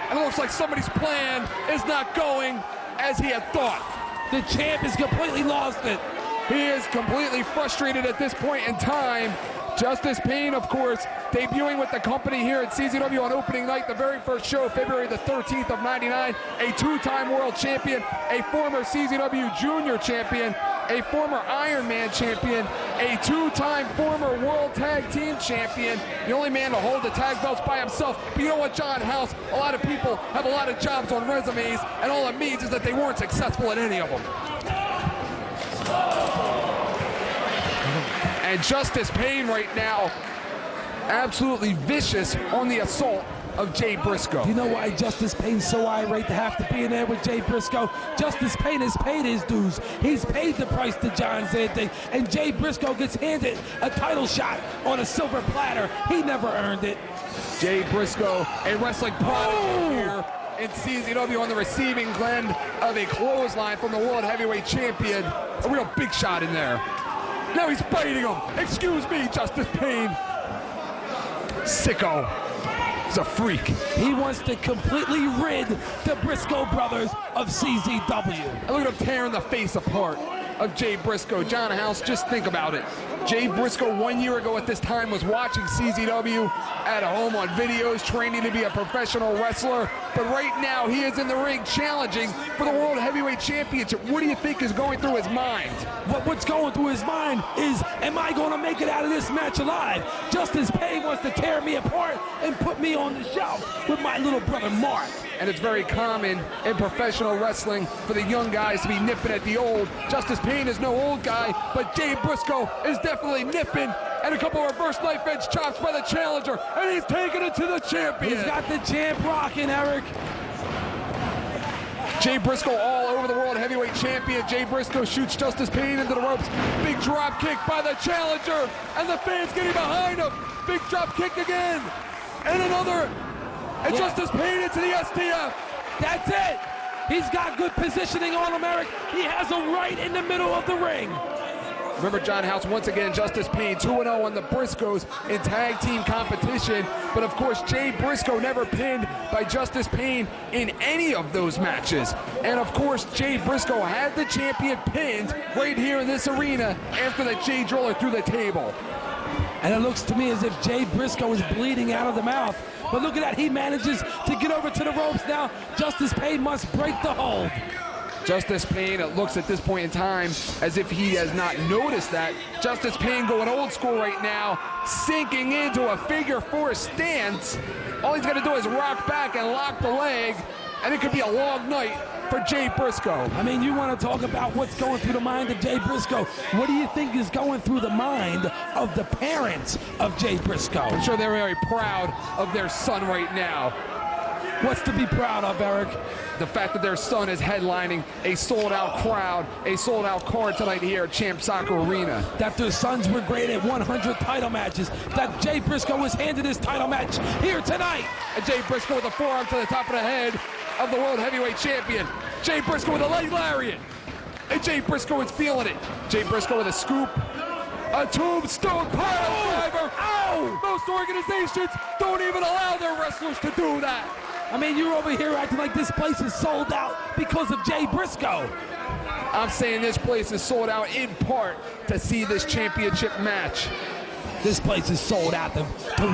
And it looks like somebody's plan is not going as he had thought. The champ has completely lost it. He is completely frustrated at this point in time. Justice Payne, of course, debuting with the company here at CZW on opening night, the very first show, February the 13th of '99, a two-time world champion, a former CZW junior champion, a former Iron Man champion, a two-time former World Tag Team champion, the only man to hold the tag belts by himself. But you know what, John House, a lot of people have a lot of jobs on resumes, and all it means is that they weren't successful at any of them. And Justice Payne right now, absolutely vicious on the assault of Jay Briscoe. You know why Justice Payne's so irate to have to be in there with Jay Briscoe? Justice Payne has paid his dues. He's paid the price to John Zandig, and Jay Briscoe gets handed a title shot on a silver platter. He never earned it. Jay Briscoe, a wrestling prodigy here in CZW on the receiving end of a clothesline from the World Heavyweight Champion. A real big shot in there. Now he's biting him. Excuse me, Justice Payne. Sicko. He's a freak. He wants to completely rid the Briscoe brothers of CZW. And look at him tearing the face apart of Jay Briscoe. John House, just think about it. Jay Briscoe 1 year ago at this time was watching CZW at home on videos, training to be a professional wrestler. But right now he is in the ring challenging for the World Heavyweight Championship. What do you think is going through his mind? What's going through his mind is, am I going to make it out of this match alive? Justice Payne wants to tear me apart and put me on the shelf with my little brother Mark. And it's very common in professional wrestling for the young guys to be nipping at the old. Justice Payne is no old guy, but Jay Briscoe is definitely nipping. And a couple of reverse knife edge chops by the challenger, and he's taking it to the champion. He's got the champ rocking, Eric. Jay Briscoe all over the World Heavyweight Champion. Jay Briscoe shoots Justice Payne into the ropes. Big drop kick by the challenger, and the fans getting behind him. Big drop kick again, and another. And Justice Payne into the STF. That's it. He's got good positioning on him, Eric. He has him right in the middle of the ring. Remember, John House, once again, Justice Payne 2-0 on the Briscoes in tag team competition. But of course, Jay Briscoe never pinned by Justice Payne in any of those matches. And of course, Jay Briscoe had the champion pinned right here in this arena after the Jay Driller through the table. And it looks to me as if Jay Briscoe is bleeding out of the mouth. But look at that, he manages to get over to the ropes now. Justice Payne must break the hold. Justice Payne, it looks at this point in time as if he has not noticed that. Justice Payne going old school right now, sinking into a figure four stance. All he's got to do is rock back and lock the leg, and it could be a long night for Jay Briscoe. I mean, you want to talk about what's going through the mind of Jay Briscoe. What do you think is going through the mind of the parents of Jay Briscoe? I'm sure they're very proud of their son right now. What's to be proud of, Eric? The fact that their son is headlining a sold-out crowd, a sold-out card tonight here at Champ Soccer Arena. That their sons were great at 100 title matches. That Jay Briscoe was handed his title match here tonight. And Jay Briscoe with a forearm to the top of the head of the World Heavyweight Champion. Jay Briscoe with a leg lariat. And Jay Briscoe is feeling it. Jay Briscoe with a scoop. A tombstone pile driver. Ow! Most organizations don't even allow their wrestlers to do that. I mean, you're over here acting like this place is sold out because of Jay Briscoe. I'm saying this place is sold out in part to see this championship match. This place is sold out to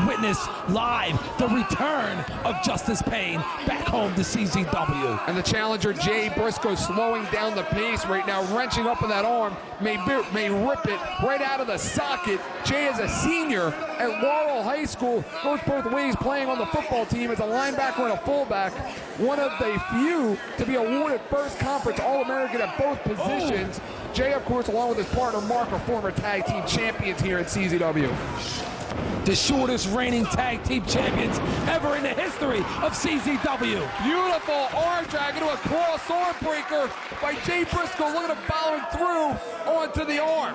witness live the return of Justice Payne back home to CZW. And the challenger, Jay Briscoe, slowing down the pace right now, wrenching up in that arm, may rip it right out of the socket. Jay is a senior at Laurel High School, goes both ways, playing on the football team as a linebacker and a fullback. One of the few to be awarded first conference All-American at both positions. Jay, of course, along with his partner Mark, are former tag team champions here at CZW. The shortest reigning tag team champions ever in the history of CZW. Beautiful arm drag into a cross arm breaker by Jay Briscoe. Look at him following through onto the arm.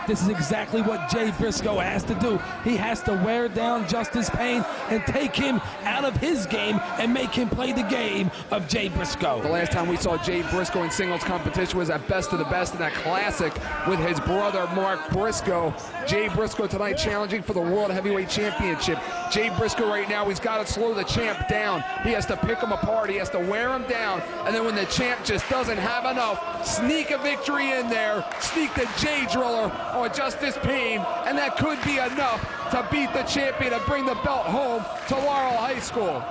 This is exactly what Jay Briscoe has to do. He has to wear down Justice Payne and take him out of his game and make him play the game of Jay Briscoe. The last time we saw Jay Briscoe in singles competition was at Best of the Best in that classic with his brother Mark Briscoe. Jay Briscoe tonight challenging for the World Heavyweight Championship. Jay Briscoe right now, he's got to slow the champ down. He has to pick him apart. He has to wear him down. And then when the champ just doesn't have enough, sneak a victory in there. Sneak the Jay Driller on Justice Payne, and that could be enough to beat the champion and bring the belt home to Laurel High School.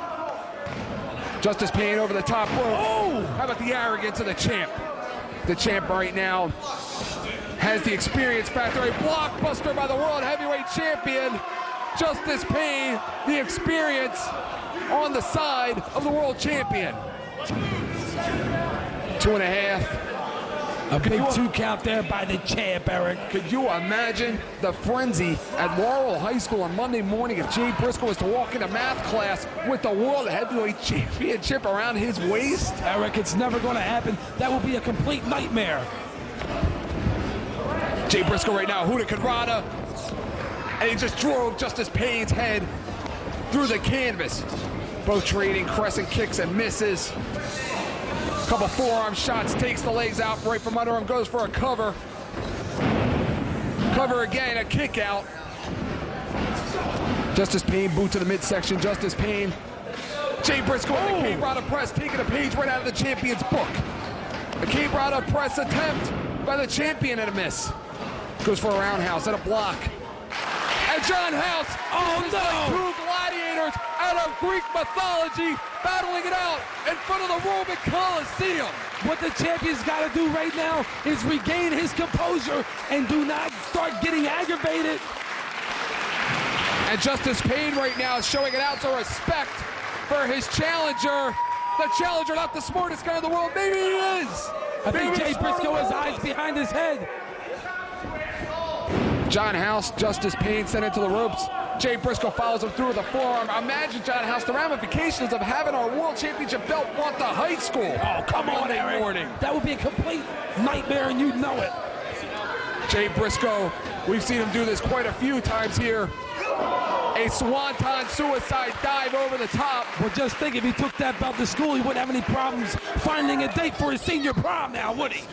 Justice Payne over the top rope. Oh! How about the arrogance of the champ? The champ right now has the experience factor. A blockbuster by the World Heavyweight Champion. Justice Payne, the experience on the side of the World Champion. 2.5. A big 2 count there by the champ, Eric. Could you imagine the frenzy at Laurel High School on Monday morning if Jay Briscoe was to walk into math class with the World Heavyweight Championship around his waist? Eric, it's never going to happen. That will be a complete nightmare. Jay Briscoe right now, Hurricanrana, and he just drove Justice Payne's head through the canvas. Both trading crescent kicks and misses. Couple forearm shots, takes the legs out right from under him, goes for a cover. Cover again, a kick out. Justice Payne, boot to the midsection. Justice Payne. Jay Briscoe on the Cape Rana press, taking a page right out of the champion's book. A Cape Rana press attempt by the champion and a miss. Goes for a roundhouse and a block. And John House, like 2 gladiators out of Greek mythology, battling it out in front of the Roman Coliseum. What the champion's got to do right now is regain his composure and do not start getting aggravated. And Justice Payne right now is showing an ounce of respect for his challenger. The challenger, not the smartest guy in the world. Maybe he is. I think Jay Briscoe has eyes behind his head. John House, Justice Payne sent into the ropes. Jay Briscoe follows him through with a forearm. Imagine, John House, the ramifications of having our World Championship belt want the high school. Oh, come on, Eric. Morning. That would be a complete nightmare, and you know it. Jay Briscoe, we've seen him do this quite a few times here. A swanton suicide dive over the top. Well, just think if he took that belt to school, he wouldn't have any problems finding a date for his senior prom now, would he?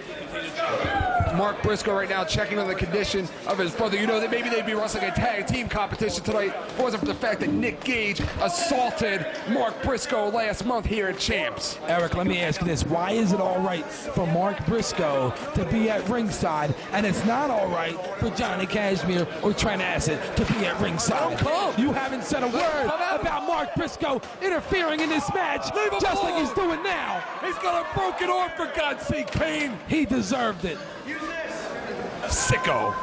Mark Briscoe right now checking on the condition of his brother. You know that maybe they'd be wrestling a tag team competition tonight if it wasn't for the fact that Nick Gage assaulted Mark Briscoe last month here at Champs. Eric, let me ask you this. Why is it all right for Mark Briscoe to be at ringside, and it's not all right for Johnny Cashmere or Trent Acid to be at ringside? You haven't said a word about Mark Briscoe interfering in this match, just like he's doing now. He's got a broken arm, for God's sake, Payne. He deserved it. Sicko.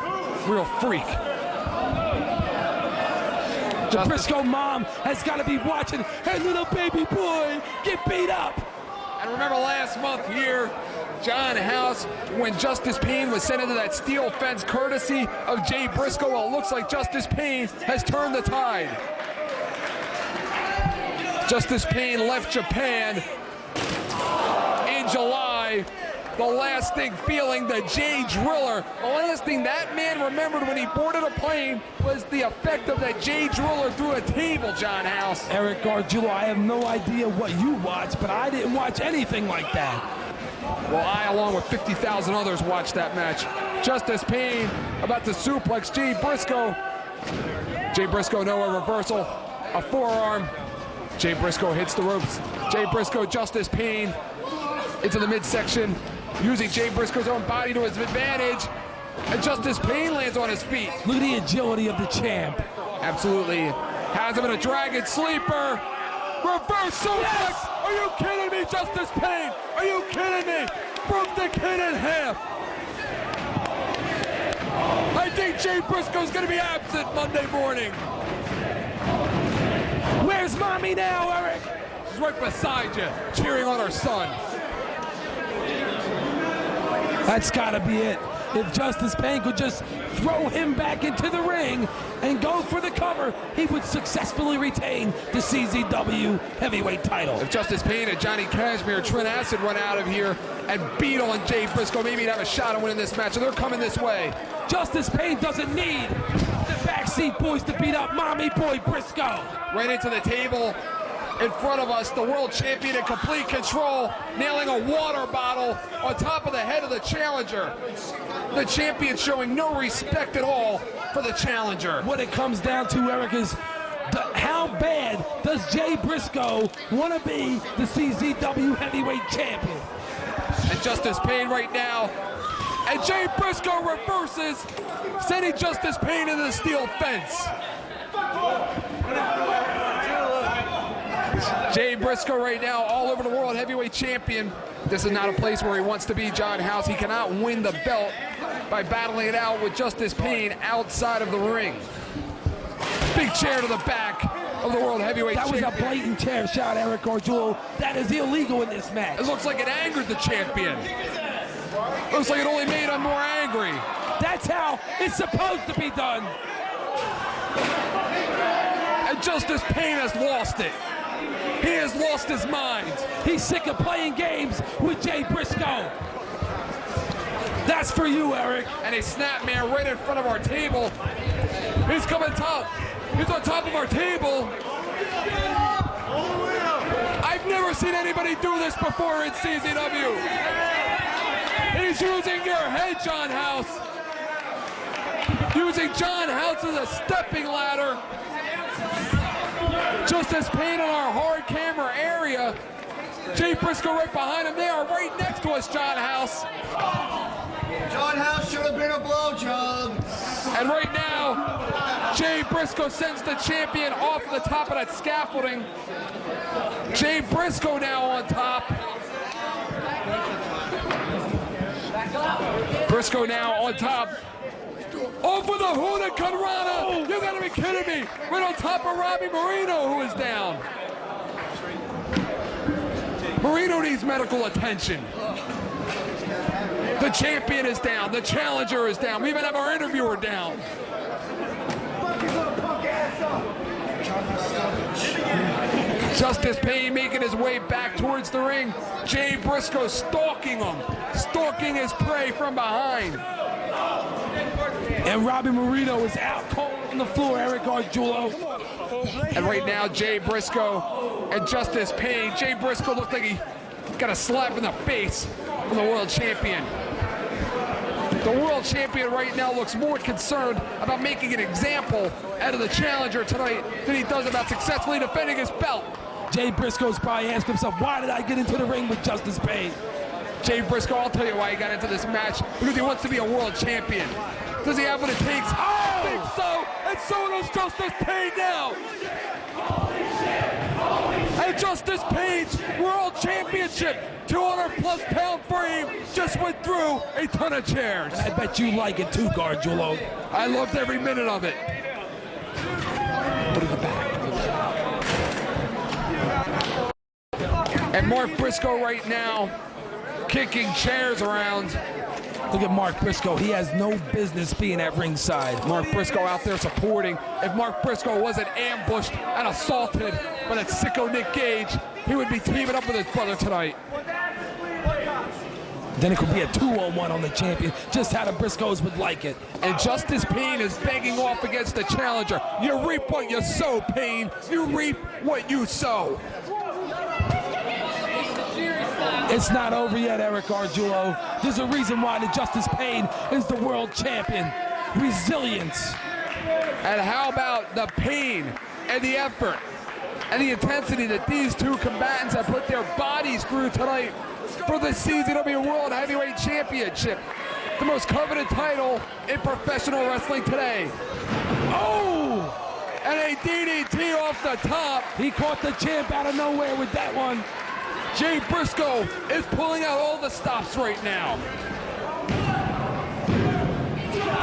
Real freak. The Briscoe mom has got to be watching her little baby boy get beat up. And remember last month here, John House, when Justice Payne was sent into that steel fence courtesy of Jay Briscoe, well, it looks like Justice Payne has turned the tide. Justice Payne left Japan in July. The lasting feeling, the Jay Driller. The last thing that man remembered when he boarded a plane was the effect of that Jay Driller through a table, John House. Eric Gargiulo, I have no idea what you watched, but I didn't watch anything like that. Well, I, along with 50,000 others, watched that match. Justice Payne about to suplex Jay Briscoe. Jay Briscoe, no reversal. A forearm. Jay Briscoe hits the ropes. Jay Briscoe, Justice Payne into the midsection, using Jay Briscoe's own body to his advantage. And Justice Payne lands on his feet. Look at the agility of the champ. Absolutely. Has him in a dragon sleeper. Reverse suplex. Yes! Are you kidding me, Justice Payne? Are you kidding me? Broke the kid in half. I think Jay Briscoe's going to be absent Monday morning. Where's mommy now, Eric? She's right beside you, cheering on her son. That's got to be it. If Justice Payne could just throw him back into the ring and go for the cover, he would successfully retain the CZW heavyweight title. If Justice Payne and Johnny Cashmere, Trent Acid run out of here and beat on Jay Briscoe, maybe he'd have a shot at winning this match, and they're coming this way. Justice Payne doesn't need the Backseat Boys to beat up Mommy Boy Briscoe. Right into the table. In front of us, the world champion in complete control, nailing a water bottle on top of the head of the challenger. The champion showing no respect at all for the challenger. What it comes down to, Eric, is how bad does Jay Briscoe want to be the CZW heavyweight champion? And Justice Payne right now And Jay Briscoe reverses, sending Justice Pain into the steel fence. Jay Briscoe right now all over the world heavyweight champion. This is not a place where he wants to be, John House. He cannot win the belt by battling it out with Justice Pain outside of the ring. Big chair to the back of the world heavyweight champion. That was a blatant chair shot, Eric Gargiulo. That is illegal in this match. It looks like it angered the champion. Looks like it only made him more angry. That's how it's supposed to be done. And Justice Pain has lost it. He has lost his mind. He's sick of playing games with Jay Briscoe. That's for you, Eric. And a snap man right in front of our table. He's coming top. He's on top of our table. I've never seen anybody do this before in CZW. He's using your head, John House. Using John House as a stepping ladder. Justice Pain on our hard camera area. Jay Briscoe right behind him. They are right next to us, John House. John House should have been a blowjob. And right now, Jay Briscoe sends the champion off the top of that scaffolding. Jay Briscoe now on top. Briscoe now on top. Over the Huna Conrada! You gotta be kidding me! Right on top of Robbie Marino, who is down. Marino needs medical attention. The champion is down. The challenger is down. We even have our interviewer down. Justice Pain making his way back towards the ring. Jay Briscoe stalking him. Stalking his prey from behind. And Robbie Marino is out cold on the floor, Eric Gargiulo. And right now, Jay Briscoe and Justice Pain. Jay Briscoe looks like he got a slap in the face from the world champion. The world champion right now looks more concerned about making an example out of the challenger tonight than he does about successfully defending his belt. Jay Briscoe's probably asking himself, why did I get into the ring with Justice Pain? Jay Briscoe, I'll tell you why he got into this match. Because he wants to be a world champion. Does he have what it takes? I think so, and so does Justice Pain now. And Justice Pain's world championship 200+ pound frame just went through a ton of chairs. I bet you like it too, Gargiulo. I loved every minute of it. Put it in the back. And Mark Briscoe right now kicking chairs around. Look at Mark Briscoe. He has no business being at ringside. Mark Briscoe out there supporting. If Mark Briscoe wasn't ambushed and assaulted by that sicko Nick Gage, he would be teaming up with his brother tonight. Then it could be a 2-on-1 on the champion, just how the Briscoes would like it. And Justice Pain is begging off against the challenger. You reap what you sow, Pain. You reap what you sow. It's not over yet, Eric Gargiulo. There's a reason why the Justice Pain is the world champion. Resilience. And how about the pain and the effort and the intensity that these two combatants have put their bodies through tonight for the CZW World Heavyweight Championship, the most coveted title in professional wrestling today. Oh! And a DDT off the top. He caught the champ out of nowhere with that one. Jay Briscoe is pulling out all the stops right now.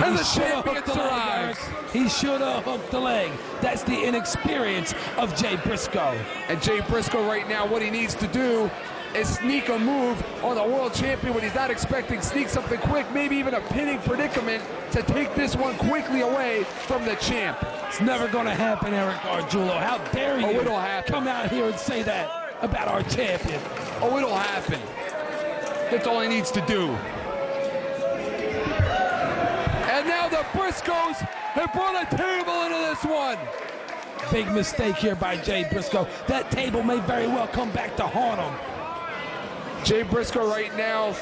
And the champion survives. He should have hooked the leg. That's the inexperience of Jay Briscoe. And Jay Briscoe right now, what he needs to do is sneak a move on the world champion when he's not expecting. Sneak something quick, maybe even a pinning predicament to take this one quickly away from the champ. It's never going to happen, Eric Gargiulo. How dare you it'll happen. Come out here and say that about our champion. Oh, it'll happen. That's all he needs to do. And now the Briscoes have brought a table into this one. Big mistake here by Jay Briscoe. That table may very well come back to haunt him. Jay Briscoe right now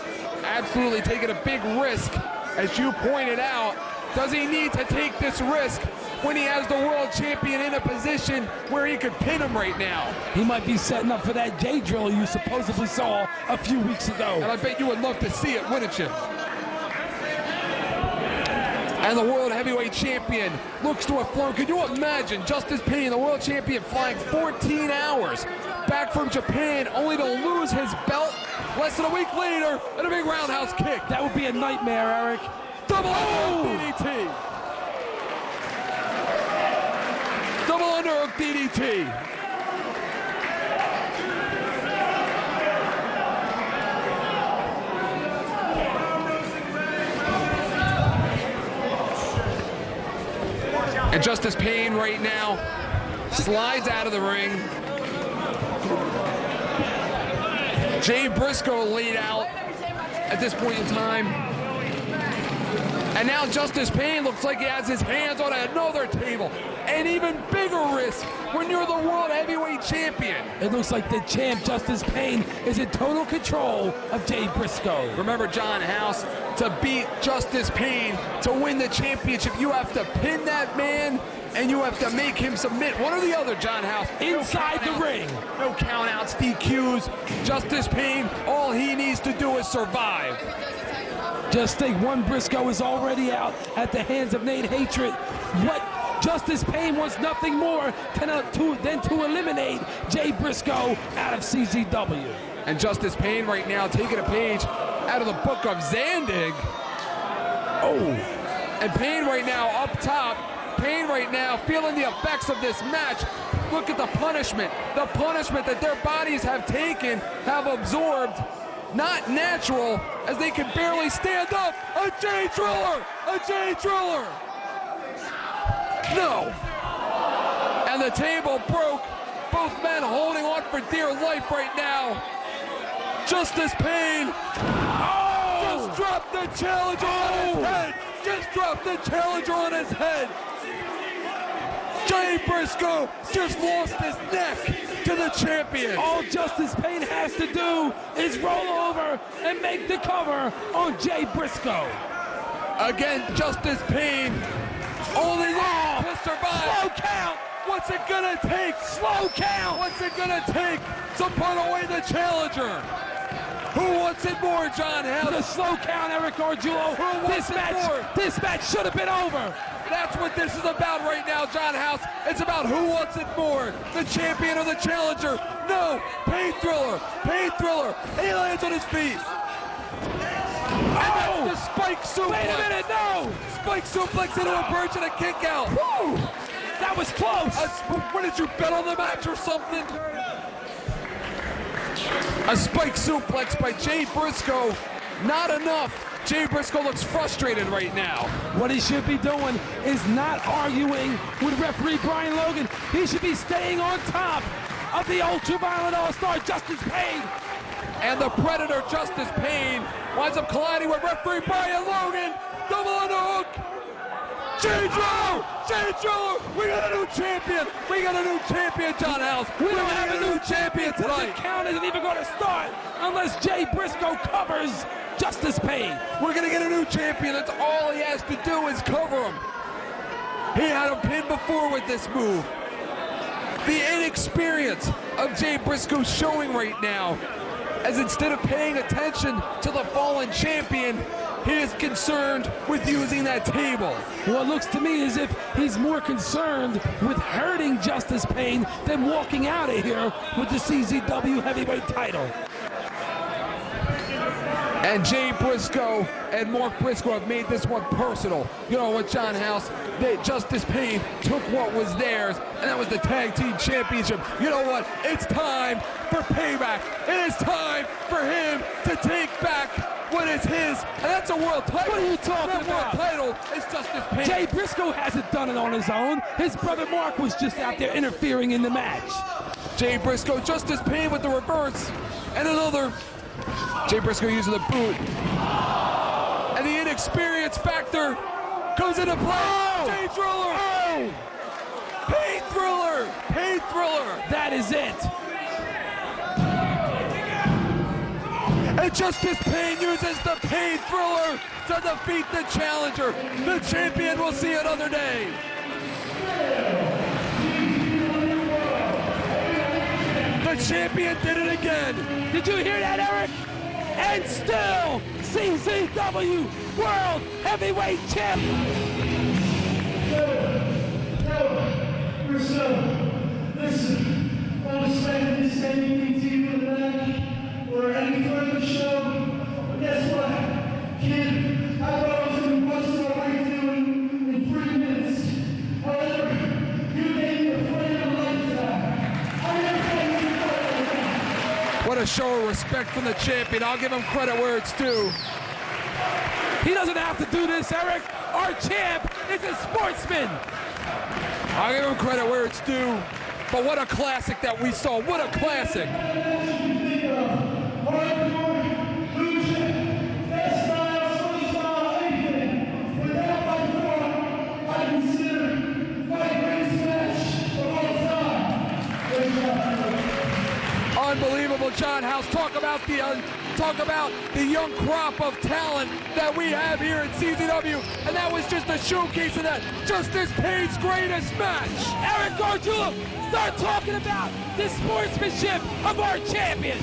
absolutely taking a big risk. As you pointed out, does he need to take this risk when he has the world champion in a position where he could pin him right now? He might be setting up for that J drill you supposedly saw a few weeks ago. And I bet you would love to see it, wouldn't you? And the World Heavyweight Champion looks to have flown. Could you imagine Justice Pain, the World Champion, flying 14 hours back from Japan only to lose his belt less than a week later in a big roundhouse kick? That would be a nightmare, Eric. Double underhook DDT. Double underhook DDT. And Justice Pain right now slides out of the ring. Jay Briscoe laid out at this point in time. And now Justice Pain looks like he has his hands on another table. An even bigger risk when you're the World Heavyweight Champion. It looks like the champ, Justice Pain, is in total control of Jay Briscoe. Remember, John House, to beat Justice Pain, to win the championship, you have to pin that man and you have to make him submit. One or the other, John House. Inside the ring. No countouts, DQs. Justice Pain, all he needs to do is survive. Just think, one Briscoe is already out at the hands of Nate Hatred. What Justice Pain wants nothing more than to eliminate Jay Briscoe out of CZW. And Justice Pain right now taking a page out of the book of Zandig. Oh, and Pain right now up top. Pain right now feeling the effects of this match. Look at the punishment that their bodies have taken, have absorbed. Not natural, as they can barely stand up. A Jay Driller! A Jay Driller! No! And the table broke. Both men holding on for dear life right now. Justice Pain. Oh! Just dropped the challenger on his head. Just dropped the challenger on his head. Jay Briscoe just lost his neck to the champion. All Justice Pain has to do is roll over and make the cover on Jay Briscoe. Again, Justice Pain only to survive. Slow count. What's it gonna take? Slow count. What's it gonna take to put away the challenger? Who wants it more, John House? The slow count, Eric Arjulo. This match should have been over. That's what this is about right now, John House. It's about who wants it more, the champion or the challenger. No, Pain Thriller, Pain Thriller. He lands on his feet. And that's the spike suplex. Wait a minute, no. Spike suplex into a bridge and a kick out. Woo. That was close. What did you bet on the match or something? A spike suplex by Jay Briscoe. Not enough. Jay Briscoe looks frustrated right now. What he should be doing is not arguing with referee Brian Logan. He should be staying on top of the ultraviolet all-star Justice Pain. And the Predator Justice Pain winds up colliding with referee Brian Logan. Double underhook. Jay Driller! Jay Driller! We got a new champion! We got a new champion, John House! We don't have a new champion tonight! The count isn't even going to start unless Jay Briscoe covers Justice Pain. We're going to get a new champion. That's all he has to do is cover him. He had him pinned before with this move. The inexperience of Jay Briscoe showing right now, as instead of paying attention to the fallen champion, he is concerned with using that table. Well, it looks to me as if he's more concerned with hurting Justice Pain than walking out of here with the CZW heavyweight title. And Jay Briscoe and Mark Briscoe have made this one personal. You know what, John House? Justice Pain took what was theirs, and that was the Tag Team Championship. You know what? It's time for payback. It is time for him to take back what is his, and that's a world title. What are you talking that about? World title is Justice Pain. Jay Briscoe hasn't done it on his own. His brother Mark was just out there interfering in the match. Jay Briscoe, Justice Pain with the reverse, and another. Jay Briscoe using the boot. And the inexperience factor comes into play. Oh! Jay Driller. Oh! Pain Thriller. Pain Thriller. That is it. And Justice Pain uses the Pain Thriller to defeat the challenger. The champion will see another day. The champion did it again. Did you hear that, Eric? And still, CZW World Heavyweight Champion. So, listen, I want to spend this anything to you in the back or any further show. But guess what, kid? I thought I was going to bust our way through in 3 minutes. However, you gave me a friend of a lifetime. I never thought you could fight like that. What a show of respect from the champion. I'll give him credit where it's due. He doesn't have to do this, Eric. Our champ is a sportsman. I'll give him credit where it's due. But what a classic that we saw. What a classic. Unbelievable, John House. Talk about the young crop of talent that we have here at CZW, and that was just a showcase of that. Just this Page's greatest match. Eric Gargiulo, start talking about the sportsmanship of our champion.